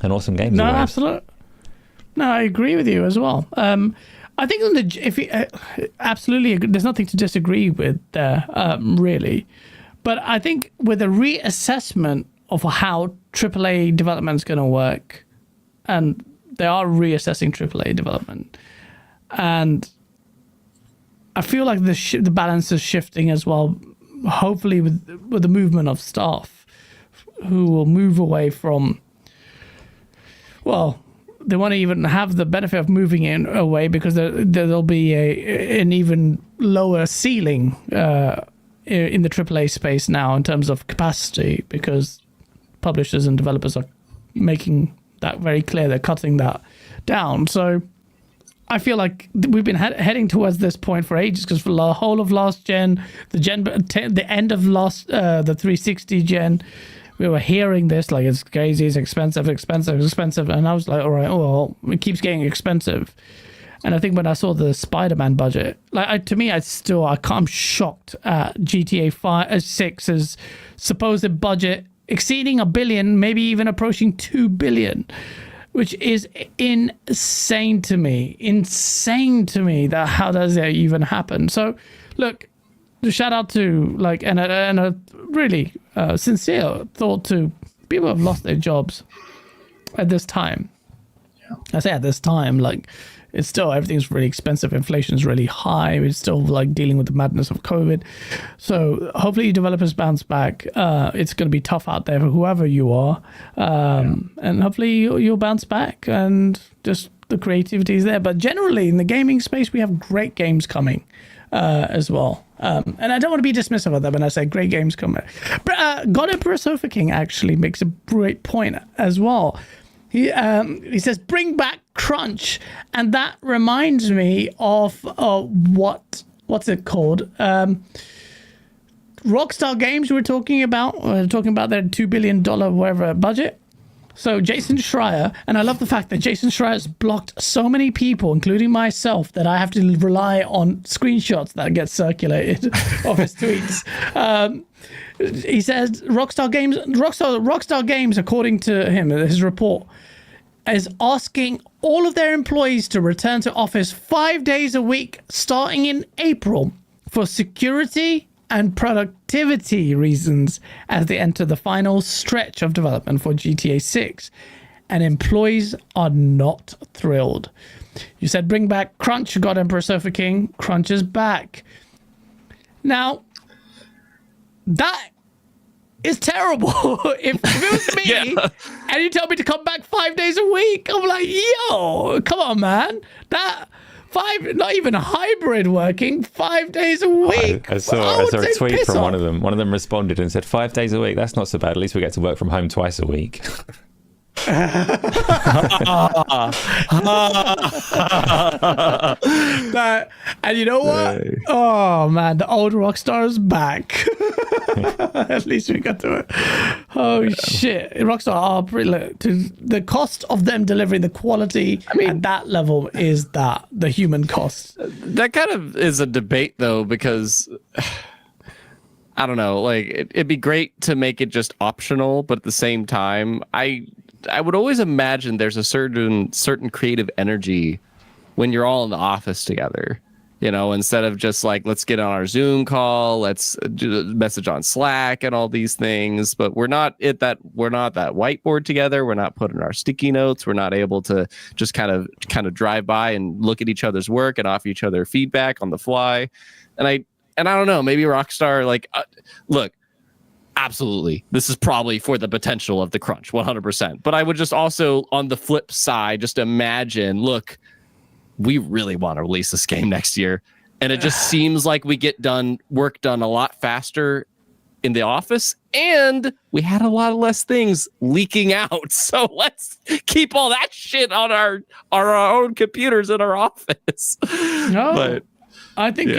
an awesome game. No, absolutely. No, I agree with you as well. I think absolutely, there's nothing to disagree with there, really. But I think with a reassessment of how AAA development is going to work, and they are reassessing AAA development, and I feel like the balance is shifting as well. Hopefully, with the movement of staff, who will move away from, well, they want to even have the benefit of moving in away because there'll be an even lower ceiling in the AAA space now in terms of capacity, because publishers and developers are making that very clear. They're cutting that down. So I feel like we've been heading towards this point for ages, because for the whole of last gen, the end of the 360 gen, we were hearing this like it's crazy, it's expensive, and I was like, all right, well, it keeps getting expensive. And I think when I saw the Spider-Man budget, like I'm shocked at GTA 6's supposed budget exceeding $1 billion, maybe even approaching $2 billion, which is insane to me. That how does that even happen? So, look, shout out to and a really sincere thought to people who have lost their jobs at this time. Yeah. I say at this time, it's still, everything's really expensive. Inflation's really high. We're still dealing with the madness of COVID. So hopefully developers bounce back. It's going to be tough out there for whoever you are. And hopefully you'll bounce back and just the creativity is there. But generally in the gaming space, we have great games coming as well. And I don't want to be dismissive of that when I say great games coming. But God Emperor Sofa King actually makes a great point as well. He says, bring back crunch. And that reminds me of what's it called? Rockstar Games we're talking about their $2 billion whatever budget. So Jason Schreier, and I love the fact that Jason Schreier's blocked so many people, including myself, that I have to rely on screenshots that get circulated of his tweets. He says Rockstar Games, according to him, his report, is asking all of their employees to return to office 5 days a week starting in April for security and productivity reasons as they enter the final stretch of development for GTA 6. And employees are not thrilled. You said bring back crunch, God Emperor Sofa King. Crunch is back. Now, that is terrible. if it was me and you tell me to come back 5 days a week, I'm like, yo, come on, man. Not even hybrid working, 5 days a week. I saw a tweet from one of them. One of them responded and said, 5 days a week, that's not so bad. At least we get to work from home twice a week. And you know what? Oh man, the old Rockstar is back. At least we got to it. Oh shit, Rockstar are pretty the cost of them delivering the quality at that level is the human cost. That kind of is a debate though, because I don't know, it'd be great to make it just optional, but at the same time, I would always imagine there's a certain creative energy when you're all in the office together, instead of just let's get on our Zoom call, let's do a message on Slack and all these things. But we're not that whiteboard together. We're not putting our sticky notes. We're not able to just kind of drive by and look at each other's work and offer each other feedback on the fly. And I don't know, maybe Rockstar, look, absolutely, this is probably for the potential of the crunch, 100%. But I would just also, on the flip side, just imagine, look, we really want to release this game next year. And it just seems like we get work done a lot faster in the office, and we had a lot less things leaking out. So let's keep all that shit on our own computers in our office. No. But I think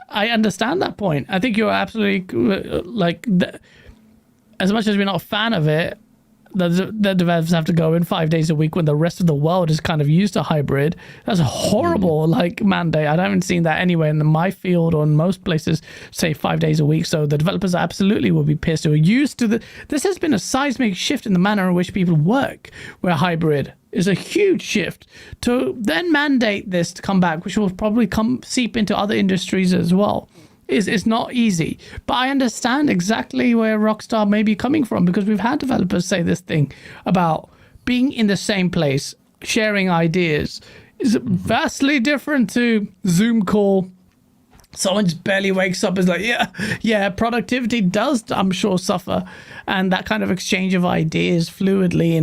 I understand that point. I think you're absolutely as much as we're not a fan of it, the devs have to go in 5 days a week when the rest of the world is kind of used to hybrid. That's a horrible mandate. I haven't seen that anywhere in my field or in most places say 5 days a week. So the developers absolutely will be pissed. Who are used to this has been a seismic shift in the manner in which people work, where hybrid is a huge shift. To then mandate this to come back, which will probably seep into other industries as well, is not easy. But I understand exactly where Rockstar may be coming from, because we've had developers say this thing about being in the same place sharing ideas is vastly different to Zoom call. Someone just barely wakes up, is like, yeah, productivity does, I'm sure, suffer, and that kind of exchange of ideas fluidly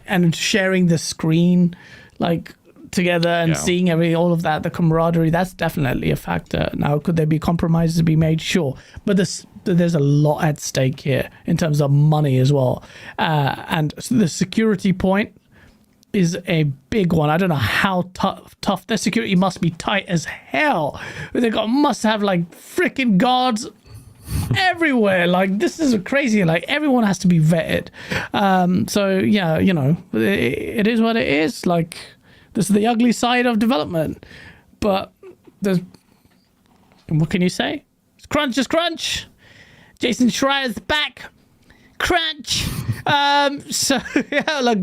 and sharing the screen like together and seeing all of that, the camaraderie, that's definitely a factor. Now, could there be compromises to be made? Sure, but there's a lot at stake here in terms of money as well, and the security point is a big one. I don't know how tough their security must be, tight as hell. They must have like freaking guards everywhere. Like, this is crazy. Like, everyone has to be vetted. So yeah, it is what it is. Like, this is the ugly side of development. But what can you say? It's crunch is crunch. Jason Schreier's back. Crunch. So yeah, like,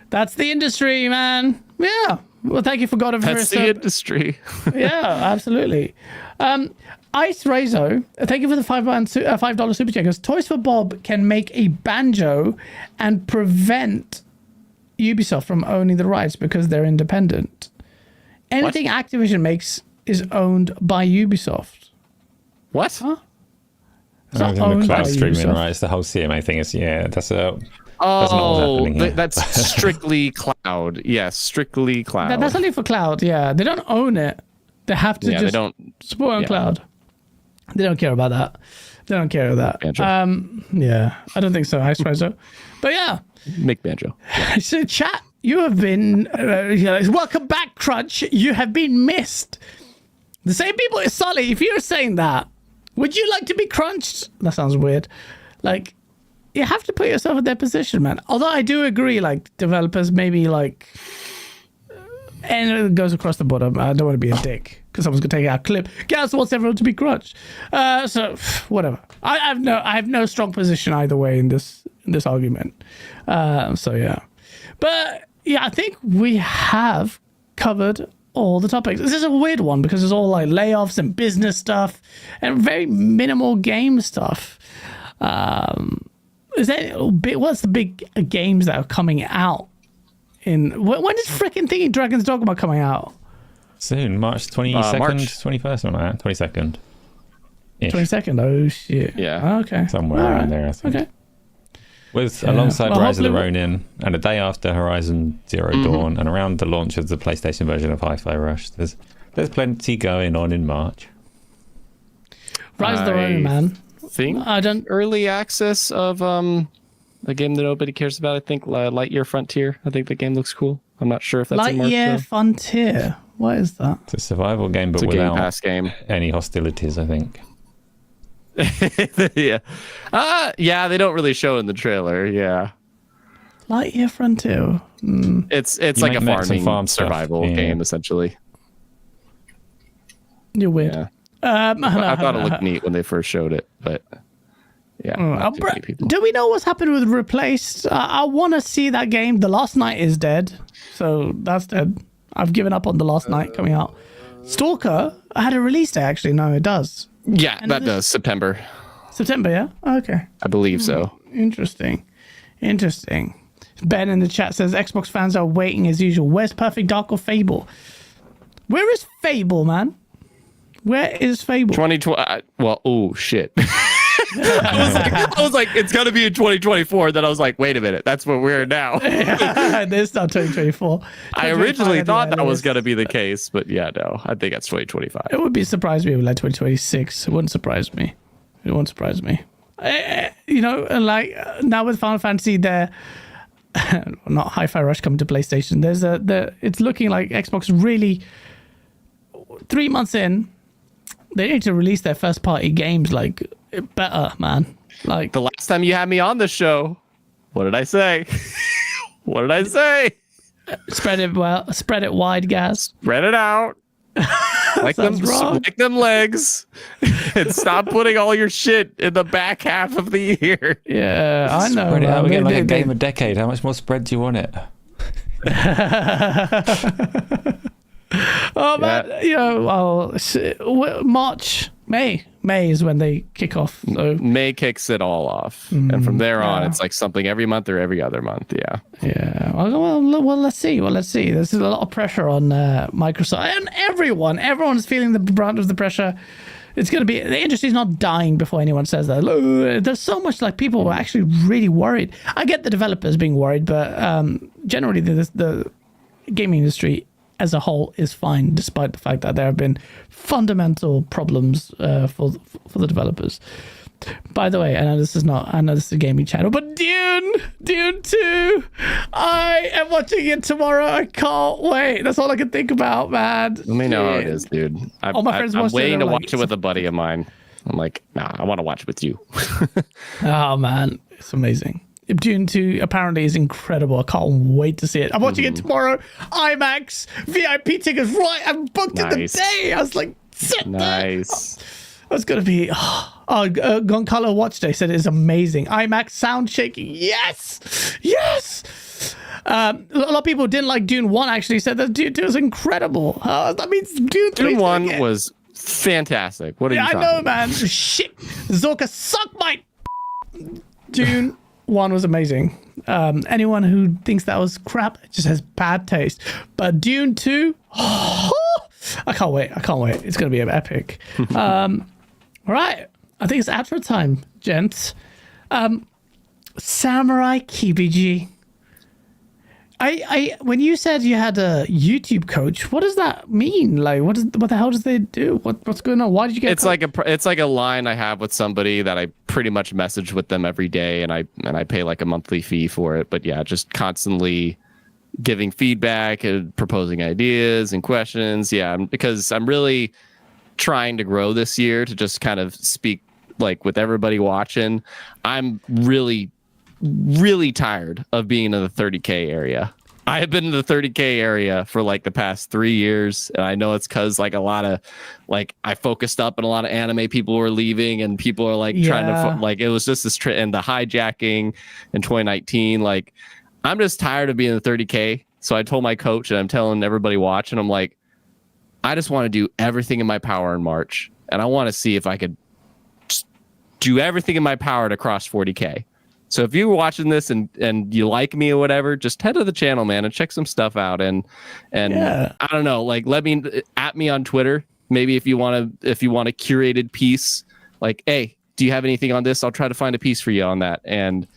that's the industry, man. Yeah. Well, thank you for God of That's the industry. Yeah, absolutely. Ice Rezo, thank you for the $5 super chat. Because Toys for Bob can make a banjo and prevent Ubisoft from owning the rights because they're independent. Anything Activision makes is owned by Ubisoft. What? Huh? It's No, not it's in owned the by cloud streaming Ubisoft. rights. The whole CMA thing is that's a. Oh, here. that's strictly cloud. Yes, strictly cloud. That's only for cloud. Yeah, they don't own it. They have to they just don't. support on cloud. They don't care about that. They don't care about that. Banjo. Yeah, I don't think so, Ice Rezo. But yeah. Make banjo. So, chat, you have been welcome back, Crunch. You have been missed. The same people, Sully. If you're saying that, would you like to be crunched? That sounds weird. Like, you have to put yourself in their position, man. Although I do agree, like, developers maybe like, and it goes across the board. I don't want to be a dick because someone's gonna take out a clip. Gaz wants everyone to be crunched. So whatever. I have no strong position either way in this argument. So yeah, but yeah, I think we have covered all the topics. This is a weird one because it's all like layoffs and business stuff and very minimal game stuff. What's the big games that are coming out? When is freaking Thinking Dragon's Dogma coming out? Soon, March 22nd, 21st, something like that. 22nd. 22nd. Oh shit. Yeah. Okay. Somewhere around there, I think. Okay. Alongside Rise of the hopefully Ronin and a day after Horizon Zero Dawn and around the launch of the PlayStation version of Hi-Fi Rush, there's plenty going on in March. Rise of the Ronin, man. I don't early access of a game that nobody cares about. I think Lightyear Frontier. I think the game looks cool. I'm not sure if that's in March. Lightyear Frontier. What is that? It's a survival game, but It's a Game without Pass game. any hostilities, I think. Yeah. Yeah, they don't really show in the trailer. Yeah. Lightyear Frontier. It's You like a make mechs and farming farm stuff. survival Yeah. game, essentially. You're weird. Yeah. I thought it looked neat when they first showed it, but yeah. not too many people. Do we know what's happened with Replaced? I want to see that game. The Last Night is dead, so that's dead. I've given up on The Last Night coming out. Stalker had a release day, actually. No, it does. Yeah, that does. September. September, yeah? Okay. I believe so. Interesting. Ben in the chat says Xbox fans are waiting as usual. Where's Perfect Dark or Fable? Where is Fable, man? Where is Fable? 2020. Well, oh shit. I was like, it's gonna be in 2024. Then I was like, wait a minute, that's where we're now. There's not 2024. I originally thought that was gonna be the case, but yeah, no, I think that's 2025. It would surprise me if like 2026. It wouldn't surprise me. Like now with Final Fantasy, there, not Hi-Fi Rush coming to PlayStation. It's looking like Xbox really 3 months in. They need to release their first party games like better, man. Like The last time you had me on the show, what did I say? Spread it wide, Gaz. Spread it out. Like them legs. And stop putting all your shit in the back half of the year. Yeah, I know. Spread it out. We're getting like a game they- a decade. How much more spread do you want it? Oh man, March, May May is when they kick off. So May kicks it all off, and from there on, it's like something every month or every other month. Yeah. Yeah. Well, let's see. There's a lot of pressure on Microsoft and everyone. Everyone's feeling the brunt of the pressure. It's going to be, the industry's not dying before anyone says that. There's so much, like, people are actually really worried. I get the developers being worried, but generally the gaming industry as a whole is fine, despite the fact that there have been fundamental problems for the developers. By the way, I know this is a gaming channel, but Dune 2, I am watching it tomorrow. I can't wait. That's all I can think about, man. Let me know how it is, dude. All my friends I'm watched it. waiting to They're watch it with a buddy of mine. I'm like, nah, I want to watch it with you. Oh man, it's amazing. Dune 2 apparently is incredible. I can't wait to see it. I'm watching it tomorrow. IMAX, VIP tickets, right? I booked it the day. I was like, sit nice. there. It's going to be... Goncalo Watchday said it's amazing. IMAX sound shaking. Yes! Yes! A lot of people didn't like Dune 1, actually said that Dune 2 is incredible. That means Dune 3 Dune 1 was fantastic. What are you talking I know, man. Shit. Zorka, suck my... Dune 1 was amazing. Anyone who thinks that was crap just has bad taste. But Dune 2... I can't wait. It's going to be epic. All right. I think it's outro time, gents. Samurai Kibiji. When you said you had a YouTube coach, what does that mean? Like, what the hell does they do? What's going on? Why did you get? It's like a line I have with somebody that I pretty much message with them every day, and I pay like a monthly fee for it. But yeah, just constantly giving feedback and proposing ideas and questions. Yeah, because I'm really trying to grow this year to just kind of speak like with everybody watching. I'm really tired of being in the 30K area. I have been in the 30K area for like the past 3 years, and I know it's because like a lot of like I focused up and a lot of anime people were leaving, and people are like trying to like it was just this and the hijacking in 2019. Like I'm just tired of being in the 30K. So I told my coach, and I'm telling everybody watching, I'm like, I just want to do everything in my power in March, and I want to see if I could just do everything in my power to cross 40K. So if you're watching this and you like me or whatever, just head to the channel, man, and check some stuff out. And I don't know, like at me on Twitter. Maybe if you want a curated piece, like, hey, do you have anything on this? I'll try to find a piece for you on that. And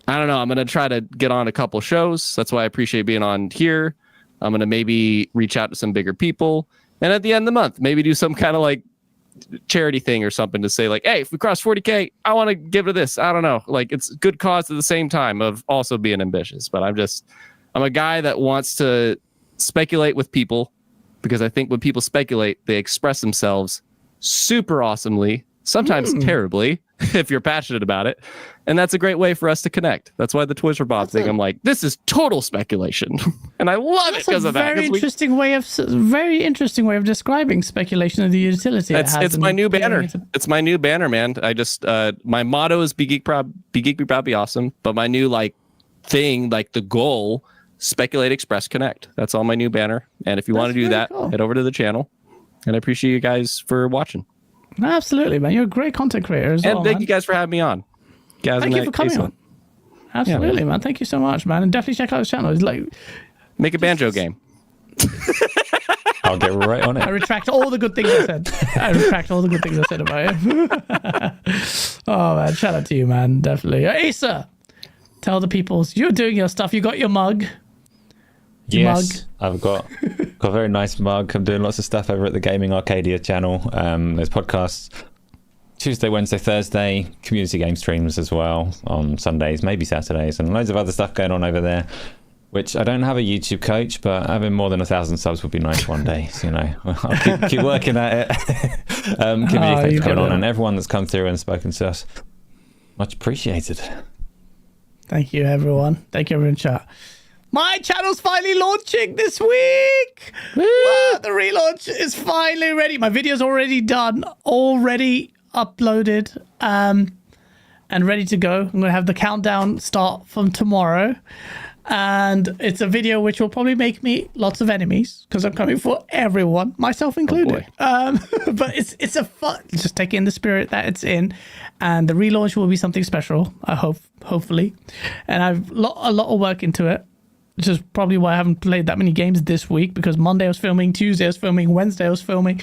I don't know, I'm gonna try to get on a couple shows. That's why I appreciate being on here. I'm gonna maybe reach out to some bigger people, and at the end of the month, maybe do some kind of like charity thing or something to say like, hey, if we cross 40K, I want to give to this. I don't know, like it's good cause at the same time of also being ambitious. But I'm a guy that wants to speculate with people, because I think when people speculate, they express themselves super awesomely, sometimes terribly, if you're passionate about it. And that's a great way for us to connect. That's why the Toys for Bob thing, I'm like, this is total speculation. And I love it because of that. Very interesting way of describing speculation of the utility. It's my new banner. It's my new banner, man. I just my motto is be geek, be proud, be awesome. But my new like thing, like the goal, speculate, express, connect. That's all my new banner. And if you want to do that, head over to the channel. And I appreciate you guys for watching. Absolutely, man. You're a great content creator as well. And thank you guys for having me on. Thank you for coming on. Absolutely, man. Thank you so much, man. And definitely check out his channel. He's like, make a banjo game. I'll get right on it. I retract all the good things I said. About him. Oh, man. Shout out to you, man. Definitely. Asa, tell the people you're doing your stuff. You got your mug. Yes, I've got a very nice mug. I'm doing lots of stuff over at the Gaming Arcadia channel. There's podcasts Tuesday, Wednesday, Thursday, community game streams as well on Sundays, maybe Saturdays, and loads of other stuff going on over there, which I don't have a YouTube coach, but having more than 1,000 subs would be nice one day. So, I'll keep working at it. Community going on, and everyone that's come through and spoken to us, much appreciated. Thank you, everyone. Thank you, everyone in chat. My channel's finally launching this week. The relaunch is finally ready. My video's already done, already uploaded, and ready to go. I'm going to have the countdown start from tomorrow. And it's a video which will probably make me lots of enemies because I'm coming for everyone, myself included. But it's a fun, just take in the spirit that it's in, and the relaunch will be something special. I hope, hopefully, and I've a lot of work into it, which is probably why I haven't played that many games this week, because Monday I was filming, Tuesday I was filming, Wednesday I was filming,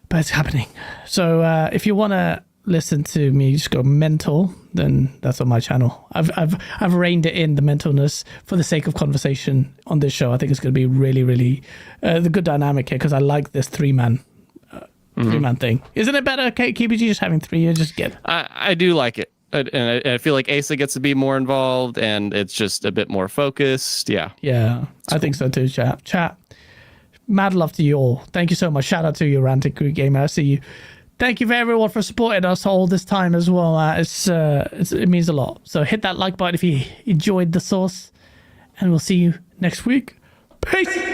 but it's happening. So if you want to listen to me just go mental, then that's on my channel. I've reined it in, the mentalness, for the sake of conversation on this show. I think it's going to be really the good dynamic here, because I like this three-man thing. Isn't it better, KBG, just having three? You just get. I do like it, and I feel like Asa gets to be more involved, and it's just a bit more focused. Yeah, I think so too. Chat. Mad love to you all. Thank you so much. Shout out to you, Rantic Creek Gamer. I see you. Thank you for everyone for supporting us all this time as well. It means a lot. So hit that like button if you enjoyed the sauce, and we'll see you next week. Peace.